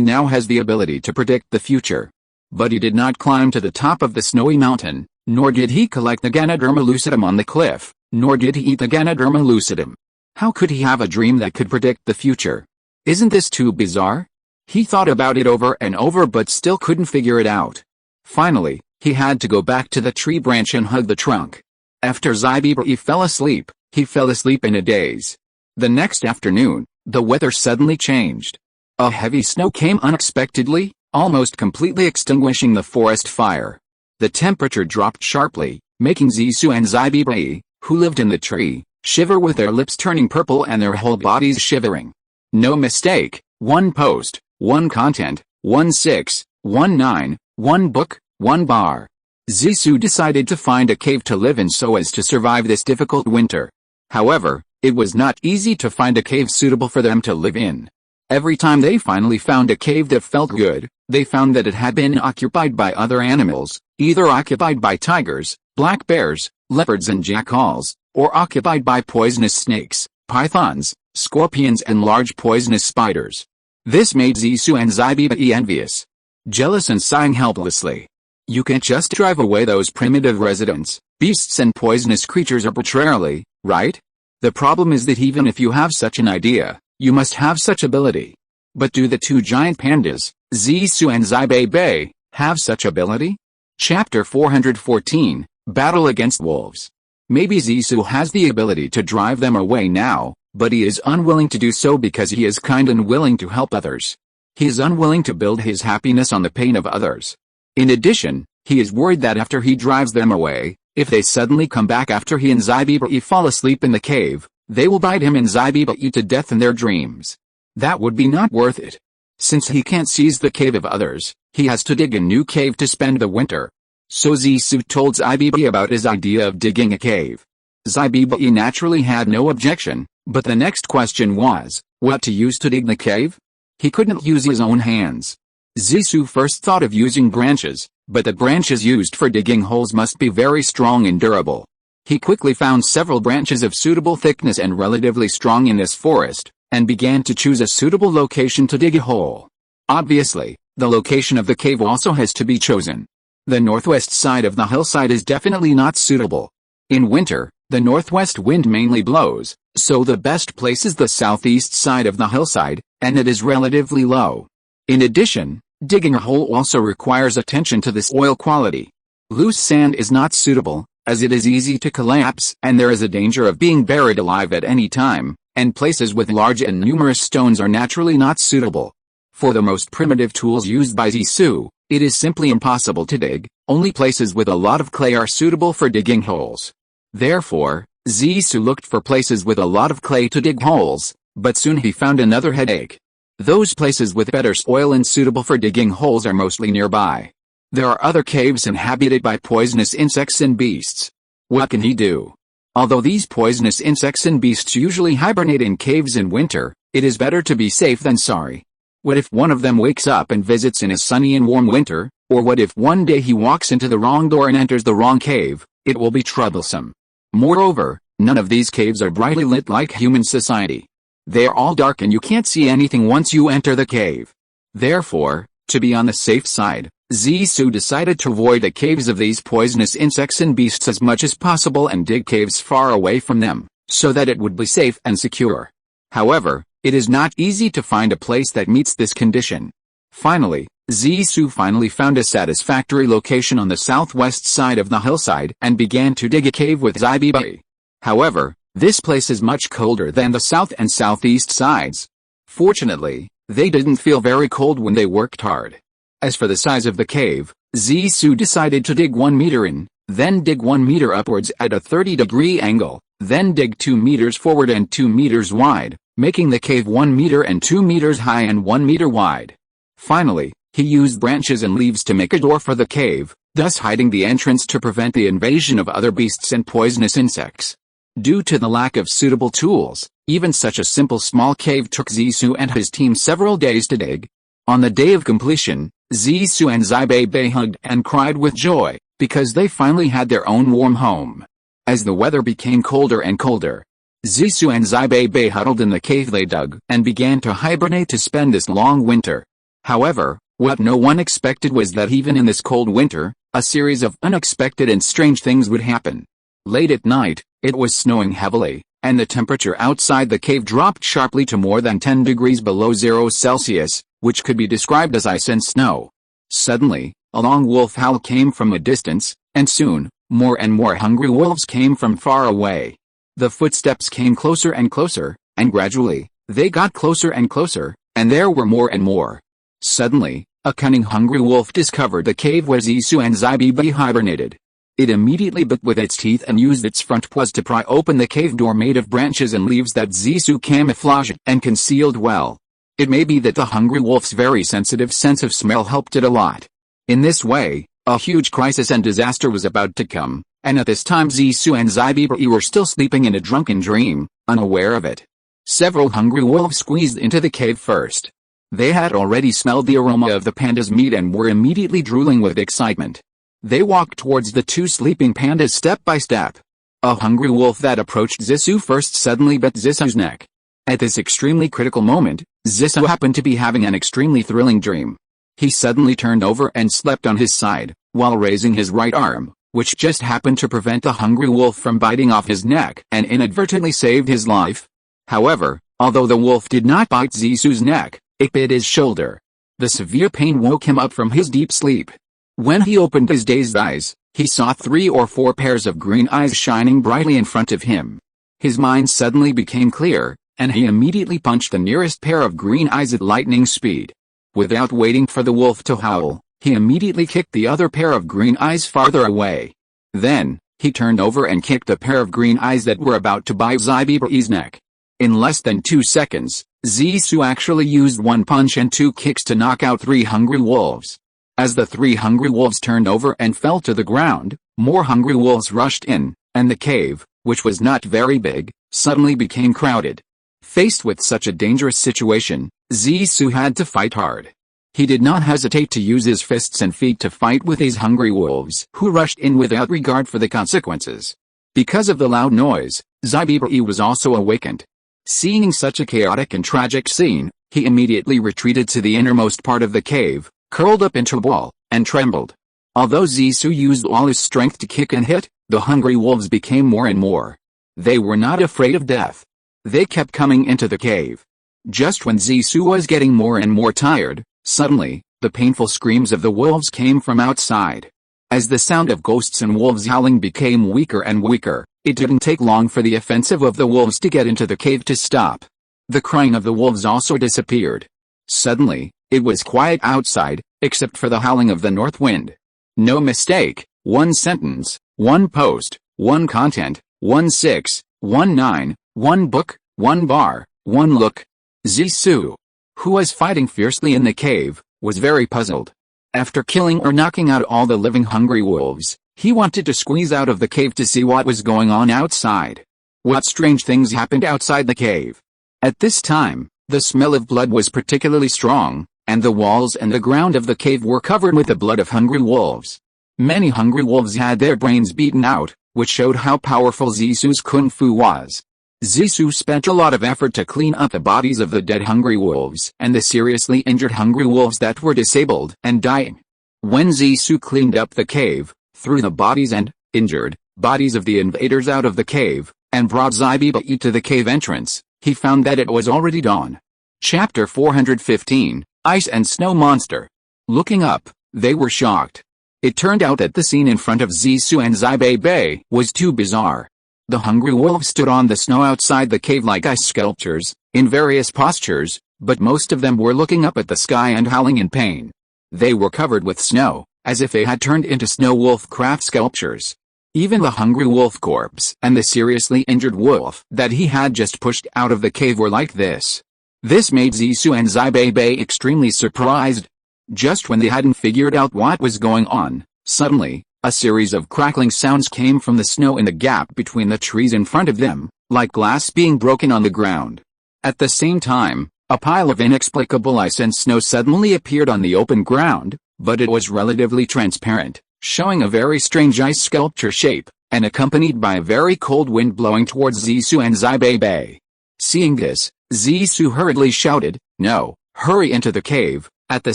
A: now has the ability to predict the future. But he did not climb to the top of the snowy mountain, nor did he collect the Ganoderma lucidum on the cliff, nor did he eat the Ganoderma lucidum. How could he have a dream that could predict the future? Isn't this too bizarre? He thought about it over and over but still couldn't figure it out. Finally, he had to go back to the tree branch and hug the trunk. After Zybibi fell asleep, he fell asleep in a daze. The next afternoon, the weather suddenly changed. A heavy snow came unexpectedly, almost completely extinguishing the forest fire. The temperature dropped sharply, making Zissou and Zybibi, who lived in the tree, shiver with their lips turning purple and their whole bodies shivering. No mistake, one post, one content, 1619, one book, one bar. Zissou decided to find a cave to live in so as to survive this difficult winter. However, it was not easy to find a cave suitable for them to live in. Every time they finally found a cave that felt good, they found that it had been occupied by other animals, either occupied by tigers, black bears, leopards and jackals, or occupied by poisonous snakes, pythons, scorpions and large poisonous spiders. This made Zissou and Zybibi envious, jealous and sighing helplessly. You can't just drive away those primitive residents, beasts and poisonous creatures arbitrarily, right? The problem is that even if you have such an idea, you must have such ability. But do the two giant pandas, Zissou and Zybibi, have such ability? Chapter 414, Battle Against Wolves. Maybe Zissou has the ability to drive them away now, but he is unwilling to do so because he is kind and willing to help others. He is unwilling to build his happiness on the pain of others. In addition, he is worried that after he drives them away, if they suddenly come back after he and Zybibi fall asleep in the cave, they will bite him and Zybibi to death in their dreams. That would be not worth it. Since he can't seize the cave of others, he has to dig a new cave to spend the winter. So Zissou told Zybibi about his idea of digging a cave. Zybibi naturally had no objection, but the next question was, what to use to dig the cave? He couldn't use his own hands. Zissou first thought of using branches, but the branches used for digging holes must be very strong and durable. He quickly found several branches of suitable thickness and relatively strong in this forest, and began to choose a suitable location to dig a hole. Obviously, the location of the cave also has to be chosen. The northwest side of the hillside is definitely not suitable. In winter, the northwest wind mainly blows, so the best place is the southeast side of the hillside, and it is relatively low. In addition, digging a hole also requires attention to the soil quality. Loose sand is not suitable, as it is easy to collapse and there is a danger of being buried alive at any time, and places with large and numerous stones are naturally not suitable. For the most primitive tools used by Zissou, it is simply impossible to dig. Only places with a lot of clay are suitable for digging holes. Therefore, Zissou looked for places with a lot of clay to dig holes, but soon he found another headache. Those places with better soil and suitable for digging holes are mostly nearby. There are other caves inhabited by poisonous insects and beasts. What can he do? Although these poisonous insects and beasts usually hibernate in caves in winter, it is better to be safe than sorry. What if one of them wakes up and visits in a sunny and warm winter, or what if one day he walks into the wrong door and enters the wrong cave? It will be troublesome. Moreover, none of these caves are brightly lit like human society. They are all dark and you can't see anything once you enter the cave. Therefore, to be on the safe side, Zissou decided to avoid the caves of these poisonous insects and beasts as much as possible and dig caves far away from them, so that it would be safe and secure. However, it is not easy to find a place that meets this condition. Finally, Zissou found a satisfactory location on the southwest side of the hillside and began to dig a cave with Zaibibai. However, this place is much colder than the south and southeast sides. Fortunately, they didn't feel very cold when they worked hard. As for the size of the cave, Zissou decided to dig 1 meter in, then dig 1 meter upwards at a 30-degree angle, then dig 2 meters forward and 2 meters wide, making the cave 1 meter and 2 meters high and 1 meter wide. Finally, he used branches and leaves to make a door for the cave, thus hiding the entrance to prevent the invasion of other beasts and poisonous insects. Due to the lack of suitable tools, even such a simple small cave took Zissou and his team several days to dig. On the day of completion, Zissou and Zaibibai hugged and cried with joy, because they finally had their own warm home. As the weather became colder and colder, Zissou and Zaibibai huddled in the cave they dug and began to hibernate to spend this long winter. However, what no one expected was that even in this cold winter, a series of unexpected and strange things would happen. Late at night, it was snowing heavily, and the temperature outside the cave dropped sharply to more than 10 degrees below 0 Celsius, which could be described as ice and snow. Suddenly, a long wolf howl came from a distance, and soon, more and more hungry wolves came from far away. The footsteps came closer and closer, and gradually, they got closer and closer, and there were more and more. Suddenly, a cunning hungry wolf discovered the cave where Zissou and Zaibibai hibernated. It immediately bit with its teeth and used its front paws to pry open the cave door made of branches and leaves that Zissou camouflaged and concealed well. It may be that the hungry wolf's very sensitive sense of smell helped it a lot. In this way, a huge crisis and disaster was about to come, and at this time Zissou and Zaibibai were still sleeping in a drunken dream, unaware of it. Several hungry wolves squeezed into the cave first. They had already smelled the aroma of the panda's meat and were immediately drooling with excitement. They walked towards the two sleeping pandas step by step. A hungry wolf that approached Zissou first suddenly bit Zissou's neck. At this extremely critical moment, Zissou happened to be having an extremely thrilling dream. He suddenly turned over and slept on his side, while raising his right arm, which just happened to prevent the hungry wolf from biting off his neck and inadvertently saved his life. However, although the wolf did not bite Zissou's neck, it bit his shoulder. The severe pain woke him up from his deep sleep. When he opened his dazed eyes, he saw 3 or 4 pairs of green eyes shining brightly in front of him. His mind suddenly became clear, and he immediately punched the nearest pair of green eyes at lightning speed. Without waiting for the wolf to howl, he immediately kicked the other pair of green eyes farther away. Then, he turned over and kicked the pair of green eyes that were about to bite Zaibibai's neck. In less than 2 seconds, Zissou actually used 1 punch and 2 kicks to knock out 3 hungry wolves. As the 3 hungry wolves turned over and fell to the ground, more hungry wolves rushed in, and the cave, which was not very big, suddenly became crowded. Faced with such a dangerous situation, Zissou had to fight hard. He did not hesitate to use his fists and feet to fight with these hungry wolves who rushed in without regard for the consequences. Because of the loud noise, Zaibibai was also awakened. Seeing such a chaotic and tragic scene, he immediately retreated to the innermost part of the cave, curled up into a ball, and trembled. Although Zissou used all his strength to kick and hit, the hungry wolves became more and more. They were not afraid of death. They kept coming into the cave. Just when Zissou was getting more and more tired, Suddenly, the painful screams of the wolves came from outside. As the sound of ghosts and wolves howling became weaker and weaker, it didn't take long for the offensive of the wolves to get into the cave to stop. The crying of the wolves also disappeared. Suddenly, it was quiet outside, except for the howling of the north wind. No mistake, one sentence, one post, one content, 1619, one book, one bar, one look. Zissou, who was fighting fiercely in the cave, was very puzzled. After killing or knocking out all the living hungry wolves, he wanted to squeeze out of the cave to see what was going on outside. What strange things happened outside the cave? At this time, the smell of blood was particularly strong, and the walls and the ground of the cave were covered with the blood of hungry wolves. Many hungry wolves had their brains beaten out, which showed how powerful Zissou's kung fu was. Zissou spent a lot of effort to clean up the bodies of the dead hungry wolves and the seriously injured hungry wolves that were disabled and dying. When Zissou cleaned up the cave, threw the bodies and injured bodies of the invaders out of the cave, and brought Zaibibai to the cave entrance, he found that it was already dawn. Chapter 415, Ice and Snow Monster. Looking up, they were shocked. It turned out that the scene in front of Zissou and Zaibibai was too bizarre. The hungry wolves stood on the snow outside the cave like ice sculptures, in various postures, but most of them were looking up at the sky and howling in pain. They were covered with snow, as if they had turned into snow wolf craft sculptures. Even the hungry wolf corpse and the seriously injured wolf that he had just pushed out of the cave were like this. This made Zissou and Zaibibai extremely surprised. Just when they hadn't figured out what was going on, suddenly, a series of crackling sounds came from the snow in the gap between the trees in front of them, like glass being broken on the ground. At the same time, a pile of inexplicable ice and snow suddenly appeared on the open ground, but it was relatively transparent, showing a very strange ice sculpture shape, and accompanied by a very cold wind blowing towards Zissou and Zaibibai. Seeing this, Zissou hurriedly shouted, "No, hurry into the cave." At the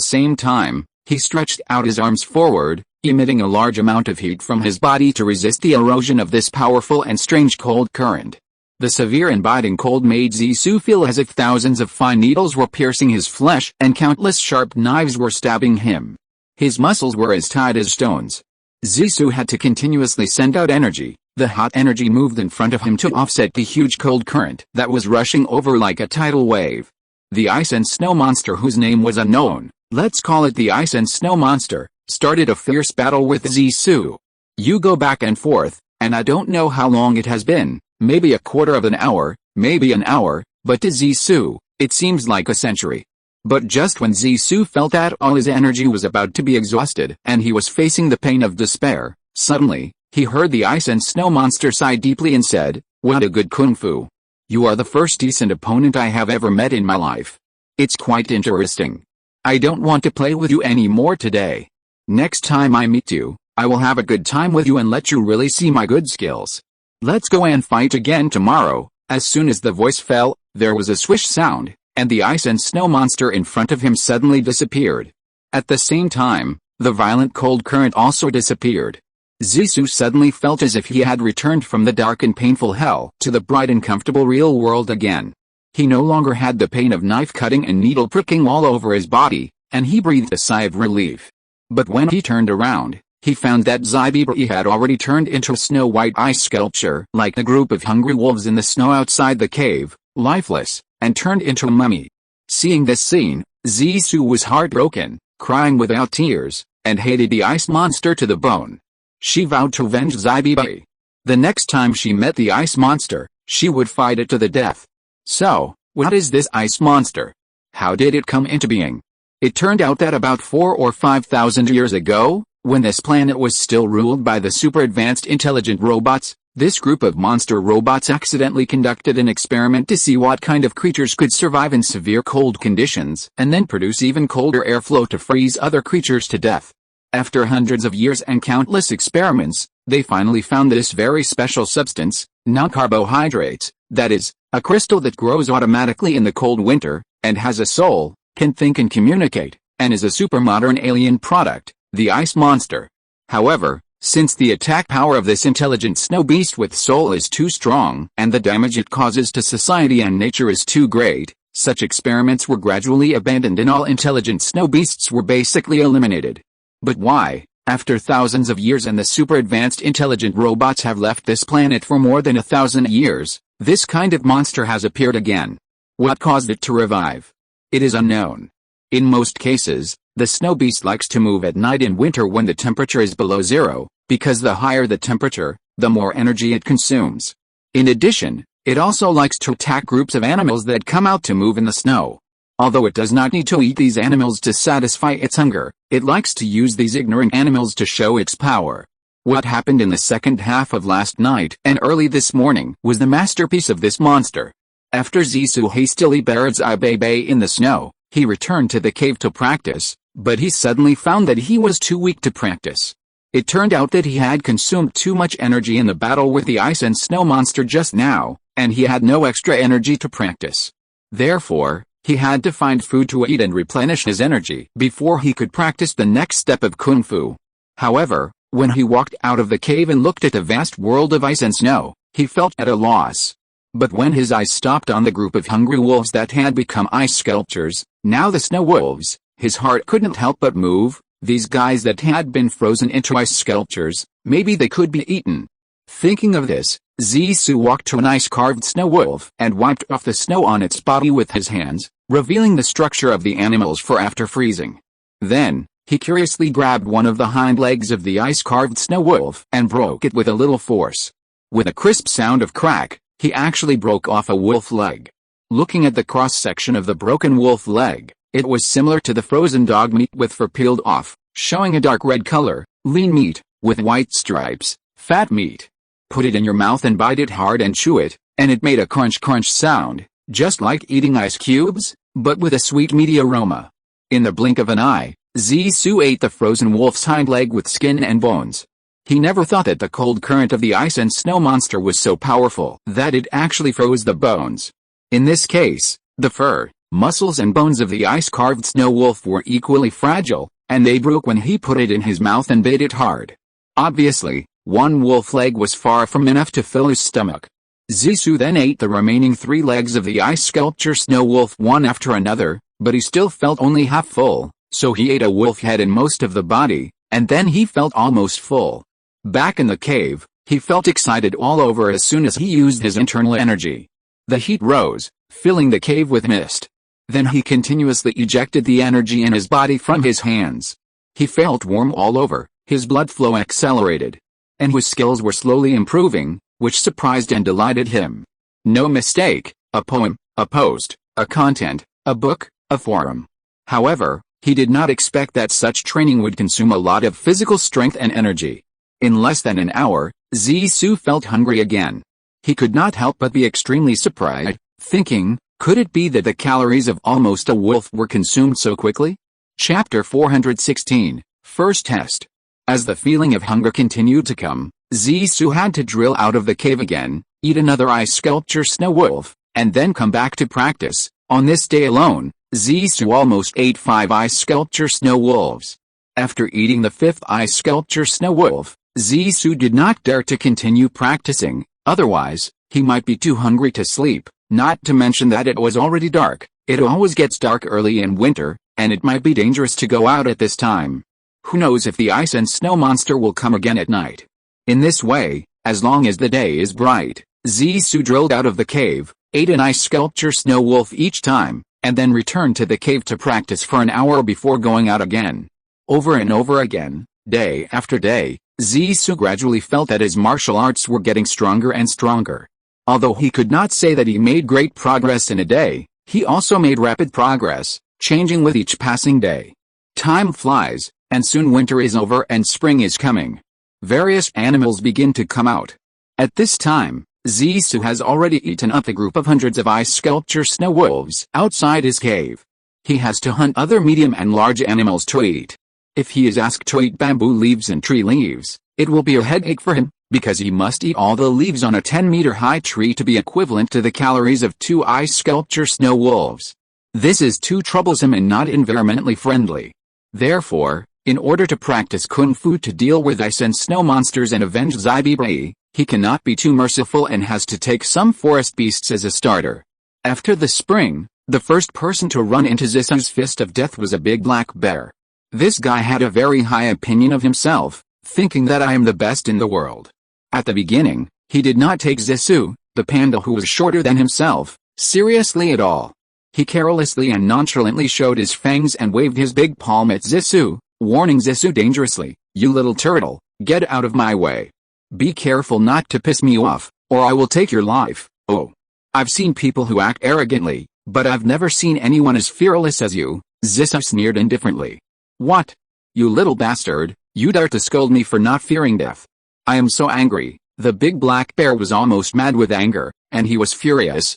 A: same time, he stretched out his arms forward, emitting a large amount of heat from his body to resist the erosion of this powerful and strange cold current. The severe and biting cold made Zissou feel as if thousands of fine needles were piercing his flesh and countless sharp knives were stabbing him. His muscles were as tight as stones. Zissou had to continuously send out energy. The hot energy moved in front of him to offset the huge cold current that was rushing over like a tidal wave. The ice and snow monster, whose name was unknown, let's call it the ice and snow monster, started a fierce battle with Zissou. You go back and forth, and I don't know how long it has been, maybe a quarter of an hour, maybe an hour, but to Zissou, it seems like a century. But just when Zissou felt that all his energy was about to be exhausted and he was facing the pain of despair, suddenly, he heard the ice and snow monster sigh deeply and said, "What a good kung fu. You are the first decent opponent I have ever met in my life. It's quite interesting. I don't want to play with you anymore today. Next time I meet you, I will have a good time with you and let you really see my good skills. Let's go and fight again tomorrow." As soon as the voice fell, there was a swish sound, and the ice and snow monster in front of him suddenly disappeared. At the same time, the violent cold current also disappeared. Zissou suddenly felt as if he had returned from the dark and painful hell to the bright and comfortable real world again. He no longer had the pain of knife cutting and needle pricking all over his body, and he breathed a sigh of relief. But when he turned around, he found that Zaibibai had already turned into a snow-white ice sculpture like a group of hungry wolves in the snow outside the cave, lifeless, and turned into a mummy. Seeing this scene, Zissou was heartbroken, crying without tears, and hated the ice monster to the bone. She vowed to avenge Zaibibai. The next time she met the ice monster, she would fight it to the death. So, what is this ice monster? How did it come into being? It turned out that about 4,000 or 5,000 years ago, when this planet was still ruled by the super-advanced intelligent robots, this group of monster robots accidentally conducted an experiment to see what kind of creatures could survive in severe cold conditions and then produce even colder airflow to freeze other creatures to death. After hundreds of years and countless experiments, they finally found this very special substance, non-carbohydrates, that is, a crystal that grows automatically in the cold winter, and has a soul, can think and communicate, and is a super-modern alien product, the ice monster. However, since the attack power of this intelligent snow beast with soul is too strong, and the damage it causes to society and nature is too great, Such experiments were gradually abandoned and all intelligent snow beasts were basically eliminated. But why, after thousands of years and the super-advanced intelligent robots have left this planet for more than 1,000 years, this kind of monster has appeared again? What caused it to revive? It is unknown. In most cases, the snow beast likes to move at night in winter when the temperature is below zero, because the higher the temperature, the more energy it consumes. In addition, it also likes to attack groups of animals that come out to move in the snow. Although it does not need to eat these animals to satisfy its hunger, it likes to use these ignorant animals to show its power. What happened in the second half of last night and early this morning was the masterpiece of this monster. After Zissou hastily buried Feifei in the snow, he returned to the cave to practice, but he suddenly found that he was too weak to practice. It turned out that he had consumed too much energy in the battle with the ice and snow monster just now, and he had no extra energy to practice. Therefore, he had to find food to eat and replenish his energy before he could practice the next step of Kung Fu. However, when he walked out of the cave and looked at the vast world of ice and snow, he felt at a loss. But when his eyes stopped on the group of hungry wolves that had become ice sculptures, now the snow wolves, his heart couldn't help but move. These guys that had been frozen into ice sculptures, maybe they could be eaten. Thinking of this, Zissou walked to an ice-carved snow wolf and wiped off the snow on its body with his hands, revealing the structure of the animals for after freezing. Then, he curiously grabbed one of the hind legs of the ice-carved snow wolf and broke it with a little force. With a crisp sound of crack, he actually broke off a wolf leg. Looking at the cross-section of the broken wolf leg, it was similar to the frozen dog meat with fur peeled off, showing a dark red color, lean meat, with white stripes, fat meat. Put it in your mouth and bite it hard and chew it, and it made a crunch sound, just like eating ice cubes, but with a sweet meaty aroma. In the blink of an eye, Zissou ate the frozen wolf's hind leg with skin and bones. He never thought that the cold current of the ice and snow monster was so powerful that it actually froze the bones. In this case, the fur, muscles and bones of the ice-carved snow wolf were equally fragile, and they broke when he put it in his mouth and bit it hard. Obviously, one wolf leg was far from enough to fill his stomach. Zissou then ate the remaining 3 legs of the ice sculpture snow wolf one after another, but he still felt only half full, so he ate a wolf head and most of the body, and then he felt almost full. Back in the cave, he felt excited all over as soon as he used his internal energy. The heat rose, filling the cave with mist. Then he continuously ejected the energy in his body from his hands. He felt warm all over, his blood flow accelerated. And his skills were slowly improving, which surprised and delighted him. No mistake, a poem, a post, a content, a book, a forum. However, he did not expect that such training would consume a lot of physical strength and energy. In less than an hour, Zissou felt hungry again. He could not help but be extremely surprised, thinking, could it be that the calories of almost a wolf were consumed so quickly? Chapter 416, First Test. As the feeling of hunger continued to come, Zissou had to drill out of the cave again, eat another ice sculpture snow wolf, and then come back to practice. On this day alone, Zissou almost ate 5 ice sculpture snow wolves. After eating the 5th ice sculpture snow wolf, Zissou did not dare to continue practicing, otherwise, he might be too hungry to sleep, not to mention that it was already dark. It always gets dark early in winter, and it might be dangerous to go out at this time. Who knows if the ice and snow monster will come again at night. In this way, as long as the day is bright, Zissou drilled out of the cave, ate an ice sculpture snow wolf each time, and then returned to the cave to practice for an hour before going out again. Over and over again, day after day, Zissou gradually felt that his martial arts were getting stronger and stronger. Although he could not say that he made great progress in a day, he also made rapid progress, changing with each passing day. Time flies, and soon winter is over and spring is coming. Various animals begin to come out. At this time, Zissou has already eaten up a group of hundreds of ice sculpture snow wolves outside his cave. He has to hunt other medium and large animals to eat. If he is asked to eat bamboo leaves and tree leaves, it will be a headache for him, because he must eat all the leaves on a 10-meter-high tree to be equivalent to the calories of 2 ice sculpture snow wolves. This is too troublesome and not environmentally friendly. Therefore, in order to practice Kung Fu to deal with ice and snow monsters and avenge Feifei, he cannot be too merciful and has to take some forest beasts as a starter. After the spring, The first person to run into Zisu's fist of death was a big black bear. This guy had a very high opinion of himself, thinking that I am the best in the world. At the beginning, he did not take Zisu, the panda who was shorter than himself, seriously at all. He carelessly and nonchalantly showed his fangs and waved his big palm at Zisu, warning Zisu dangerously, "You little turtle, get out of my way. Be careful not to piss me off, or I will take your life." "Oh. I've seen people who act arrogantly, but I've never seen anyone as fearless as you," Zisu sneered indifferently. "What? You little bastard, you dare to scold me for not fearing death. I am so angry." The big black bear was almost mad with anger, and he was furious.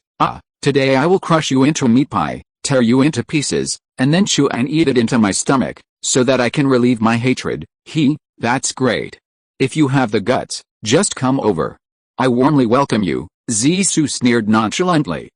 A: Today I will crush you into a meat pie, tear you into pieces, and then chew and eat it into my stomach, so that I can relieve my hatred." That's great. If you have the guts, just come over. I warmly welcome you," Zisu sneered nonchalantly.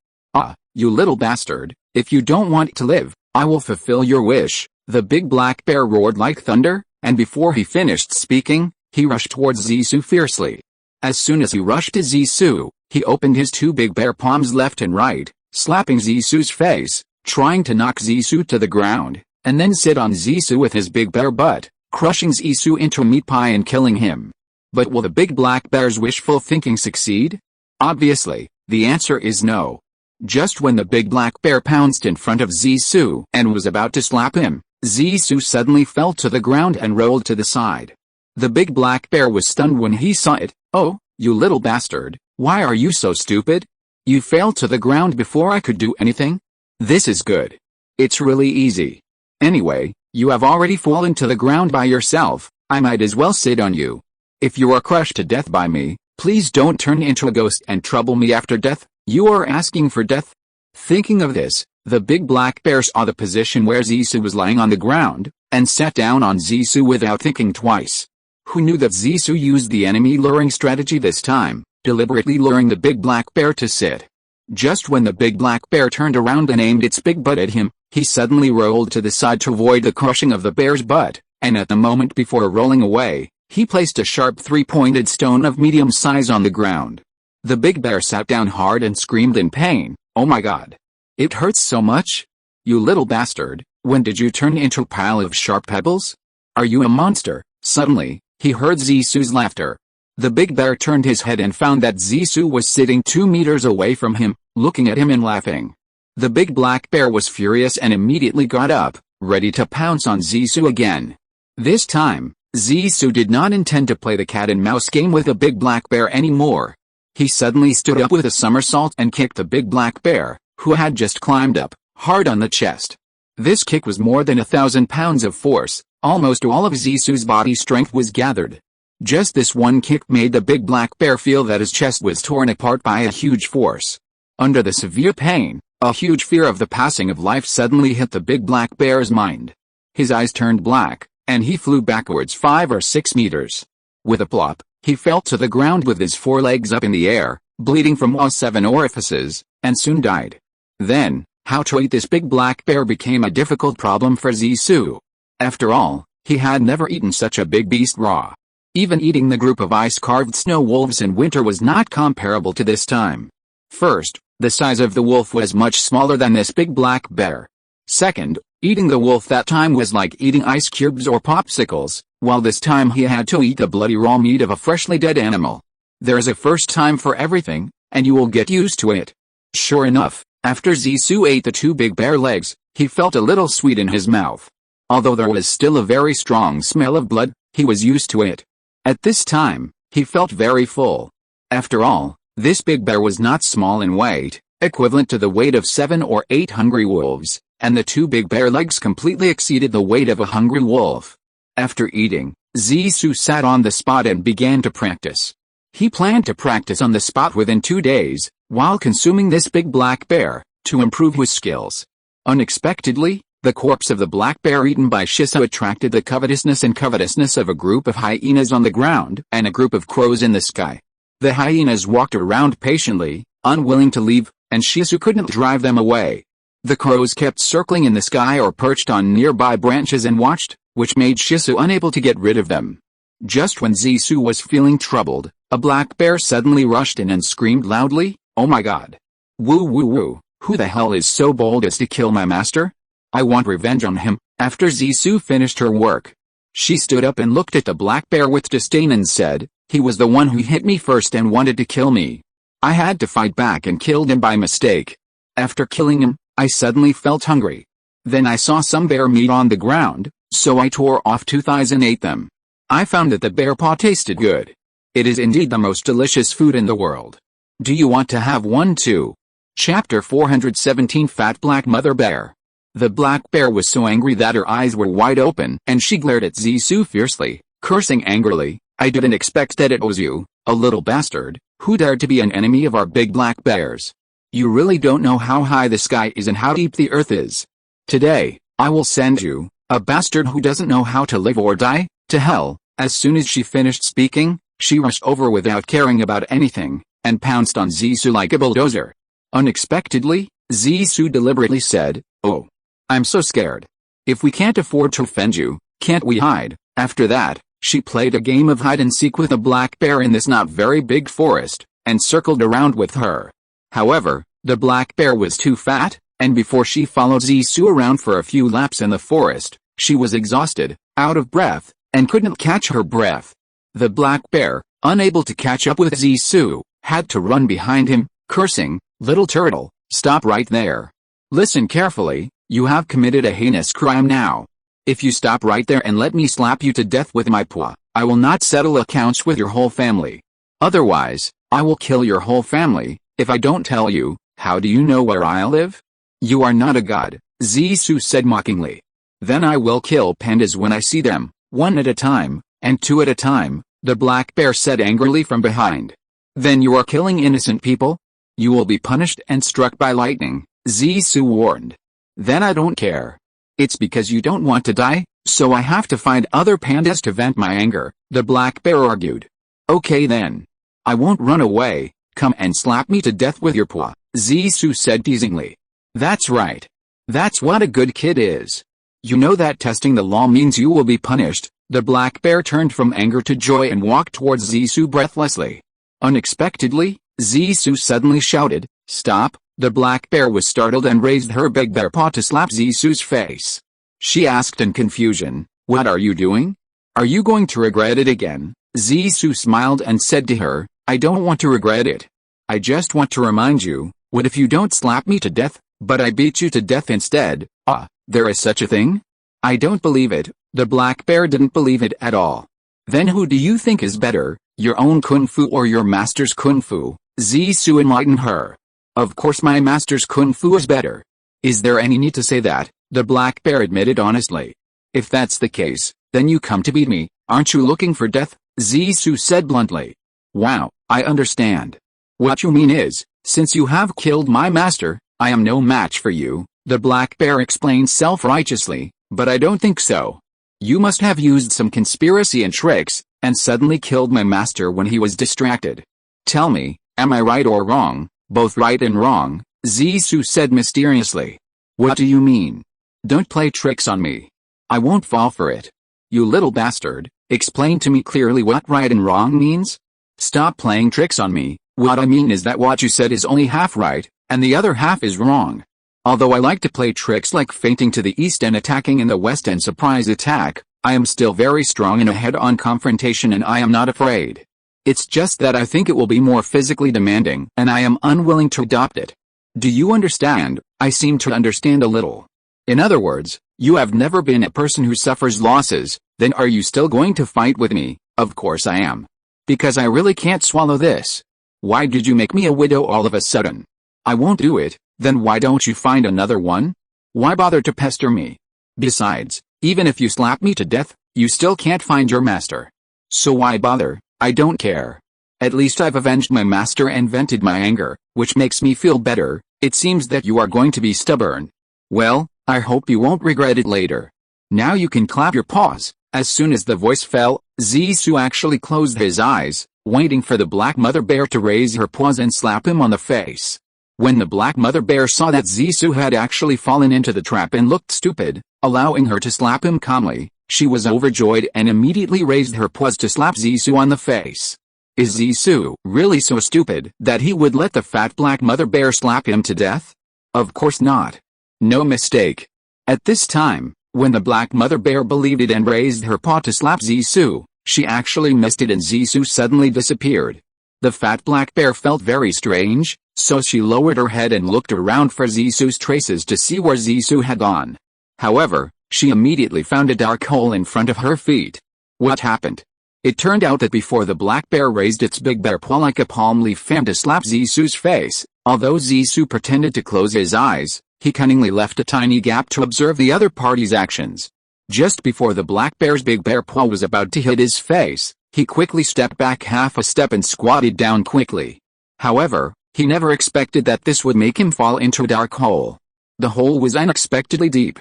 A: You little bastard, if you don't want to live, I will fulfill your wish," the big black bear roared like thunder, and before he finished speaking, he rushed towards Zisu fiercely. As soon as he rushed to Zisu, he opened his two big bear palms left and right, slapping Zisu's face, trying to knock Zisu to the ground, and then sit on Zisu with his big bear butt, crushing Zisu into a meat pie and killing him. But will the big black bear's wishful thinking succeed? Obviously, the answer is no. Just when the big black bear pounced in front of Zisu and was about to slap him, Zisu suddenly fell to the ground and rolled to the side. The big black bear was stunned when he saw it. "Oh, you little bastard, why are you so stupid? You fell to the ground before I could do anything? This is good. It's really easy. Anyway, you have already fallen to the ground by yourself, I might as well sit on you. If you are crushed to death by me, please don't turn into a ghost and trouble me after death. You are asking for death." Thinking of this, the big black bear saw the position where Zisu was lying on the ground, and sat down on Zisu without thinking twice. Who knew that Zisu used the enemy luring strategy this time, deliberately luring the big black bear to sit? Just when the big black bear turned around and aimed its big butt at him, he suddenly rolled to the side to avoid the crushing of the bear's butt, and at the moment before rolling away, he placed a sharp three-pointed stone of medium size on the ground. The big bear sat down hard and screamed in pain. "Oh my god. It hurts so much? You little bastard, when did you turn into a pile of sharp pebbles? Are you a monster?" Suddenly, he heard Zisu's laughter. The big bear turned his head and found that Zisu was sitting 2 meters away from him, looking at him and laughing. The big black bear was furious and immediately got up, ready to pounce on Zisu again. This time, Zisu did not intend to play the cat and mouse game with the big black bear anymore. He suddenly stood up with a somersault and kicked the big black bear, who had just climbed up, hard on the chest. This kick was more than 1,000 pounds of force. Almost all of Zisu's body strength was gathered. Just this one kick made the big black bear feel that his chest was torn apart by a huge force. Under the severe pain, a huge fear of the passing of life suddenly hit the big black bear's mind. His eyes turned black, and he flew backwards 5 or 6 meters. With a plop, he fell to the ground with his forelegs up in the air, bleeding from all 7 orifices, and soon died. Then, how to eat this big black bear became a difficult problem for Zisu. After all, he had never eaten such a big beast raw. Even eating the group of ice-carved snow wolves in winter was not comparable to this time. First, the size of the wolf was much smaller than this big black bear. Second, eating the wolf that time was like eating ice cubes or popsicles, while this time he had to eat the bloody raw meat of a freshly dead animal. There is a first time for everything, and you will get used to it. Sure enough, after Zisu ate the 2 big bear legs, he felt a little sweet in his mouth. Although there was still a very strong smell of blood, he was used to it. At this time, he felt very full. After all, this big bear was not small in weight, equivalent to the weight of 7 or 8 hungry wolves, and the 2 big bear legs completely exceeded the weight of a hungry wolf. After eating, Zisu sat on the spot and began to practice. He planned to practice on the spot within 2 days, while consuming this big black bear, to improve his skills. Unexpectedly, the corpse of the black bear eaten by Shisu attracted the covetousness of a group of hyenas on the ground and a group of crows in the sky. The hyenas walked around patiently, unwilling to leave, and Shisu couldn't drive them away. The crows kept circling in the sky or perched on nearby branches and watched, which made Shisu unable to get rid of them. Just when Zisu was feeling troubled, a black bear suddenly rushed in and screamed loudly, "Oh my god! Woo woo woo, Who the hell is so bold as to kill my master? I want revenge on him. After Zissou finished her work, she stood up and looked at the black bear with disdain and said, "He was the one who hit me first and wanted to kill me. I had to fight back and killed him by mistake. After killing him, I suddenly felt hungry. Then I saw some bear meat on the ground, so I tore off 2 thighs and ate them. I found that the bear paw tasted good. It is indeed the most delicious food in the world. Do you want to have one too?" Chapter 417 Fat Black Mother Bear. The black bear was so angry that her eyes were wide open and she glared at Zissou fiercely, cursing angrily, "I didn't expect that it was you, a little bastard, who dared to be an enemy of our big black bears. You really don't know how high the sky is and how deep the earth is. Today, I will send you, a bastard who doesn't know how to live or die, to hell." As soon as she finished speaking, she rushed over without caring about anything, and pounced on Zissou like a bulldozer. Unexpectedly, Zissou deliberately said, "Oh, I'm so scared. If we can't afford to offend you, can't we hide?" After that, she played a game of hide-and-seek with a black bear in this not very big forest, and circled around with her. However, the black bear was too fat, and before she followed Zissou around for a few laps in the forest, she was exhausted, out of breath, and couldn't catch her breath. The black bear, unable to catch up with Zissou, had to run behind him, cursing, "Little turtle, stop right there. Listen carefully, you have committed a heinous crime now. If you stop right there and let me slap you to death with my paw, I will not settle accounts with your whole family. Otherwise, I will kill your whole family. If I don't tell you, how do you know where I live? You are not a god," Zissou said mockingly. "Then I will kill pandas when I see them, 1 at a time, and 2 at a time," the black bear said angrily from behind. "Then you are killing innocent people? You will be punished and struck by lightning," Zissou warned. "Then I don't care. It's because you don't want to die, so I have to find other pandas to vent my anger," the black bear argued. "Okay then. I won't run away, come and slap me to death with your paw," Zissou said teasingly. "That's right. That's what a good kid is. You know that testing the law means you will be punished." The black bear turned from anger to joy and walked towards Zissou breathlessly. Unexpectedly, Zissou suddenly shouted, "Stop!" The black bear was startled and raised her big bear paw to slap Zissou's face. She asked in confusion, "What are you doing? Are you going to regret it again?" Zissou smiled and said to her, "I don't want to regret it. I just want to remind you, what if you don't slap me to death, but I beat you to death instead?" "Ah, there is such a thing? I don't believe it." The black bear didn't believe it at all. "Then who do you think is better, your own kung fu or your master's kung fu?" Zissou enlightened her. "Of course my master's kung fu is better. Is there any need to say that?" the black bear admitted honestly. "If that's the case, then you come to beat me, aren't you looking for death?" Zissou said bluntly. "Wow, I understand. What you mean is, since you have killed my master, I am no match for you," the black bear explained self-righteously, "but I don't think so. You must have used some conspiracy and tricks, and suddenly killed my master when he was distracted. Tell me, am I right or wrong?" "Both right and wrong," Zissou said mysteriously. "What do you mean? Don't play tricks on me. I won't fall for it. You little bastard, explain to me clearly what right and wrong means." "Stop playing tricks on me. What I mean is that what you said is only half right, and the other half is wrong. Although I like to play tricks like feinting to the east and attacking in the west and surprise attack, I am still very strong in a head-on confrontation and I am not afraid. It's just that I think it will be more physically demanding and I am unwilling to adopt it. Do you understand?" "I seem to understand a little. In other words, you have never been a person who suffers losses, then are you still going to fight with me?" "Of course I am. Because I really can't swallow this. Why did you make me a widow all of a sudden?" "I won't do it. Then why don't you find another one? Why bother to pester me? Besides, even if you slap me to death, you still can't find your master. So why bother? I don't care. At least I've avenged my master and vented my anger, which makes me feel better. It seems that you are going to be stubborn. Well, I hope you won't regret it later. Now you can clap your paws." As soon as the voice fell, Zissou actually closed his eyes, waiting for the black mother bear to raise her paws and slap him on the face. When the black mother bear saw that Zissou had actually fallen into the trap and looked stupid, allowing her to slap him calmly, she was overjoyed and immediately raised her paws to slap Zissou on the face. Is Zissou really so stupid that he would let the fat black mother bear slap him to death? Of course not. No mistake. At this time, when the black mother bear believed it and raised her paw to slap Zissou, she actually missed it and Zissou suddenly disappeared. The fat black bear felt very strange, so she lowered her head and looked around for Zissou's traces to see where Zissou had gone. However, she immediately found a dark hole in front of her feet. What happened? It turned out that before the black bear raised its big bear paw like a palm leaf fan to slap Zissou's face, although Zissou pretended to close his eyes, he cunningly left a tiny gap to observe the other party's actions. Just before the black bear's big bear paw was about to hit his face, he quickly stepped back half a step and squatted down quickly. However, he never expected that this would make him fall into a dark hole. The hole was unexpectedly deep.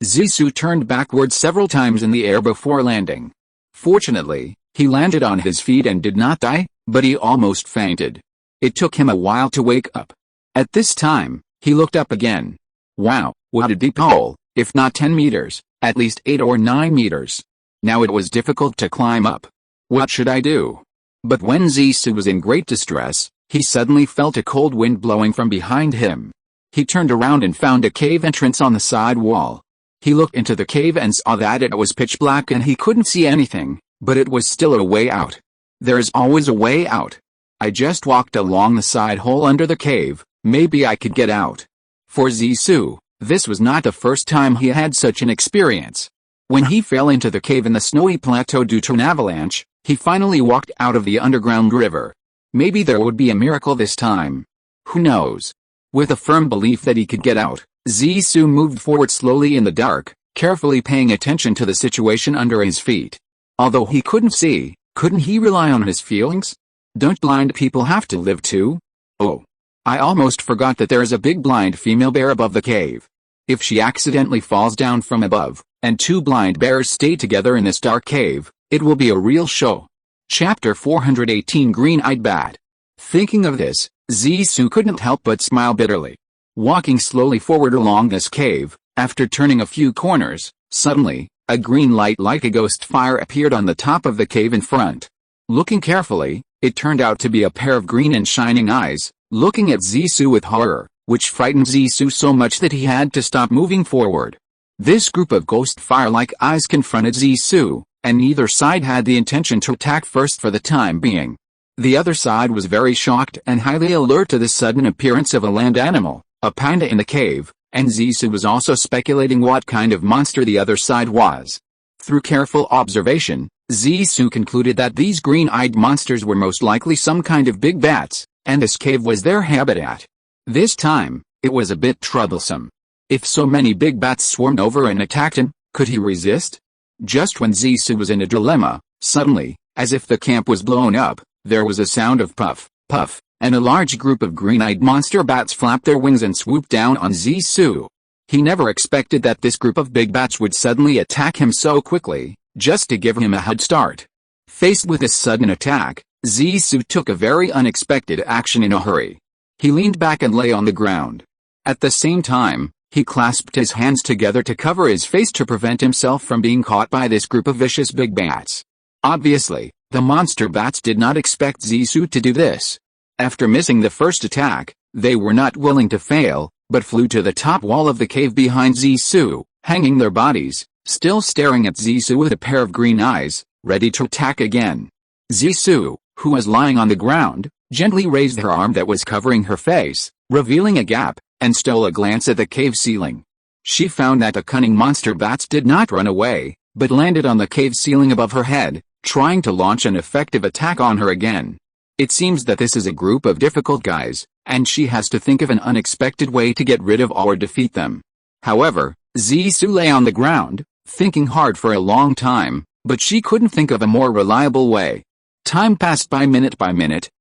A: Zissou turned backwards several times in the air before landing. Fortunately, he landed on his feet and did not die, but he almost fainted. It took him a while to wake up. At this time, he looked up again. Wow, what a deep hole, if not 10 meters, at least 8 or 9 meters. Now it was difficult to climb up. What should I do? But when Zissou was in great distress, he suddenly felt a cold wind blowing from behind him. He turned around and found a cave entrance on the side wall. He looked into the cave and saw that it was pitch black and he couldn't see anything, but it was still a way out. There is always a way out. I just walked along the side hole under the cave, maybe I could get out. For Zissou, this was not the first time he had such an experience. When he fell into the cave in the snowy plateau due to an avalanche, he finally walked out of the underground river. Maybe there would be a miracle this time. Who knows? With a firm belief that he could get out, Zissou moved forward slowly in the dark, carefully paying attention to the situation under his feet. Although he couldn't see, couldn't he rely on his feelings? Don't blind people have to live too? Oh. I almost forgot that there is a big blind female bear above the cave. If she accidentally falls down from above, and two blind bears stay together in this dark cave, it will be a real show. Chapter 418 Green-Eyed Bat. Thinking of this, Zissou couldn't help but smile bitterly. Walking slowly forward along this cave, after turning a few corners, suddenly, a green light like a ghost fire appeared on the top of the cave in front. Looking carefully, it turned out to be a pair of green and shining eyes, looking at Zissou with horror, which frightened Zissou so much that he had to stop moving forward. This group of ghost fire-like eyes confronted Zissou, and neither side had the intention to attack first for the time being. The other side was very shocked and highly alert to the sudden appearance of a land animal, a panda in the cave, and Zissou was also speculating what kind of monster the other side was. Through careful observation, Zissou concluded that these green-eyed monsters were most likely some kind of big bats, and this cave was their habitat. This time, it was a bit troublesome. If so many big bats swarmed over and attacked him, could he resist? Just when Zissou was in a dilemma, suddenly, as if the camp was blown up, there was a sound of puff, puff, and a large group of green-eyed monster bats flapped their wings and swooped down on Zissou. He never expected that this group of big bats would suddenly attack him so quickly, just to give him a head start. Faced with this sudden attack, Zissou took a very unexpected action in a hurry. He leaned back and lay on the ground. At the same time, he clasped his hands together to cover his face to prevent himself from being caught by this group of vicious big bats. Obviously, the monster bats did not expect Zissou to do this. After missing the first attack, they were not willing to fail, but flew to the top wall of the cave behind Zissou, hanging their bodies, still staring at Zissou with a pair of green eyes, ready to attack again. Zissou, who was lying on the ground, gently raised her arm that was covering her face, revealing a gap, and stole a glance at the cave ceiling. She found that the cunning monster bats did not run away, but landed on the cave ceiling above her head, trying to launch an effective attack on her again. It seems that this is a group of difficult guys, and she has to think of an unexpected way to get rid of or defeat them. However, Zissou lay on the ground, thinking hard for a long time, but she couldn't think of a more reliable way. Time passed by minute,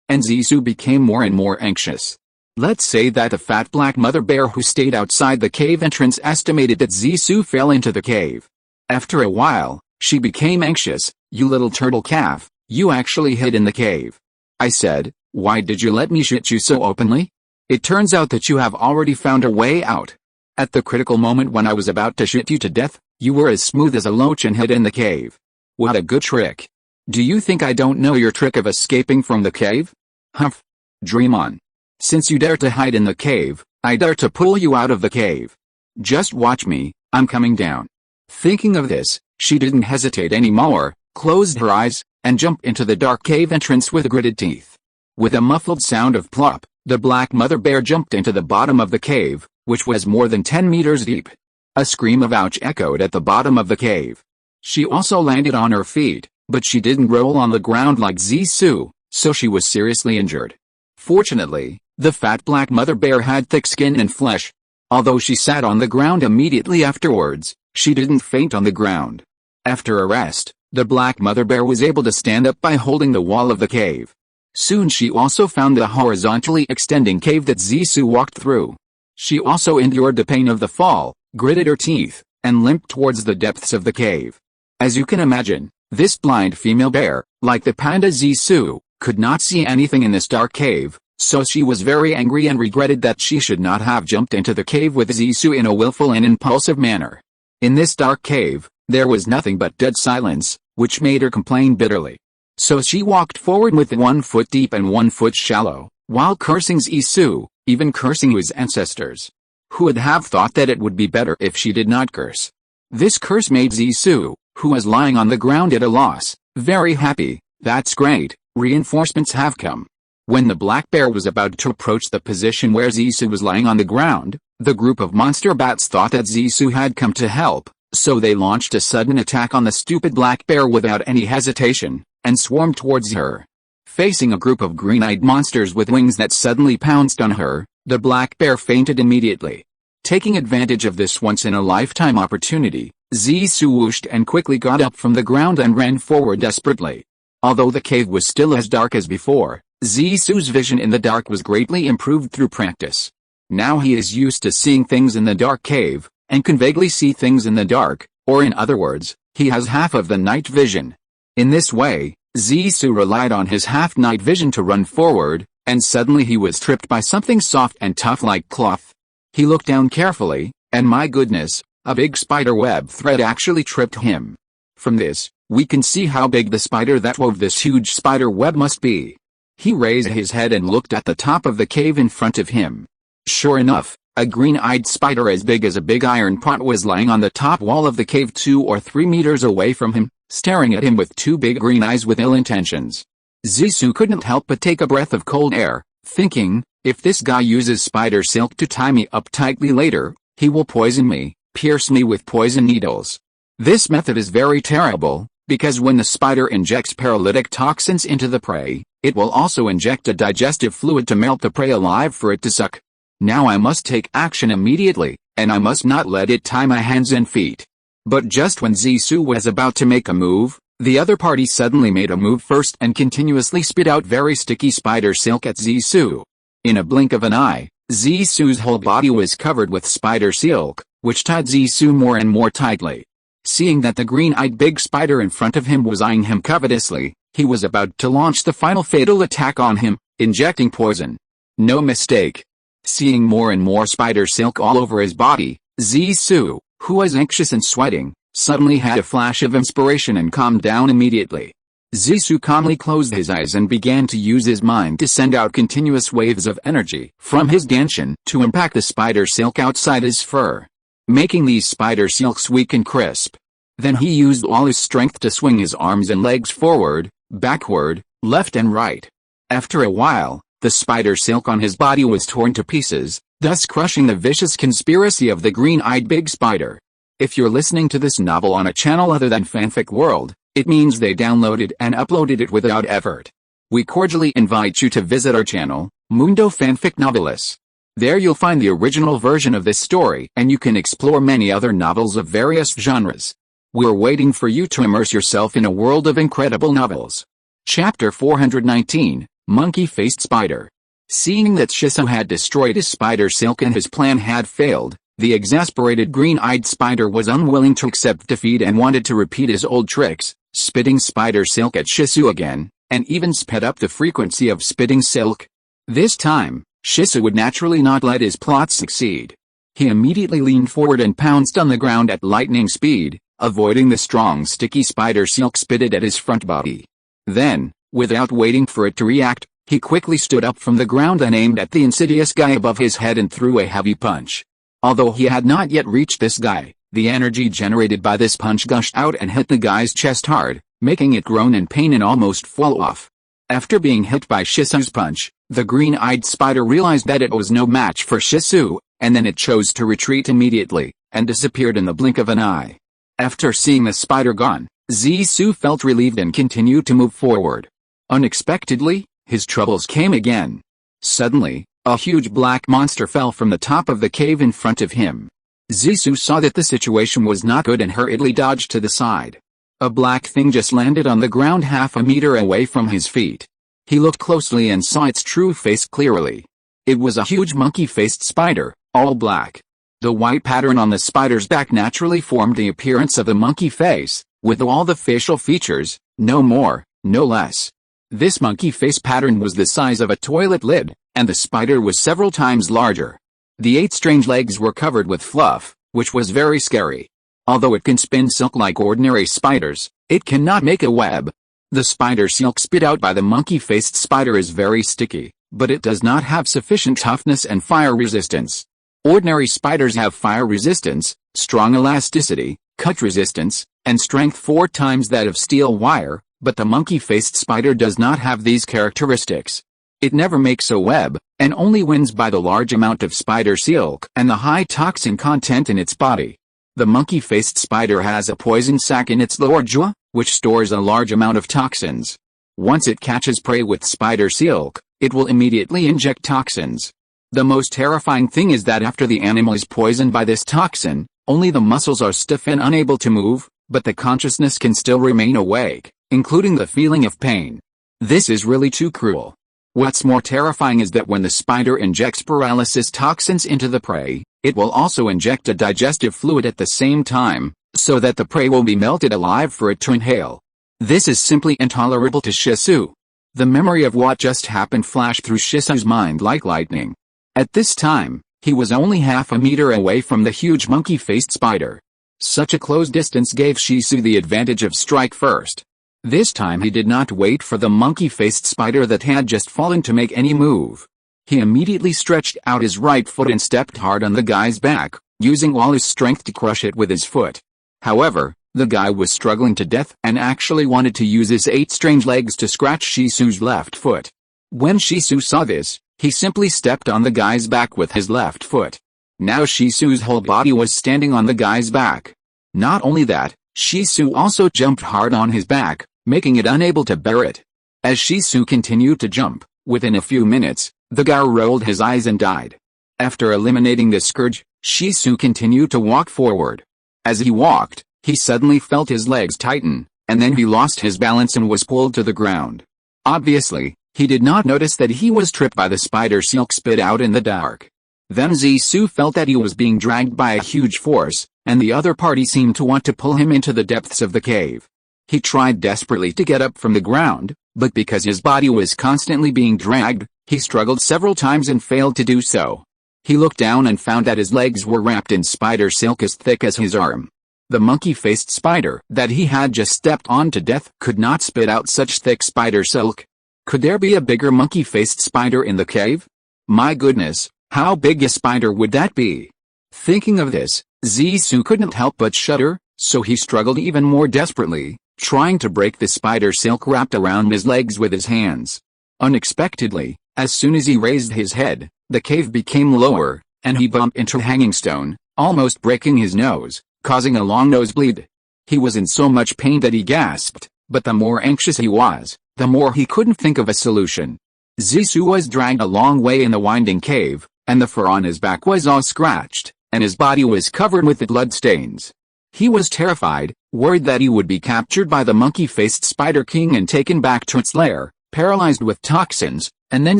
A: and Zissou became more and more anxious. Let's say that the fat black mother bear who stayed outside the cave entrance estimated that Zissou fell into the cave. After a while, she became anxious. "You little turtle calf, you actually hid in the cave," I said. "Why did you let me shit you so openly? It turns out that you have already found a way out. At the critical moment when I was about to shit you to death, you were as smooth as a loach and hid in the cave. What a good trick. Do you think I don't know your trick of escaping from the cave? Humph. Dream on. Since you dare to hide in the cave, I dare to pull you out of the cave. Just watch me, I'm coming down." Thinking of this, she didn't hesitate anymore, closed her eyes, and jumped into the dark cave entrance with gritted teeth. With a muffled sound of plop, the black mother bear jumped into the bottom of the cave, which was more than 10 meters deep. A scream of ouch echoed at the bottom of the cave. She also landed on her feet, but she didn't roll on the ground like Zissou, so she was seriously injured. Fortunately, the fat black mother bear had thick skin and flesh. Although she sat on the ground immediately afterwards, she didn't faint on the ground. After a rest, the black mother bear was able to stand up by holding the wall of the cave. Soon she also found the horizontally extending cave that Zissou walked through. She also endured the pain of the fall, gritted her teeth, and limped towards the depths of the cave. As you can imagine, this blind female bear, like the panda Zissou, could not see anything in this dark cave, so she was very angry and regretted that she should not have jumped into the cave with Zissou in a willful and impulsive manner. In this dark cave, there was nothing but dead silence, which made her complain bitterly. So she walked forward with 1 foot deep and 1 foot shallow, while cursing Zissou, even cursing his ancestors. Who would have thought that it would be better if she did not curse? This curse made Zissou, who was lying on the ground at a loss, very happy. That's great, reinforcements have come. When the black bear was about to approach the position where Zissou was lying on the ground, the group of monster bats thought that Zissou had come to help, so they launched a sudden attack on the stupid black bear without any hesitation, and swarmed towards her. Facing a group of green-eyed monsters with wings that suddenly pounced on her, the black bear fainted immediately. Taking advantage of this once-in-a-lifetime opportunity, Zissou whooshed and quickly got up from the ground and ran forward desperately. Although the cave was still as dark as before, Zissou's vision in the dark was greatly improved through practice. Now he is used to seeing things in the dark cave, and can vaguely see things in the dark, or in other words, he has half of the night vision. In this way, Zissou relied on his half-night vision to run forward, and suddenly he was tripped by something soft and tough like cloth. He looked down carefully, and my goodness, a big spider web thread actually tripped him. From this, we can see how big the spider that wove this huge spider web must be. He raised his head and looked at the top of the cave in front of him. Sure enough, a green-eyed spider as big as a big iron pot was lying on the top wall of the cave 2 or 3 meters away from him, staring at him with 2 big green eyes with ill intentions. Zissou couldn't help but take a breath of cold air, thinking, if this guy uses spider silk to tie me up tightly later, he will poison me, pierce me with poison needles. This method is very terrible, because when the spider injects paralytic toxins into the prey, it will also inject a digestive fluid to melt the prey alive for it to suck. Now I must take action immediately, and I must not let it tie my hands and feet. But just when Zissou was about to make a move, the other party suddenly made a move first and continuously spit out very sticky spider silk at Zissou. In a blink of an eye, Zissou's whole body was covered with spider silk, which tied Zissou more and more tightly. Seeing that the green-eyed big spider in front of him was eyeing him covetously, he was about to launch the final fatal attack on him, injecting poison. No mistake. Seeing more and more spider silk all over his body, Zissou, who was anxious and sweating, suddenly had a flash of inspiration and calmed down immediately. Zissou calmly closed his eyes and began to use his mind to send out continuous waves of energy from his gentian to impact the spider silk outside his fur, making these spider silks weak and crisp. Then he used all his strength to swing his arms and legs forward, backward, left and right. After a while, the spider silk on his body was torn to pieces, thus crushing the vicious conspiracy of the green-eyed big spider. If you're listening to this novel on a channel other than Fanfic World, it means they downloaded and uploaded it without effort. We cordially invite you to visit our channel, Mundo Fanfic Novelis. There you'll find the original version of this story and you can explore many other novels of various genres. We're waiting for you to immerse yourself in a world of incredible novels. Chapter 419, Monkey-Faced Spider. Seeing that Zissou had destroyed his spider silk and his plan had failed, the exasperated green-eyed spider was unwilling to accept defeat and wanted to repeat his old tricks, spitting spider silk at Zissou again, and even sped up the frequency of spitting silk. This time, Zissou would naturally not let his plot succeed. He immediately leaned forward and pounced on the ground at lightning speed, avoiding the strong sticky spider silk spitted at his front body. Then, without waiting for it to react, He quickly stood up from the ground and aimed at the insidious guy above his head and threw a heavy punch. Although he had not yet reached this guy, the energy generated by this punch gushed out and hit the guy's chest hard, making it groan in pain and almost fall off. After being hit by Shisu's punch, the green-eyed spider realized that it was no match for Shisu, and then it chose to retreat immediately, and disappeared in the blink of an eye. After seeing the spider gone, Zisu felt relieved and continued to move forward. Unexpectedly, his troubles came again. Suddenly, a huge black monster fell from the top of the cave in front of him. Zisu saw that the situation was not good and hurriedly dodged to the side. A black thing just landed on the ground half a meter away from his feet. He looked closely and saw its true face clearly. It was a huge monkey-faced spider, all black. The white pattern on the spider's back naturally formed the appearance of a monkey face, with all the facial features, no more, no less. This monkey face pattern was the size of a toilet lid, and the spider was several times larger. The 8 strange legs were covered with fluff, which was very scary. Although it can spin silk like ordinary spiders, it cannot make a web. The spider silk spit out by the monkey-faced spider is very sticky, but it does not have sufficient toughness and fire resistance. Ordinary spiders have fire resistance, strong elasticity, cut resistance, and strength 4 times that of steel wire, but the monkey-faced spider does not have these characteristics. It never makes a web, and only wins by the large amount of spider silk and the high toxin content in its body. The monkey-faced spider has a poison sac in its lower jaw, which stores a large amount of toxins. Once it catches prey with spider silk, it will immediately inject toxins. The most terrifying thing is that after the animal is poisoned by this toxin, only the muscles are stiff and unable to move, but the consciousness can still remain awake, including the feeling of pain. This is really too cruel. What's more terrifying is that when the spider injects paralysis toxins into the prey, it will also inject a digestive fluid at the same time, so that the prey will be melted alive for it to inhale. This is simply intolerable to Shisu. The memory of what just happened flashed through Shisu's mind like lightning. At this time, he was only half a meter away from the huge monkey-faced spider. Such a close distance gave Shisu the advantage of strike first. This time he did not wait for the monkey-faced spider that had just fallen to make any move. He immediately stretched out his right foot and stepped hard on the guy's back, using all his strength to crush it with his foot. However, the guy was struggling to death and actually wanted to use his 8 strange legs to scratch Shisu's left foot. When Shisu saw this, he simply stepped on the guy's back with his left foot. Now Shisu's whole body was standing on the guy's back. Not only that, Shisu also jumped hard on his back, making it unable to bear it. As Shisu continued to jump, within a few minutes, the guy rolled his eyes and died. After eliminating the scourge, Shisu continued to walk forward. As he walked, he suddenly felt his legs tighten, and then he lost his balance and was pulled to the ground. Obviously, he did not notice that he was tripped by the spider silk spit out in the dark. Then Zisu felt that he was being dragged by a huge force, and the other party seemed to want to pull him into the depths of the cave. He tried desperately to get up from the ground, but because his body was constantly being dragged, he struggled several times and failed to do so. He looked down and found that his legs were wrapped in spider silk as thick as his arm. The monkey-faced spider that he had just stepped on to death could not spit out such thick spider silk. Could there be a bigger monkey-faced spider in the cave? My goodness, how big a spider would that be? Thinking of this, Zisu couldn't help but shudder, so he struggled even more desperately, trying to break the spider silk wrapped around his legs with his hands. Unexpectedly, as soon as he raised his head, the cave became lower, and he bumped into a hanging stone, almost breaking his nose, causing a long nosebleed. He was in so much pain that he gasped, but the more anxious he was, the more he couldn't think of a solution. Zisu was dragged a long way in the winding cave, and the fur on his back was all scratched, and his body was covered with blood stains. He was terrified, worried that he would be captured by the monkey-faced Spider King and taken back to its lair, paralyzed with toxins, and then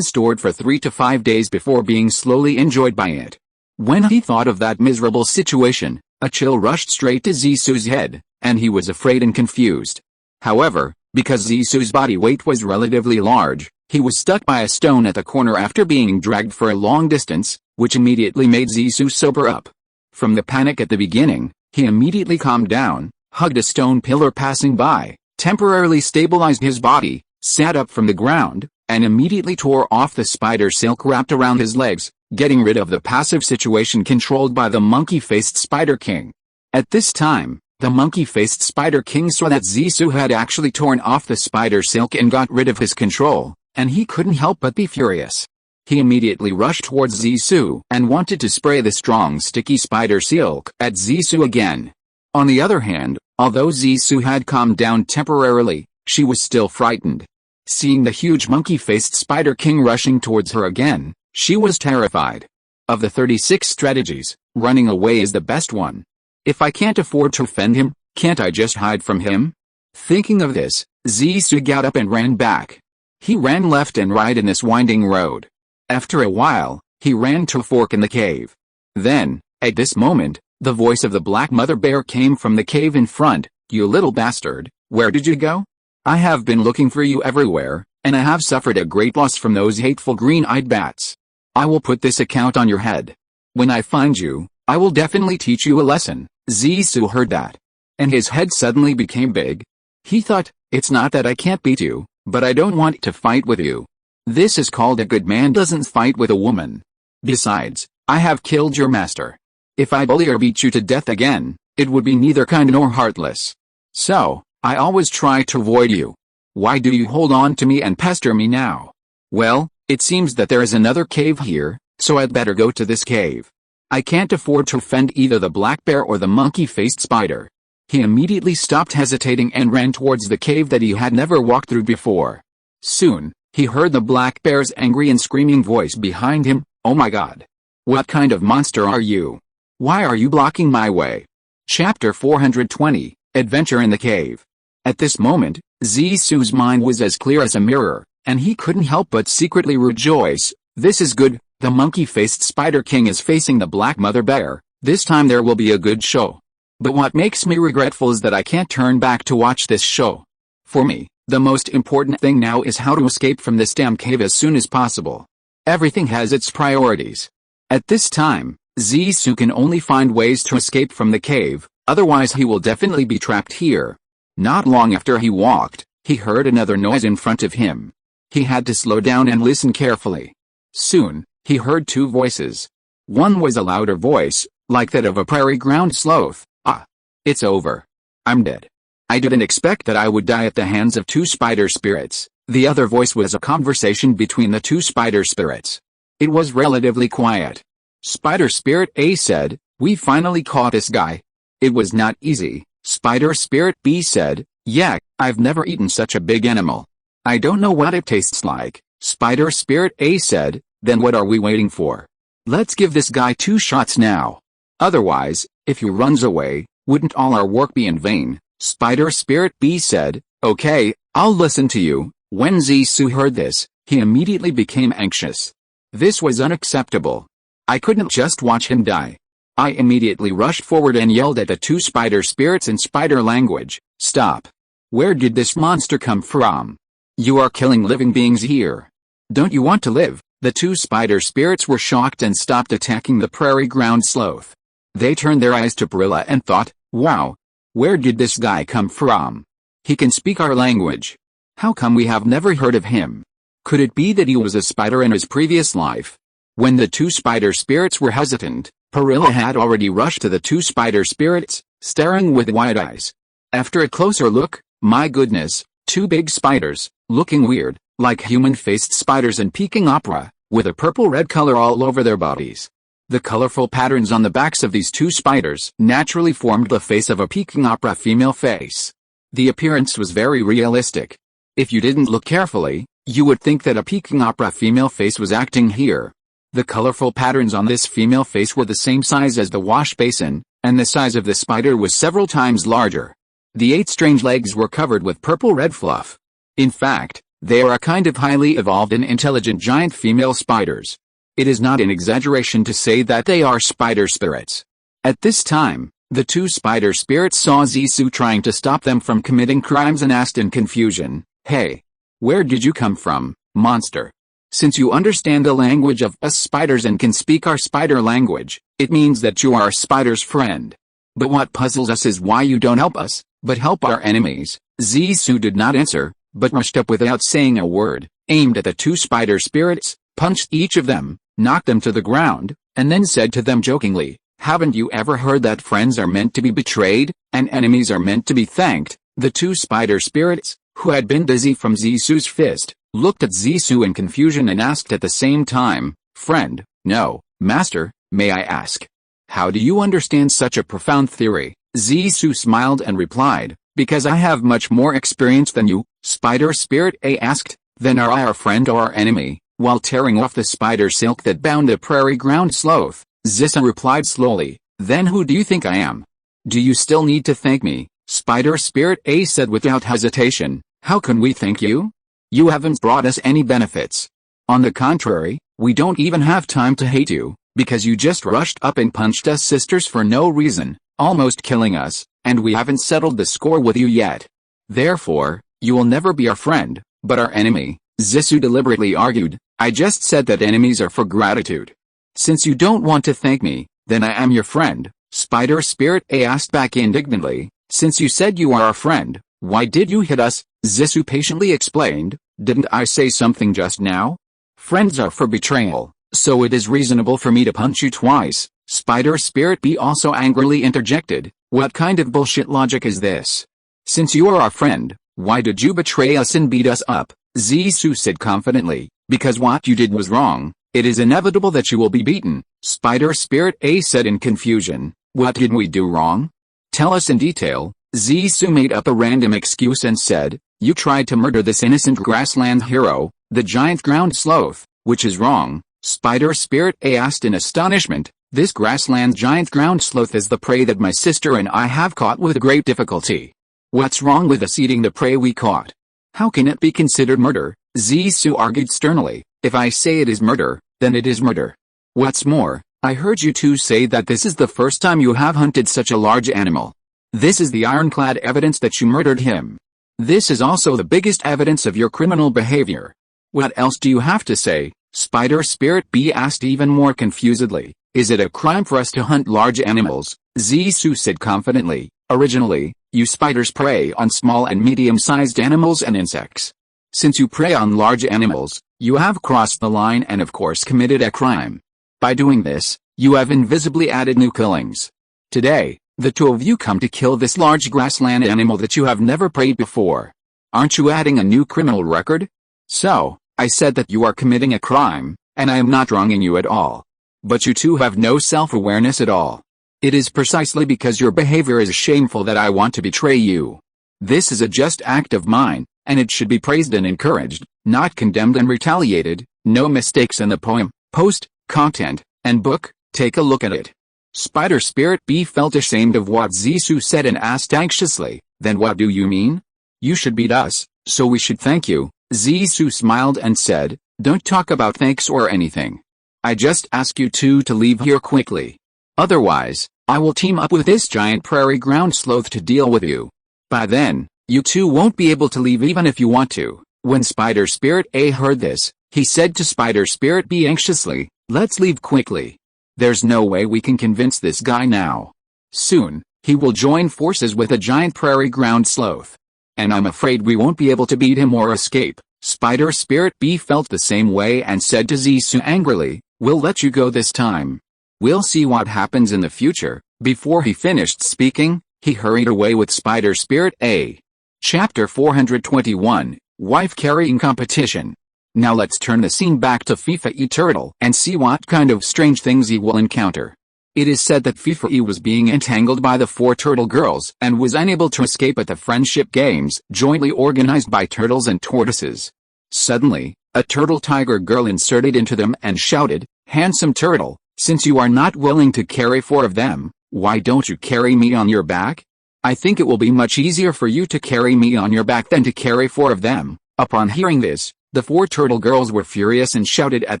A: stored for 3 to 5 days before being slowly enjoyed by it. When he thought of that miserable situation, a chill rushed straight to Zisu's head, and he was afraid and confused. However, because Zisu's body weight was relatively large, he was stuck by a stone at the corner after being dragged for a long distance, which immediately made Zisu sober up. From the panic at the beginning, he immediately calmed down, hugged a stone pillar passing by, temporarily stabilized his body, sat up from the ground, and immediately tore off the spider silk wrapped around his legs, getting rid of the passive situation controlled by the monkey-faced Spider King. At this time, the monkey-faced Spider King saw that Zissou had actually torn off the spider silk and got rid of his control, and he couldn't help but be furious. He immediately rushed towards Zissou and wanted to spray the strong sticky spider silk at Zissou again. On the other hand, although Zissou had calmed down temporarily, she was still frightened. Seeing the huge monkey-faced Spider King rushing towards her again, she was terrified. Of the 36 strategies, running away is the best one. If I can't afford to offend him, can't I just hide from him? Thinking of this, Zissou got up and ran back. He ran left and right in this winding road. After a while, he ran to a fork in the cave. Then, at this moment, the voice of the black mother bear came from the cave in front. "You little bastard, where did you go? I have been looking for you everywhere, and I have suffered a great loss from those hateful green-eyed bats. I will put this account on your head. When I find you, I will definitely teach you a lesson." Zissou heard that, and his head suddenly became big. He thought, "It's not that I can't beat you, but I don't want to fight with you. This is called a good man doesn't fight with a woman. Besides, I have killed your master. If I bully or beat you to death again, it would be neither kind nor heartless. So, I always try to avoid you. Why do you hold on to me and pester me now? Well, it seems that there is another cave here, so I'd better go to this cave. I can't afford to offend either the black bear or the monkey-faced spider." He immediately stopped hesitating and ran towards the cave that he had never walked through before. Soon, he heard the black bear's angry and screaming voice behind him. "Oh my God! What kind of monster are you? Why are you blocking my way?" Chapter 420, Adventure in the Cave. At this moment, Zissou's mind was as clear as a mirror, and he couldn't help but secretly rejoice. This is good. The monkey-faced Spider King is facing the black mother bear. This time there will be a good show. But what makes me regretful is that I can't turn back to watch this show. For me, the most important thing now is how to escape from this damn cave as soon as possible. Everything has its priorities. At this time, Zissou can only find ways to escape from the cave, otherwise he will definitely be trapped here. Not long after he walked, he heard another noise in front of him. He had to slow down and listen carefully. Soon, he heard two voices. One was a louder voice, like that of a prairie ground sloth. "Ah, it's over. I'm dead. I didn't expect that I would die at the hands of two spider spirits." The other voice was a conversation between the two spider spirits. It was relatively quiet. Spider Spirit A said, "We finally caught this guy. It was not easy." Spider Spirit B said, "Yeah, I've never eaten such a big animal. I don't know what it tastes like." Spider Spirit A said, "Then what are we waiting for? Let's give this guy 2 shots now. Otherwise, if he runs away, wouldn't all our work be in vain?" Spider Spirit B said, "Okay, I'll listen to you." When Zissou heard this, he immediately became anxious. This was unacceptable. I couldn't just watch him die. I immediately rushed forward and yelled at the two spider spirits in spider language, "Stop! Where did this monster come from? You are killing living beings here. Don't you want to live?" The two spider spirits were shocked and stopped attacking the prairie ground sloth. They turned their eyes to Perilla and thought, "Wow! Where did this guy come from? He can speak our language. How come we have never heard of him? Could it be that he was a spider in his previous life?" When the two spider spirits were hesitant, Perilla had already rushed to the two spider spirits, staring with wide eyes. After a closer look, my goodness, 2 big spiders, looking weird, like human-faced spiders in Peking opera, with a purple-red color all over their bodies. The colorful patterns on the backs of these 2 spiders naturally formed the face of a Peking opera female face. The appearance was very realistic. If you didn't look carefully, you would think that a Peking opera female face was acting here. The colorful patterns on this female face were the same size as the wash basin, and the size of the spider was several times larger. The 8 strange legs were covered with purple-red fluff. In fact, they are a kind of highly evolved and intelligent giant female spiders. It is not an exaggeration to say that they are spider spirits. At this time, the 2 spider spirits saw Zissou trying to stop them from committing crimes and asked in confusion, "Hey, where did you come from, monster? Since you understand the language of us spiders and can speak our spider language, it means that you are a spider's friend. But what puzzles us is why you don't help us, but help our enemies." Zissou did not answer, but rushed up without saying a word. aimed at the two spider spirits, punched each of them, knocked them to the ground, and then said to them jokingly, "Haven't you ever heard that friends are meant to be betrayed, and enemies are meant to be thanked?" The two spider spirits, who had been dizzy from Zisu's fist, looked at Zisu in confusion and asked at the same time, "Friend, no, master, may I ask? How do you understand such a profound theory?" Zisu smiled and replied, "Because I have much more experience than you." Spider Spirit A asked, "Then are I our friend or our enemy?" While tearing off the spider silk that bound the prairie ground sloth, Zisu replied slowly, "Then who do you think I am? Do you still need to thank me?" Spider Spirit A said without hesitation, "How can we thank you? You haven't brought us any benefits. On the contrary, we don't even have time to hate you, because you just rushed up and punched us sisters for no reason, almost killing us, and we haven't settled the score with you yet. Therefore, you will never be our friend, but our enemy." Zisu deliberately argued, "I just said that enemies are for gratitude. Since you don't want to thank me, then I am your friend." Spider Spirit A asked back indignantly, "Since you said you are our friend, why did you hit us?" Zisu patiently explained, "Didn't I say something just now? Friends are for betrayal, so it is reasonable for me to punch you twice." Spider Spirit B also angrily interjected, "What kind of bullshit logic is this? Since you are our friend, why did you betray us and beat us up?" Zisu said confidently, "Because what you did was wrong, it is inevitable that you will be beaten." Spider Spirit A said in confusion, "What did we do wrong? Tell us in detail." Zisu made up a random excuse and said, "You tried to murder this innocent grassland hero, the giant ground sloth, which is wrong." Spider Spirit A asked in astonishment, "This grassland giant ground sloth is the prey that my sister and I have caught with great difficulty. What's wrong with us eating the prey we caught? How can it be considered murder?" Zisu argued sternly, "If I say it is murder, then it is murder. What's more, I heard you two say that this is the first time you have hunted such a large animal. This is the ironclad evidence that you murdered him. This is also the biggest evidence of your criminal behavior. What else do you have to say?" Spider Spirit B asked even more confusedly, "Is it a crime for us to hunt large animals?" Zisu said confidently, "Originally, you spiders prey on small and medium-sized animals and insects. Since you prey on large animals, you have crossed the line and of course committed a crime. By doing this, you have invisibly added new killings. Today, the two of you come to kill this large grassland animal that you have never preyed before. Aren't you adding a new criminal record? So, I said that you are committing a crime, and I am not wronging you at all. But you two have no self-awareness at all. It is precisely because your behavior is shameful that I want to betray you. This is a just act of mine, and it should be praised and encouraged, not condemned and retaliated. No mistakes in the poem, post, content, and book. Take a look at it." Spider Spirit B felt ashamed of what Zisu said and asked anxiously, "Then what do you mean? You should beat us, so we should thank you." Zisu smiled and said, "Don't talk about thanks or anything. I just ask you two to leave here quickly. Otherwise, I will team up with this giant prairie ground sloth to deal with you. By then, you two won't be able to leave even if you want to." When Spider Spirit A heard this, he said to Spider Spirit B anxiously, "Let's leave quickly. There's no way we can convince this guy now. Soon, he will join forces with a giant prairie ground sloth. And I'm afraid we won't be able to beat him or escape." Spider Spirit B felt the same way and said to Zisu angrily, "We'll let you go this time. We'll see what happens in the future." Before he finished speaking, he hurried away with Spider Spirit A. Chapter 421, Wife Carrying Competition. Now let's turn the scene back to Feifei Turtle and see what kind of strange things he will encounter. It is said that Feifei was being entangled by the 4 turtle girls and was unable to escape at the friendship games jointly organized by turtles and tortoises. Suddenly, a turtle tiger girl inserted into them and shouted, "Handsome turtle, since you are not willing to carry 4 of them, why don't you carry me on your back? I think it will be much easier for you to carry me on your back than to carry 4 of them." Upon hearing this, the 4 turtle girls were furious and shouted at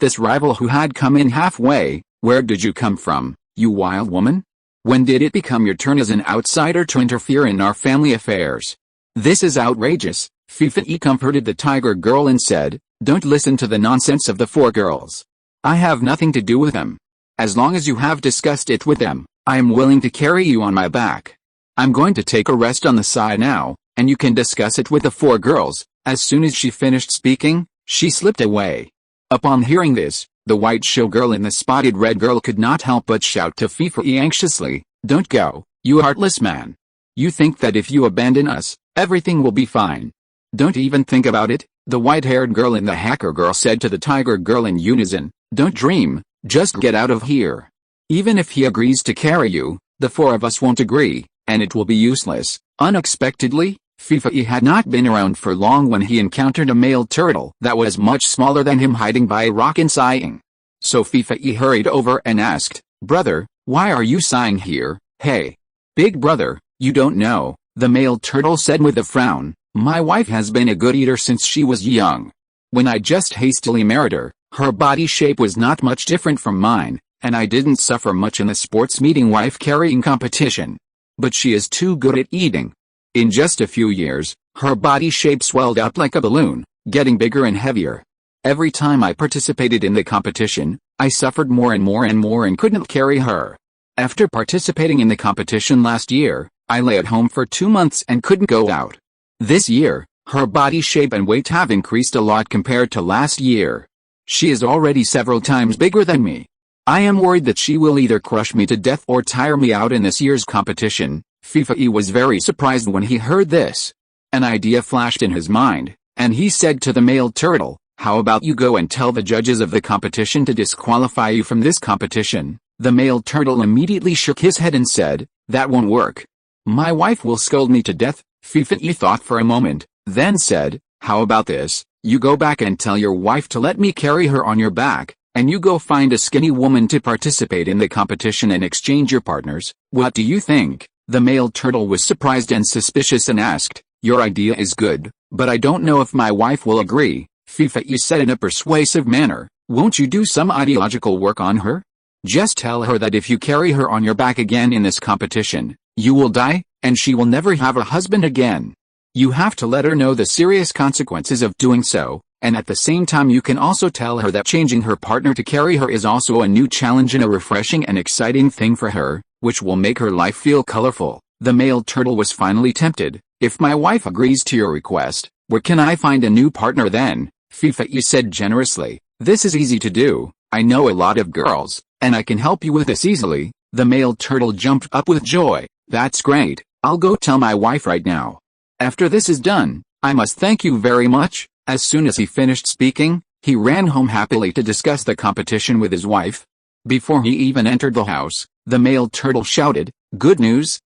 A: this rival who had come in halfway, "Where did you come from, you wild woman? When did it become your turn as an outsider to interfere in our family affairs? This is outrageous." Feifei comforted the tiger girl and said, "Don't listen to the nonsense of the 4 girls. I have nothing to do with them. As long as you have discussed it with them, I am willing to carry you on my back. I'm going to take a rest on the side now, and you can discuss it with the 4 girls." As soon as she finished speaking, She slipped away. Upon hearing this, the white showgirl and the spotted red girl could not help but shout to Feifei anxiously, "Don't go, you heartless man. You think that if you abandon us, everything will be fine. Don't even think about it," the white-haired girl and the hacker girl said to the tiger girl in unison. "Don't dream, just get out of here. Even if he agrees to carry you, the four of us won't agree, and it will be useless." Unexpectedly, Feifei had not been around for long when he encountered a male turtle that was much smaller than him hiding by a rock and sighing. So Feifei hurried over and asked, "Brother, why are you sighing here?" "Hey, big brother, you don't know," the male turtle said with a frown. "My wife has been a good eater since she was young. When I just hastily married her, her body shape was not much different from mine, and I didn't suffer much in the sports meeting wife carrying competition. But she is too good at eating. In just a few years, her body shape swelled up like a balloon, getting bigger and heavier. Every time I participated in the competition, I suffered more and more and couldn't carry her. After participating in the competition last year, I lay at home for 2 months and couldn't go out. This year, her body shape and weight have increased a lot compared to last year. She is already several times bigger than me. I am worried that she will either crush me to death or tire me out in this year's competition." Feifei was very surprised when he heard this. An idea flashed in his mind, and he said to the male turtle, "How about you go and tell the judges of the competition to disqualify you from this competition?" The male turtle immediately shook his head and said, "That won't work. My wife will scold me to death." Feifei thought for a moment, then said, "How about this? You go back and tell your wife to let me carry her on your back, and you go find a skinny woman to participate in the competition and exchange your partners. What do you think?" The male turtle was surprised and suspicious and asked, "Your idea is good, but I don't know if my wife will agree." Feifei said in a persuasive manner, "Won't you do some ideological work on her? Just tell her that if you carry her on your back again in this competition, you will die, and she will never have a husband again. You have to let her know the serious consequences of doing so, and at the same time you can also tell her that changing her partner to carry her is also a new challenge and a refreshing and exciting thing for her, which will make her life feel colorful." The male turtle was finally tempted. "If my wife agrees to your request, where can I find a new partner then?" Feifei said generously, "This is easy to do. I know a lot of girls, and I can help you with this easily." The male turtle jumped up with joy. "That's great. I'll go tell my wife right now. After this is done, I must thank you very much." As soon as he finished speaking, he ran home happily to discuss the competition with his wife. Before he even entered the house, the male turtle shouted, "Good news,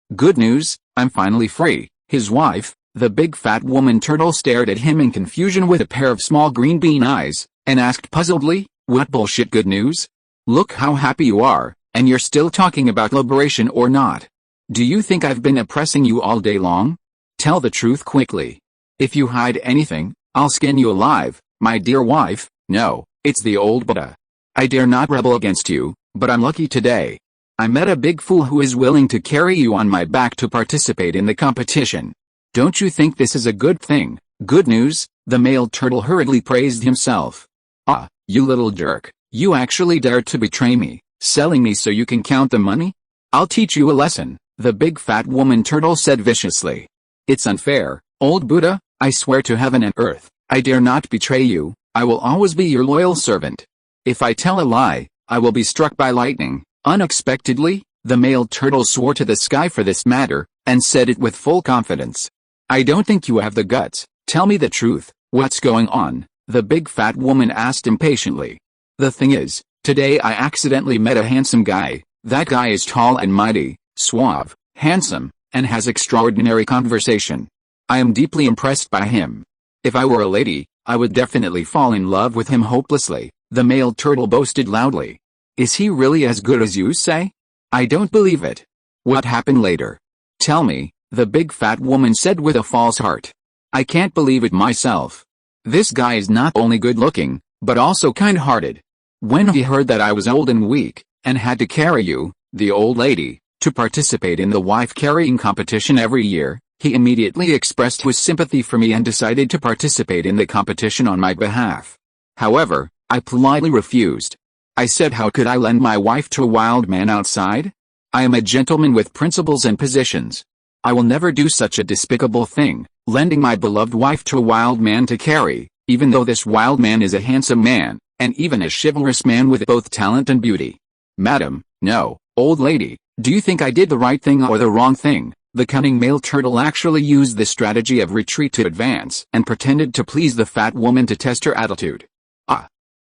A: I'm finally free." His wife, the big fat woman turtle, stared at him in confusion with a pair of small green bean eyes, and asked puzzledly, "What bullshit good news? Look how happy you are, and you're still talking about liberation or not? Do you think I've been oppressing you all day long? Tell the truth quickly. If you hide anything, I'll skin you alive." "My dear wife, no, it's the old Buddha. I dare not rebel against you, but I'm lucky today. I met a big fool who is willing to carry you on my back to participate in the competition. Don't you think this is a good thing?" "Good news," the male turtle hurriedly praised himself. "Ah, you little jerk, you actually dared to betray me, selling me so you can count the money? I'll teach you a lesson," the big fat woman turtle said viciously. "It's unfair, old Buddha. I swear to heaven and earth, I dare not betray you. I will always be your loyal servant. If I tell a lie, I will be struck by lightning." Unexpectedly, the male turtle swore to the sky for this matter, and said it with full confidence. "I don't think you have the guts. Tell me the truth. What's going on?" the big fat woman asked impatiently. "The thing is, today I accidentally met a handsome guy. That guy is tall and mighty, suave, handsome, and has extraordinary conversation. I am deeply impressed by him. If I were a lady, I would definitely fall in love with him hopelessly," the male turtle boasted loudly. "Is he really as good as you say? I don't believe it. What happened later? Tell me," the big fat woman said with a false heart. "I can't believe it myself. This guy is not only good looking, but also kind-hearted. When he heard that I was old and weak, and had to carry you, the old lady, to participate in the wife-carrying competition every year, he immediately expressed his sympathy for me and decided to participate in the competition on my behalf. However, I politely refused. I said, how could I lend my wife to a wild man outside? I am a gentleman with principles and positions. I will never do such a despicable thing, lending my beloved wife to a wild man to carry, even though this wild man is a handsome man, and even a chivalrous man with both talent and beauty. Madam, no, old lady, do you think I did the right thing or the wrong thing? The cunning male turtle actually used the strategy of retreat to advance and pretended to please the fat woman to test her attitude.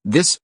A: This.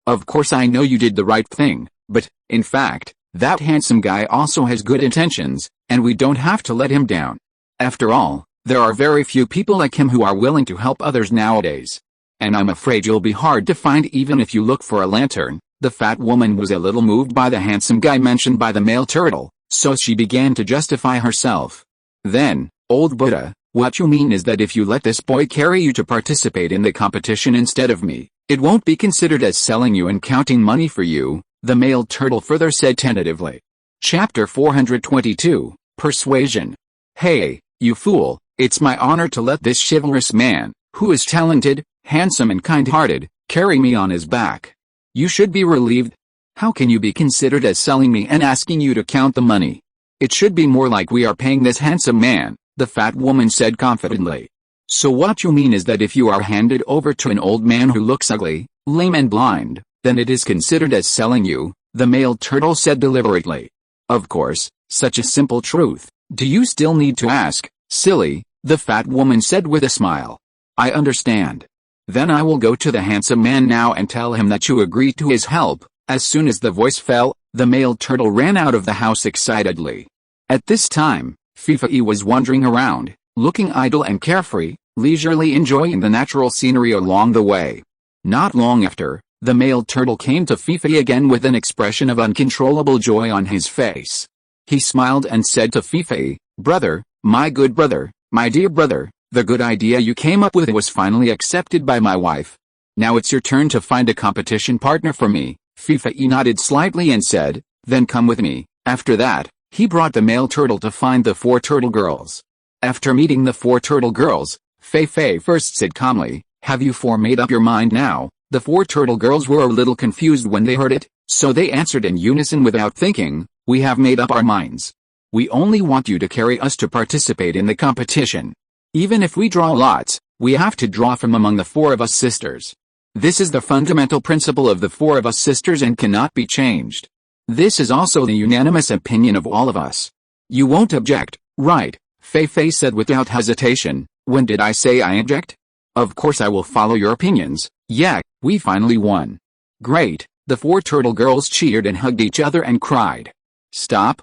A: Of course I know you did the right thing, but, in fact, that handsome guy also has good intentions, and we don't have to let him down. After all, there are very few people like him who are willing to help others nowadays. And I'm afraid you'll be hard to find even if you look for a lantern. The fat woman was a little moved by the handsome guy mentioned by the male turtle, so she began to justify herself. Then, old Buddha, what you mean is that if you let this boy carry you to participate in the competition instead of me, it won't be considered as selling you and counting money for you, the male turtle further said tentatively. Chapter 422, Persuasion. Hey, you fool, it's my honor to let this chivalrous man, who is talented, handsome and kind-hearted, carry me on his back. You should be relieved. How can you be considered as selling me and asking you to count the money? It should be more like we are paying this handsome man, the fat woman said confidently. So what you mean is that if you are handed over to an old man who looks ugly, lame and blind, then it is considered as selling you, the male turtle said deliberately. Of course, such a simple truth. Do you still need to ask, silly? The fat woman said with a smile. I understand. Then I will go to the handsome man now and tell him that you agreed to his help. As soon as the voice fell, the male turtle ran out of the house excitedly. At this time, Feifei was wandering around, looking idle and carefree, leisurely enjoying the natural scenery along the way. Not long after, the male turtle came to Feifei again with an expression of uncontrollable joy on his face. He smiled and said to Feifei, Brother, my good brother, my dear brother, the good idea you came up with was finally accepted by my wife. Now it's your turn to find a competition partner for me. Feifei nodded slightly and said, then come with me. After that, he brought the male turtle to find the 4 turtle girls. After meeting the 4 turtle girls, Feifei first said calmly, have you 4 made up your mind now? The 4 turtle girls were a little confused when they heard it, so they answered in unison without thinking, we have made up our minds. We only want you to carry us to participate in the competition. Even if we draw lots, we have to draw from among the 4 of us sisters. This is the fundamental principle of the 4 of us sisters and cannot be changed. This is also the unanimous opinion of all of us. You won't object, right? Feifei said without hesitation. When did I say I object? Of course I will follow your opinions. Yeah, we finally won. Great, the 4 turtle girls cheered and hugged each other and cried. Stop.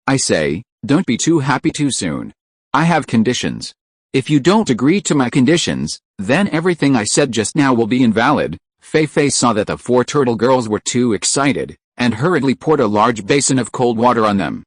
A: I say, don't be too happy too soon. I have conditions. If you don't agree to my conditions, then everything I said just now will be invalid. Feifei saw that the 4 turtle girls were too excited, and hurriedly poured a large basin of cold water on them.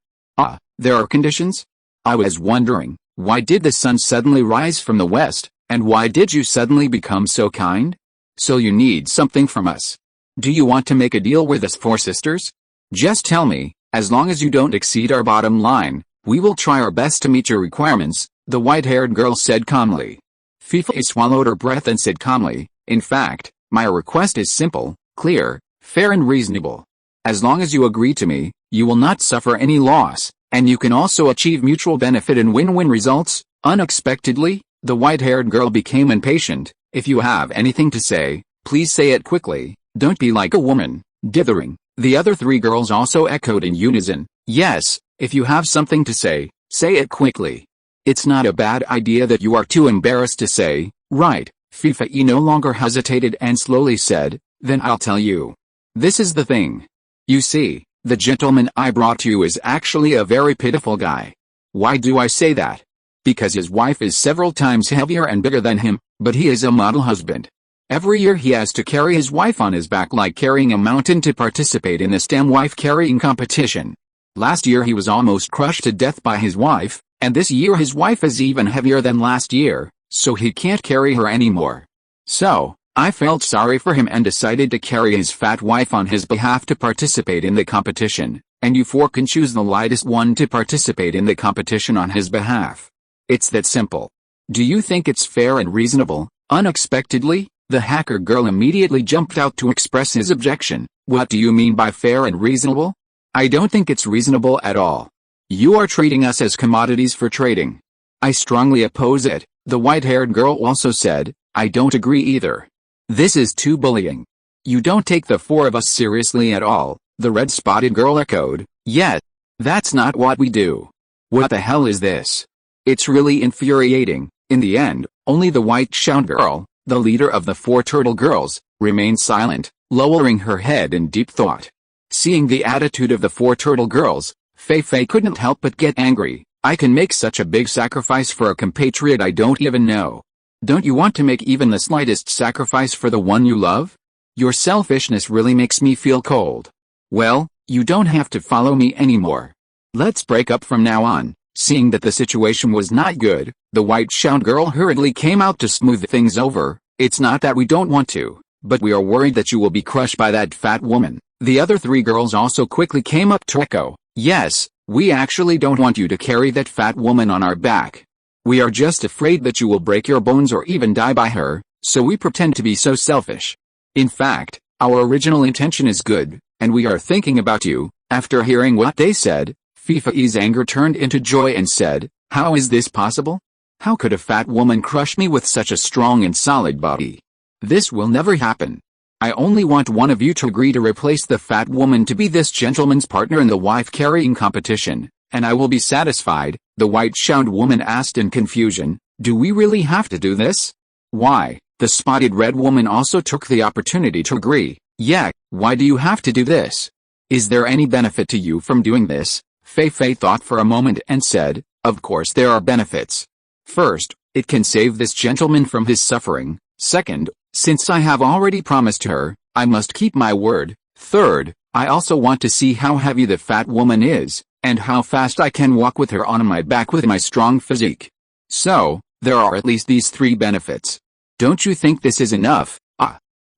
A: There are conditions? I was wondering, why did the sun suddenly rise from the west, and why did you suddenly become so kind? So you need something from us. Do you want to make a deal with us 4 sisters? Just tell me, as long as you don't exceed our bottom line, we will try our best to meet your requirements, the white-haired girl said calmly. Feifei swallowed her breath and said calmly, in fact, my request is simple, clear, fair and reasonable. As long as you agree to me, you will not suffer any loss, and you can also achieve mutual benefit and win-win results. Unexpectedly, the white-haired girl became impatient. If you have anything to say, please say it quickly, don't be like a woman, dithering. The other 3 girls also echoed in unison, yes, if you have something to say it quickly. It's not a bad idea that you are too embarrassed to say, right? Feifei no longer hesitated and slowly said, then I'll tell you. This is the thing. You see, the gentleman I brought you is actually a very pitiful guy. Why do I say that? Because his wife is several times heavier and bigger than him, but he is a model husband. Every year he has to carry his wife on his back like carrying a mountain to participate in the STEM wife carrying competition. Last year he was almost crushed to death by his wife, and this year his wife is even heavier than last year, so he can't carry her anymore. So, I felt sorry for him and decided to carry his fat wife on his behalf to participate in the competition, and you 4 can choose the lightest one to participate in the competition on his behalf. It's that simple. Do you think it's fair and reasonable? Unexpectedly, the hacker girl immediately jumped out to express his objection. What do you mean by fair and reasonable? I don't think it's reasonable at all. You are treating us as commodities for trading. I strongly oppose it. The white-haired girl also said, I don't agree either. This is too bullying. You don't take the four of us seriously at all, the red-spotted girl echoed. Yes. That's not what we do. What the hell is this? It's really infuriating. In the end, only the white-shound girl, the leader of the four turtle girls, remained silent, lowering her head in deep thought. Seeing the attitude of the four turtle girls, Feifei couldn't help but get angry. I can make such a big sacrifice for a compatriot I don't even know. Don't you want to make even the slightest sacrifice for the one you love? Your selfishness really makes me feel cold. Well, you don't have to follow me anymore. Let's break up from now on. Seeing that the situation was not good, the white-shound girl hurriedly came out to smooth things over. It's not that we don't want to, but we are worried that you will be crushed by that fat woman. The other three girls also quickly came up to echo. Yes, we actually don't want you to carry that fat woman on our back. We are just afraid that you will break your bones or even die by her, so we pretend to be so selfish. In fact, our original intention is good, and we are thinking about you. After hearing what they said, Feifei's anger turned into joy and said, how is this possible? How could a fat woman crush me with such a strong and solid body? This will never happen. I only want one of you to agree to replace the fat woman to be this gentleman's partner in the wife-carrying competition, and I will be satisfied. The white-shound woman asked in confusion, do we really have to do this? Why? The spotted red woman also took the opportunity to agree. Yeah, why do you have to do this? Is there any benefit to you from doing this? Feifei thought for a moment and said, of course there are benefits. First, it can save this gentleman from his suffering. Second, since I have already promised her, I must keep my word. Third, I also want to see how heavy the fat woman is, and how fast I can walk with her on my back with my strong physique. So, there are at least these three benefits. Don't you think this is enough?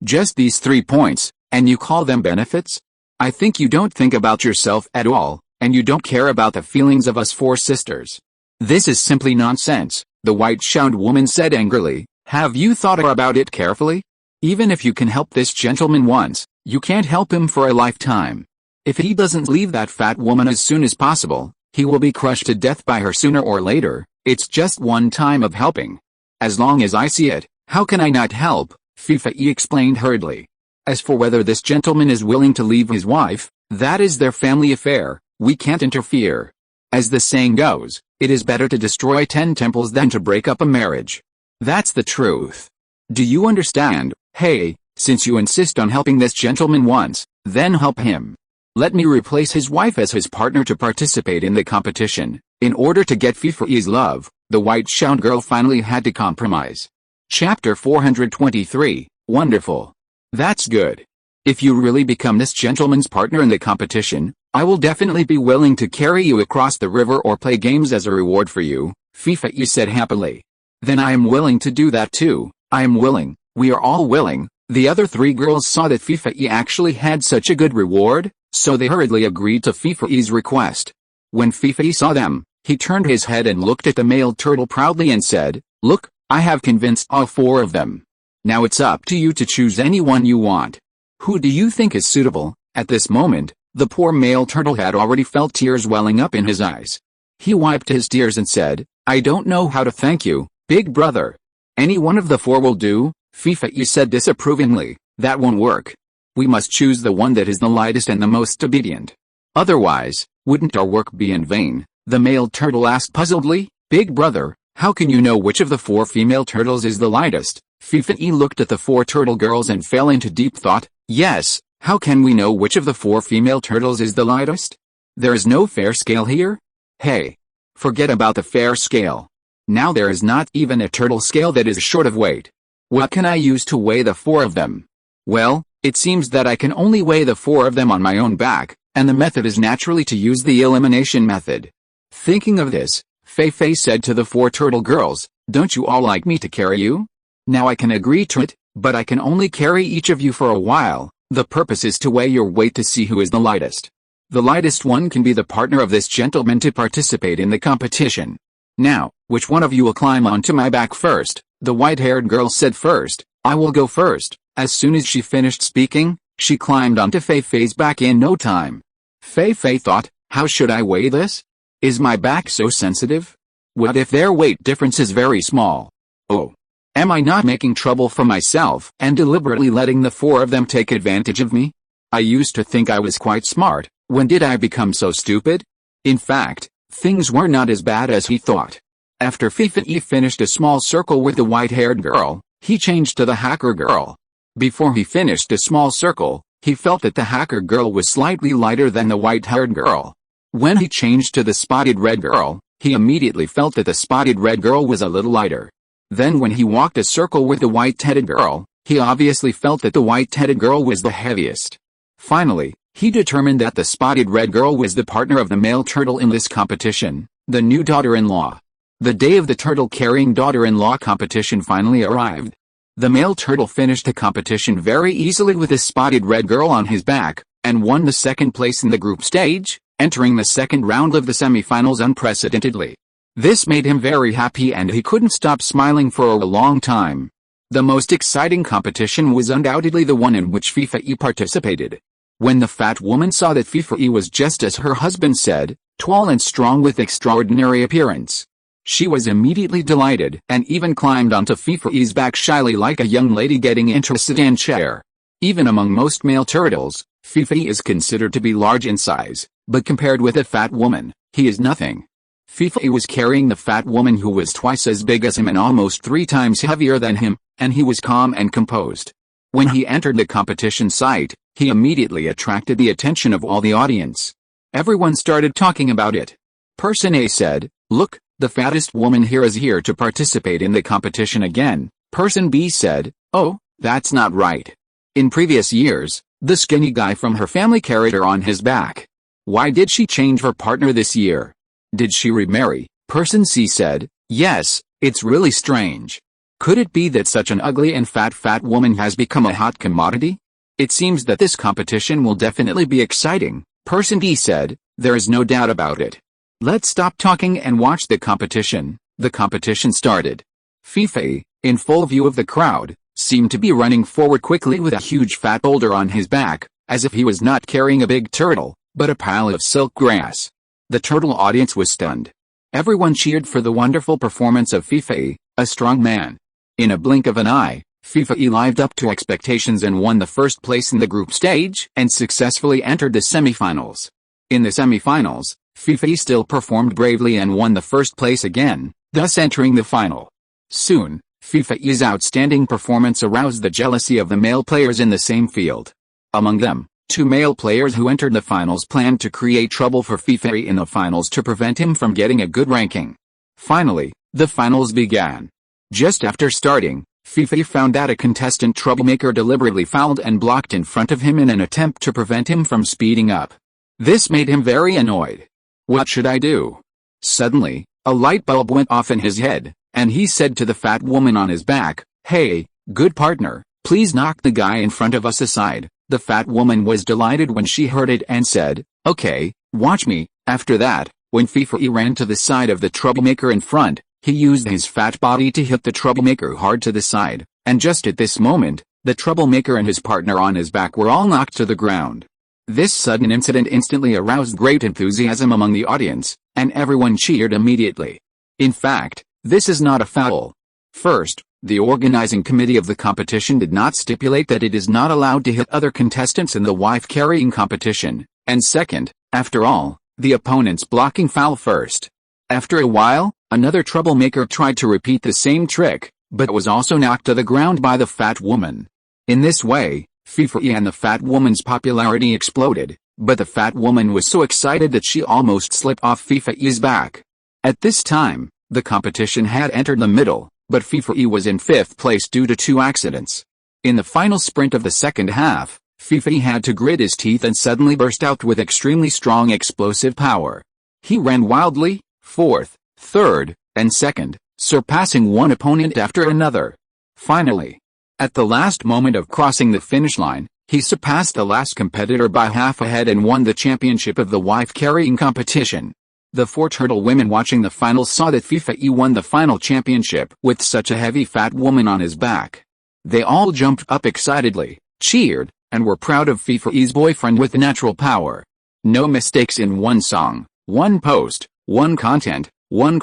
A: Just these 3 points, and you call them benefits? I think you don't think about yourself at all, and you don't care about the feelings of us four sisters. This is simply nonsense, the white-shound woman said angrily. Have you thought about it carefully? Even if you can help this gentleman once, you can't help him for a lifetime. If he doesn't leave that fat woman as soon as possible, he will be crushed to death by her sooner or later. It's just one time of helping. As long as I see it, how can I not help? Feifei explained hurriedly. As for whether this gentleman is willing to leave his wife, that is their family affair. We can't interfere. As the saying goes, it is better to destroy 10 temples than to break up a marriage. That's the truth. Do you understand? Hey, since you insist on helping this gentleman once, then help him. Let me replace his wife as his partner to participate in the competition. In order to get Feifei's love, the white-shound girl finally had to compromise. Chapter 423, Wonderful. That's good. If you really become this gentleman's partner in the competition, I will definitely be willing to carry you across the river or play games as a reward for you, Feifei said happily. Then I am willing to do that too. I am willing. We are all willing. The other three girls saw that Feifei actually had such a good reward, so they hurriedly agreed to Feifei's request. When Feifei saw them, he turned his head and looked at the male turtle proudly and said, Look, I have convinced all four of them. Now it's up to you to choose anyone you want. Who do you think is suitable? At this moment, the poor male turtle had already felt tears welling up in his eyes. He wiped his tears and said, I don't know how to thank you, big brother. Any one of the four will do, Feifei said disapprovingly. That won't work. We must choose the one that is the lightest and the most obedient. Otherwise, wouldn't our work be in vain? The male turtle asked puzzledly. Big brother, how can you know which of the four female turtles is the lightest? Feifei looked at the four turtle girls and fell into deep thought. Yes, how can we know which of the four female turtles is the lightest? There is no fair scale here? Hey, forget about the fair scale. Now there is not even a turtle scale that is short of weight. What can I use to weigh the four of them? Well, it seems that I can only weigh the four of them on my own back, and the method is naturally to use the elimination method. Thinking of this, Feifei said to the four turtle girls, Don't you all like me to carry you? Now I can agree to it, but I can only carry each of you for a while. The purpose is to weigh your weight to see who is the lightest. The lightest one can be the partner of this gentleman to participate in the competition. Now, which one of you will climb onto my back first? The white-haired girl said first. I will go first. As soon as she finished speaking, she climbed onto Feifei's back in no time. Feifei thought, how should I weigh this? Is my back so sensitive? What if their weight difference is very small? Oh. Am I not making trouble for myself and deliberately letting the four of them take advantage of me? I used to think I was quite smart. When did I become so stupid? In fact, things were not as bad as he thought. After Feifei finished a small circle with the white-haired girl, he changed to the hacker girl. Before he finished a small circle, he felt that the hacker girl was slightly lighter than the white-haired girl. When he changed to the spotted red girl, he immediately felt that the spotted red girl was a little lighter. Then when he walked a circle with the white-headed girl, he obviously felt that the white-headed girl was the heaviest. Finally, he determined that the spotted red girl was the partner of the male turtle in this competition, the new daughter-in-law. The day of the turtle-carrying daughter-in-law competition finally arrived. The male turtle finished the competition very easily with the spotted red girl on his back, and won the second place in the group stage, entering the second round of the semifinals unprecedentedly. This made him very happy and he couldn't stop smiling for a long time. The most exciting competition was undoubtedly the one in which Feifei participated. When the fat woman saw that Feifei was just as her husband said, tall and strong with extraordinary appearance, she was immediately delighted and even climbed onto Feifei's back shyly like a young lady getting into a sedan chair. Even among most male turtles, Feifei is considered to be large in size, but compared with a fat woman, he is nothing. Feifei was carrying the fat woman who was twice as big as him and almost 3 times heavier than him, and he was calm and composed. When he entered the competition site, he immediately attracted the attention of all the audience. Everyone started talking about it. Person A said, "Look, the fattest woman here is here to participate in the competition again." Person B said, "Oh, that's not right. In previous years, the skinny guy from her family carried her on his back. Why did she change her partner this year? Did she remarry?" Person C said, "Yes, it's really strange. Could it be that such an ugly and fat woman has become a hot commodity? It seems that this competition will definitely be exciting." Person D said, "There is no doubt about it. Let's stop talking and watch the competition." The competition started. Feifei, in full view of the crowd, seemed to be running forward quickly with a huge fat boulder on his back, as if he was not carrying a big turtle, but a pile of silk grass. The turtle audience was stunned. Everyone cheered for the wonderful performance of Feifei, a strong man. In a blink of an eye, Feifei lived up to expectations and won the first place in the group stage and successfully entered the semifinals. In the semifinals, Feifei still performed bravely and won the first place again, thus entering the final. Soon, Feifei's outstanding performance aroused the jealousy of the male players in the same field. Among them, 2 male players who entered the finals planned to create trouble for Feifei in the finals to prevent him from getting a good ranking. Finally, the finals began. Just after starting, Feifei found that a contestant troublemaker deliberately fouled and blocked in front of him in an attempt to prevent him from speeding up. This made him very annoyed. What should I do? Suddenly, a light bulb went off in his head, and he said to the fat woman on his back, "Hey, good partner, please knock the guy in front of us aside." The fat woman was delighted when she heard it and said, "Okay, watch me." After that, when Feifei ran to the side of the troublemaker in front, he used his fat body to hit the troublemaker hard to the side, and just at this moment, the troublemaker and his partner on his back were all knocked to the ground. This sudden incident instantly aroused great enthusiasm among the audience, and everyone cheered immediately. In fact, this is not a foul. First, the organizing committee of the competition did not stipulate that it is not allowed to hit other contestants in the wife-carrying competition, and second, after all, the opponent's blocking foul first. After a while, another troublemaker tried to repeat the same trick, but was also knocked to the ground by the fat woman. In this way, Feifei and the fat woman's popularity exploded, but the fat woman was so excited that she almost slipped off Feifei's back. At this time, the competition had entered the middle, but Feifei was in 5th place due to 2 accidents. In the final sprint of the second half, Feifei had to grit his teeth and suddenly burst out with extremely strong explosive power. He ran wildly, 4th, 3rd, and 2nd, surpassing one opponent after another. Finally, at the last moment of crossing the finish line, he surpassed the last competitor by half a head and won the championship of the wife-carrying competition. The 4 turtle women watching the finals saw that Feifei won the final championship with such a heavy fat woman on his back. They all jumped up excitedly, cheered, and were proud of Feifei's boyfriend with natural power. No mistakes in one song, one post, one content, one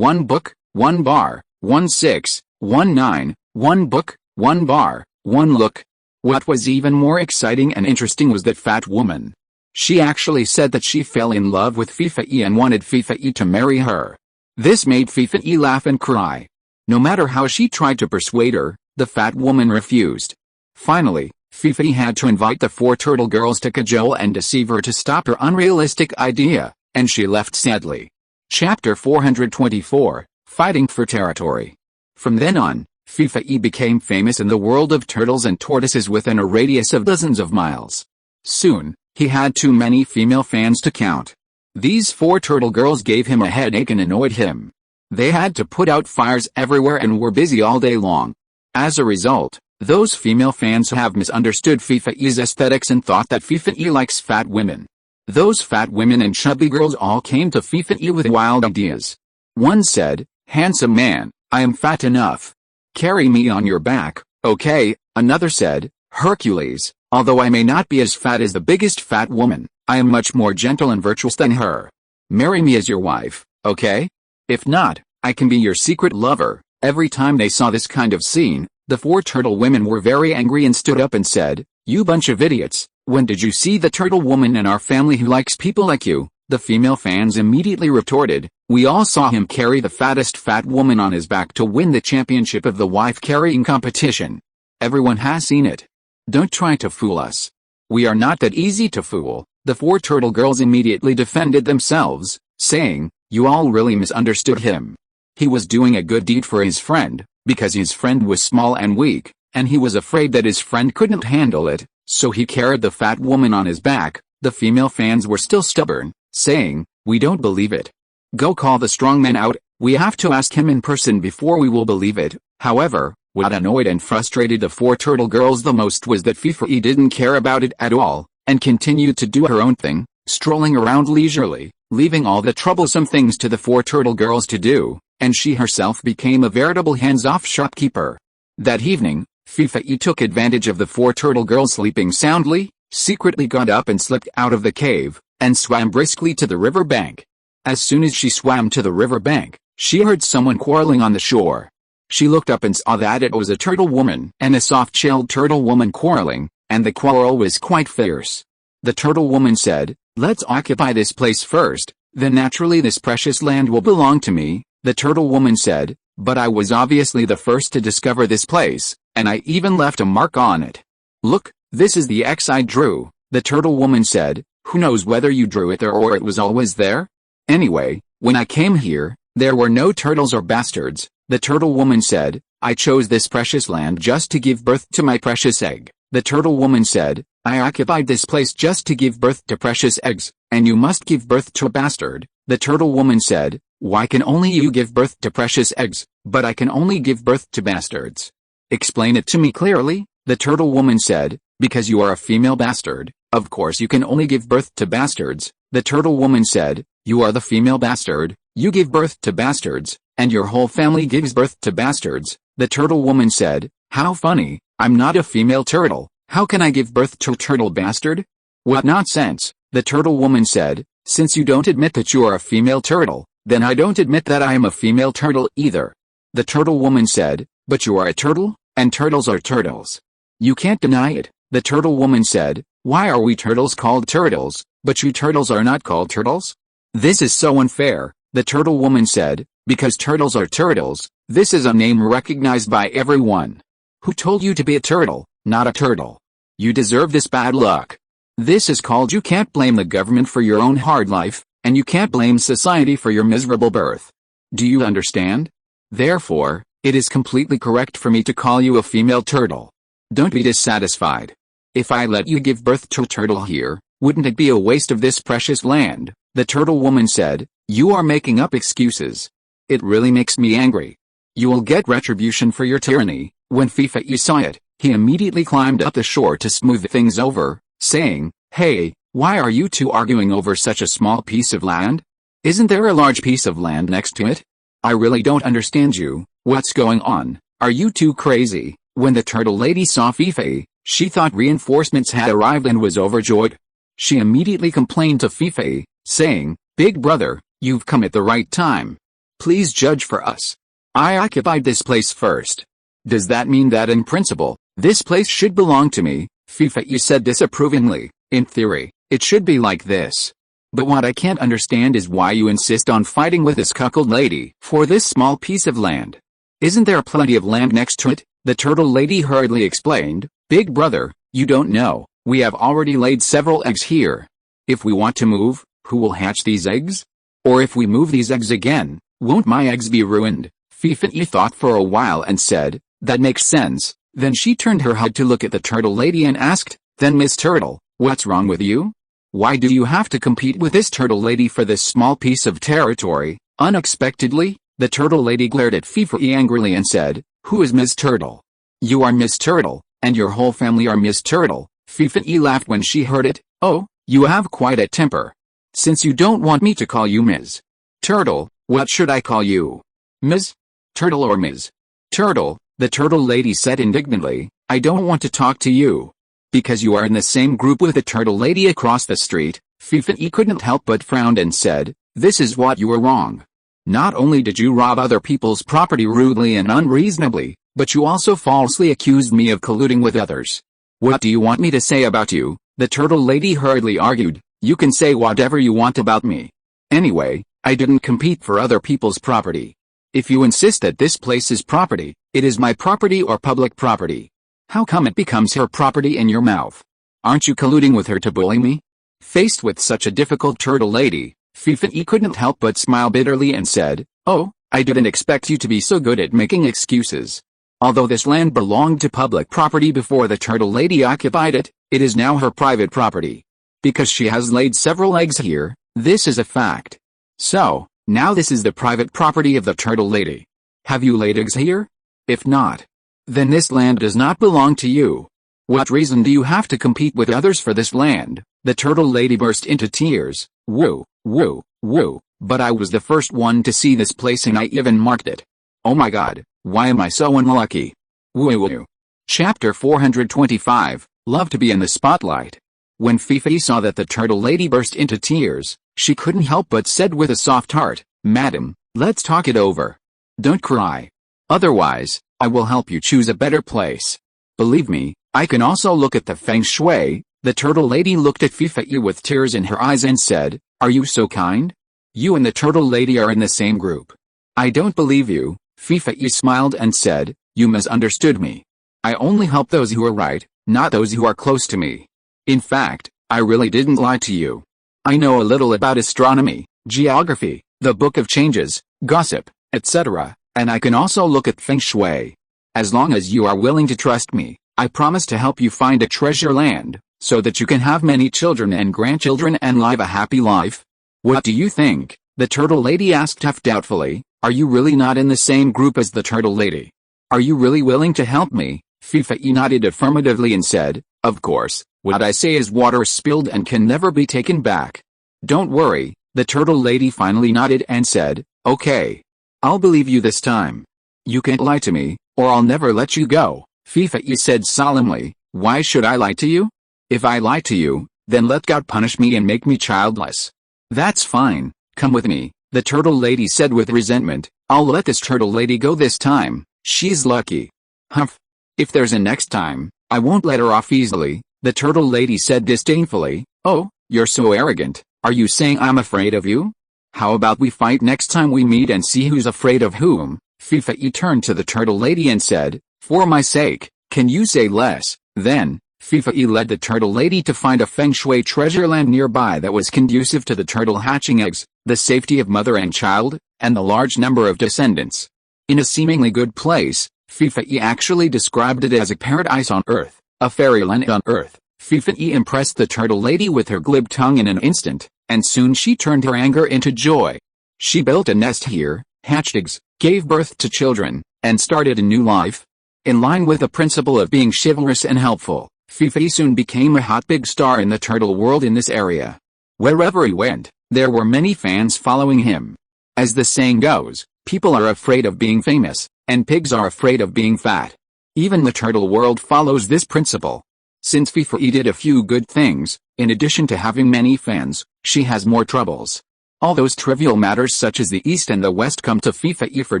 A: book, one bar, 1619, one book, one bar, one look. What was even more exciting and interesting was that fat woman. She actually said that she fell in love with Feifei and wanted Feifei to marry her. This made Feifei laugh and cry. No matter how she tried to persuade her, the fat woman refused. Finally, Feifei had to invite the four turtle girls to cajole and deceive her to stop her unrealistic idea, and she left sadly. Chapter 424, Fighting for Territory. From then on, Feifei became famous in the world of turtles and tortoises within a radius of dozens of miles. Soon, he had too many female fans to count. These four turtle girls gave him a headache and annoyed him. They had to put out fires everywhere and were busy all day long. As a result, those female fans have misunderstood Feifei's aesthetics and thought that Feifei likes fat women. Those fat women and chubby girls all came to Feifei with wild ideas. One said, "Handsome man, I am fat enough. Carry me on your back, okay?" Another said, "Hercules, although I may not be as fat as the biggest fat woman, I am much more gentle and virtuous than her. Marry me as your wife, okay? If not, I can be your secret lover." Every time they saw this kind of scene, the four turtle women were very angry and stood up and said, "You bunch of idiots, when did you see the turtle woman in our family who likes people like you?" The female fans immediately retorted, "We all saw him carry the fattest fat woman on his back to win the championship of the wife-carrying competition. Everyone has seen it. Don't try to fool us. We are not that easy to fool." The four turtle girls immediately defended themselves, saying, "You all really misunderstood him. He was doing a good deed for his friend, because his friend was small and weak, and he was afraid that his friend couldn't handle it, so he carried the fat woman on his back." The female fans were still stubborn, saying, "We don't believe it. Go call the strong man out, we have to ask him in person before we will believe it." However, what annoyed and frustrated the four turtle girls the most was that Feifei didn't care about it at all, and continued to do her own thing, strolling around leisurely, leaving all the troublesome things to the four turtle girls to do, and she herself became a veritable hands-off shopkeeper. That evening, Feifei took advantage of the four turtle girls sleeping soundly, secretly got up and slipped out of the cave, and swam briskly to the river bank. As soon as she swam to the river bank, she heard someone quarreling on the shore. She looked up and saw that it was a turtle woman and a soft-shelled turtle woman quarreling, and the quarrel was quite fierce. The turtle woman said, "Let's occupy this place first, then naturally this precious land will belong to me." The turtle woman said, "But I was obviously the first to discover this place, and I even left a mark on it. Look, this is the X I drew." The turtle woman said, "Who knows whether you drew it there or it was always there? Anyway, when I came here, there were no turtles or bastards." The turtle woman said, "I chose this precious land just to give birth to my precious egg." The turtle woman said, "I occupied this place just to give birth to precious eggs, and you must give birth to a bastard." The turtle woman said, "Why can only you give birth to precious eggs, but I can only give birth to bastards? Explain it to me clearly." The turtle woman said, "Because you are a female bastard, of course you can only give birth to bastards." The turtle woman said, "You are the female bastard, you give birth to bastards, and your whole family gives birth to bastards." The turtle woman said, "How funny, I'm not a female turtle, how can I give birth to a turtle bastard? What nonsense." The turtle woman said, "Since you don't admit that you are a female turtle, then I don't admit that I am a female turtle either." The turtle woman said, "But you are a turtle, and turtles are turtles. You can't deny it." The turtle woman said, "Why are we turtles called turtles, but you turtles are not called turtles? This is so unfair." The turtle woman said, "Because turtles are turtles, this is a name recognized by everyone. Who told you to be a turtle, not a turtle? You deserve this bad luck. This is called you can't blame the government for your own hard life, and you can't blame society for your miserable birth. Do you understand? Therefore, it is completely correct for me to call you a female turtle. Don't be dissatisfied. If I let you give birth to a turtle here, wouldn't it be a waste of this precious land?" The turtle woman said, "You are making up excuses. It really makes me angry. You will get retribution for your tyranny." When Feifei saw it, he immediately climbed up the shore to smooth things over, saying, "Hey, why are you two arguing over such a small piece of land? Isn't there a large piece of land next to it? I really don't understand you. What's going on? Are you two crazy?" When the turtle lady saw Feifei, she thought reinforcements had arrived and was overjoyed. She immediately complained to Feifei, saying, "Big brother, you've come at the right time. Please judge for us. I occupied this place first. Does that mean that in principle, this place should belong to me? Feifei said disapprovingly. In theory, it should be like this. But what I can't understand is why you insist on fighting with this cuckold lady for this small piece of land. Isn't there plenty of land next to it? The turtle lady hurriedly explained. Big brother, you don't know, we have already laid several eggs here. If we want to move, who will hatch these eggs? Or if we move these eggs again, won't my eggs be ruined? Feifei thought for a while and said, that makes sense. Then she turned her head to look at the turtle lady and asked, then Miss Turtle, what's wrong with you? Why do you have to compete with this turtle lady for this small piece of territory? Unexpectedly, the turtle lady glared at Feifei angrily and said, who is Miss Turtle? You are Miss Turtle, and your whole family are Miss Turtle. Feifei laughed when she heard it. Oh, you have quite a temper. Since you don't want me to call you Ms. Turtle, what should I call you? Ms. Turtle or Ms. Turtle? The turtle lady said indignantly, I don't want to talk to you. Because you are in the same group with the turtle lady across the street. Feifei couldn't help but frown and said, this is what you are wrong. Not only did you rob other people's property rudely and unreasonably, but you also falsely accused me of colluding with others. What do you want me to say about you? The turtle lady hurriedly argued, you can say whatever you want about me. Anyway, I didn't compete for other people's property. If you insist that this place is property, it is my property or public property. How come it becomes her property in your mouth? Aren't you colluding with her to bully me? Faced with such a difficult turtle lady, Feifei couldn't help but smile bitterly and said, oh, I didn't expect you to be so good at making excuses. Although this land belonged to public property before the turtle lady occupied it, it is now her private property. Because she has laid several eggs here, this is a fact. So, now this is the private property of the turtle lady. Have you laid eggs here? If not, then this land does not belong to you. What reason do you have to compete with others for this land? The turtle lady burst into tears. Woo, woo, woo, but I was the first one to see this place and I even marked it. Oh my god, why am I so unlucky? Woo woo. Chapter 425, Love to be in the spotlight. When Feifei saw that the turtle lady burst into tears, she couldn't help but said with a soft heart, Madam, let's talk it over. Don't cry. Otherwise, I will help you choose a better place. Believe me, I can also look at the feng shui. The turtle lady looked at Feifei with tears in her eyes and said, are you so kind? You and the turtle lady are in the same group. I don't believe you. Feifei smiled and said, you misunderstood me. I only help those who are right, not those who are close to me. In fact, I really didn't lie to you. I know a little about astronomy, geography, the book of changes, gossip, etc., and I can also look at feng shui. As long as you are willing to trust me, I promise to help you find a treasure land, so that you can have many children and grandchildren and live a happy life. What do you think? The turtle lady asked doubtfully. Are you really not in the same group as the turtle lady? Are you really willing to help me? Feifei nodded affirmatively and said, of course, what I say is water spilled and can never be taken back. Don't worry, the turtle lady finally nodded and said, okay. I'll believe you this time. You can't lie to me, or I'll never let you go. Feifei said solemnly, why should I lie to you? If I lie to you, then let God punish me and make me childless. That's fine, come with me, the turtle lady said with resentment. I'll let this turtle lady go this time, she's lucky. Humph. If there's a next time, I won't let her off easily, the turtle lady said disdainfully. Oh, you're so arrogant, are you saying I'm afraid of you? How about we fight next time we meet and see who's afraid of whom? Feifei turned to the turtle lady and said, for my sake, can you say less? Then, Feifei led the turtle lady to find a feng shui treasure land nearby that was conducive to the turtle hatching eggs, the safety of mother and child, and the large number of descendants. In a seemingly good place, Feifei actually described it as a paradise on earth, a fairyland on earth. Feifei impressed the turtle lady with her glib tongue in an instant, and soon she turned her anger into joy. She built a nest here, hatched eggs, gave birth to children, and started a new life. In line with the principle of being chivalrous and helpful, Feifei soon became a hot big star in the turtle world in this area. Wherever he went, there were many fans following him. As the saying goes, people are afraid of being famous, and pigs are afraid of being fat. Even the turtle world follows this principle. Since Feifei did a few good things, in addition to having many fans, she has more troubles. All those trivial matters such as the East and the West come to Feifei for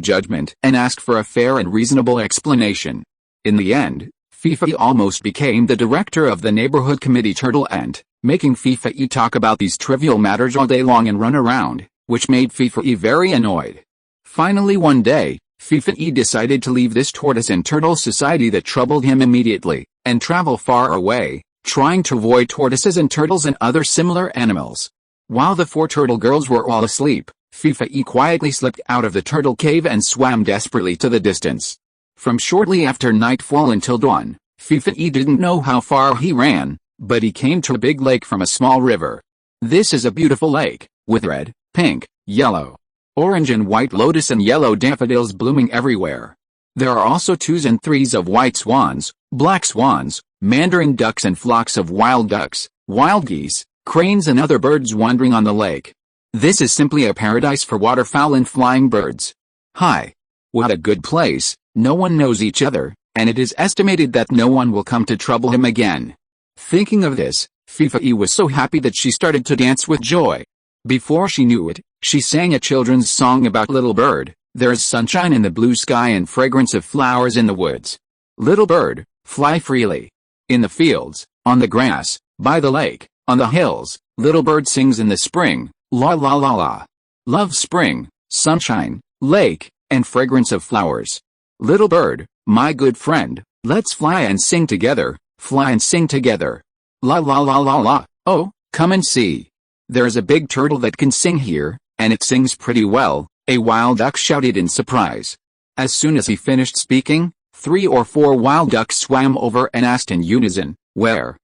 A: judgment and ask for a fair and reasonable explanation. In the end, Feifei almost became the director of the neighborhood committee Turtle Ant, making Feifei talk about these trivial matters all day long and run around, which made Feifei very annoyed. Finally one day, Feifei decided to leave this tortoise and turtle society that troubled him immediately, and travel far away, trying to avoid tortoises and turtles and other similar animals. While the 4 turtle girls were all asleep, Feifei quietly slipped out of the turtle cave and swam desperately to the distance. From shortly after nightfall until dawn, Feifei didn't know how far he ran, but he came to a big lake from a small river. This is a beautiful lake, with red, pink, yellow, orange and white lotus and yellow daffodils blooming everywhere. There are also 2s and 3s of white swans, black swans, mandarin ducks and flocks of wild ducks, wild geese, cranes and other birds wandering on the lake. This is simply a paradise for waterfowl and flying birds. Hi. What a good place. No one knows each other, and it is estimated that no one will come to trouble him again. Thinking of this, Feifei was so happy that she started to dance with joy. Before she knew it, she sang a children's song about Little Bird. There is sunshine in the blue sky and fragrance of flowers in the woods. Little bird, fly freely. In the fields, on the grass, by the lake, on the hills, little bird sings in the spring, la la la la. Love spring, sunshine, lake, and fragrance of flowers. Little bird, my good friend, let's fly and sing together, fly and sing together. La la la la la, oh, come and see. There's a big turtle that can sing here, and it sings pretty well, a wild duck shouted in surprise. As soon as he finished speaking, 3 or 4 wild ducks swam over and asked in unison, where?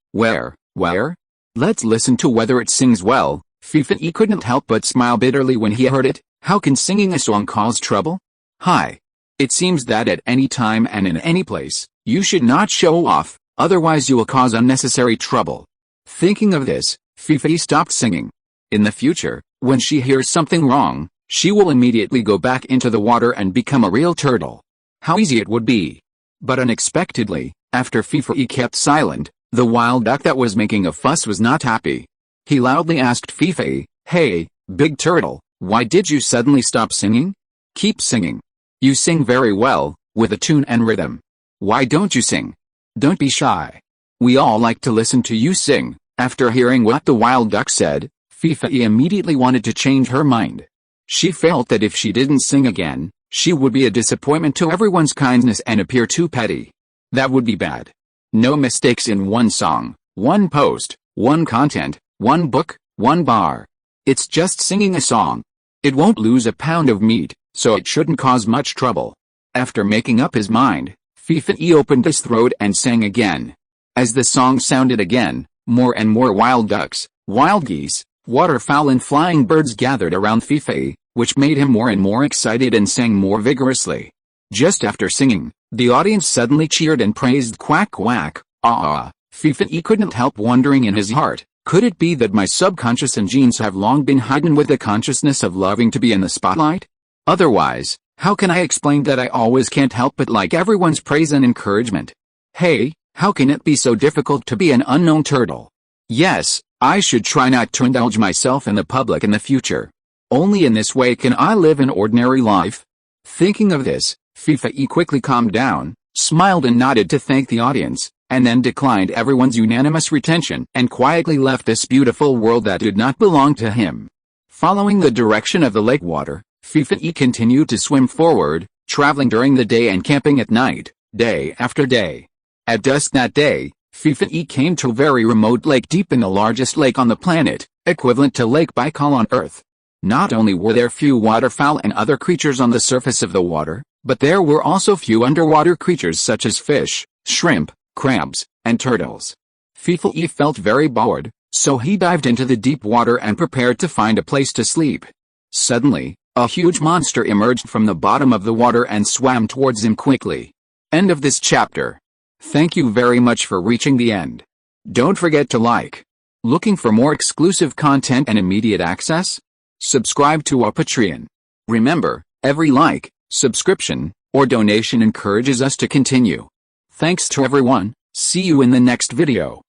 A: Let's listen to whether it sings well. Feifei couldn't help but smile bitterly when he heard it. How can singing a song cause trouble? Hi. It seems that at any time and in any place, you should not show off, otherwise you will cause unnecessary trouble. Thinking of this, Feifei stopped singing. In the future, when she hears something wrong, she will immediately go back into the water and become a real turtle. How easy it would be. But unexpectedly, after Feifei kept silent, the wild duck that was making a fuss was not happy. He loudly asked Feifei, hey, big turtle, why did you suddenly stop singing? Keep singing. You sing very well, with a tune and rhythm. Why don't you sing? Don't be shy. We all like to listen to you sing. After hearing what the wild duck said, Feifei immediately wanted to change her mind. She felt that if she didn't sing again, she would be a disappointment to everyone's kindness and appear too petty. That would be bad. No mistakes in one song, one post, one content, one book, one bar. It's just singing a song. It won't lose a pound of meat, so it shouldn't cause much trouble. After making up his mind, Feifei opened his throat and sang again. As the song sounded again, more and more wild ducks, wild geese, waterfowl and flying birds gathered around Feifei, which made him more and more excited and sang more vigorously. Just after singing, the audience suddenly cheered and praised quack quack, ah. Feifei couldn't help wondering in his heart, could it be that my subconscious and genes have long been hidden with the consciousness of loving to be in the spotlight? Otherwise, how can I explain that I always can't help but like everyone's praise and encouragement? Hey, how can it be so difficult to be an unknown turtle? Yes, I should try not to indulge myself in the public in the future. Only in this way can I live an ordinary life. Thinking of this, Feifei quickly calmed down, smiled and nodded to thank the audience, and then declined everyone's unanimous retention and quietly left this beautiful world that did not belong to him. Following the direction of the lake water, Feifei continued to swim forward, traveling during the day and camping at night, day after day. At dusk that day, Feifei came to a very remote lake deep in the largest lake on the planet, equivalent to Lake Baikal on Earth. Not only were there few waterfowl and other creatures on the surface of the water, but there were also few underwater creatures such as fish, shrimp, crabs, and turtles. Feifei felt very bored, so he dived into the deep water and prepared to find a place to sleep. Suddenly, a huge monster emerged from the bottom of the water and swam towards him quickly. End of this chapter. Thank you very much for reaching the end. Don't forget to like. Looking for more exclusive content and immediate access? Subscribe to our Patreon. Remember, every like, subscription, or donation encourages us to continue. Thanks to everyone. See you in the next video.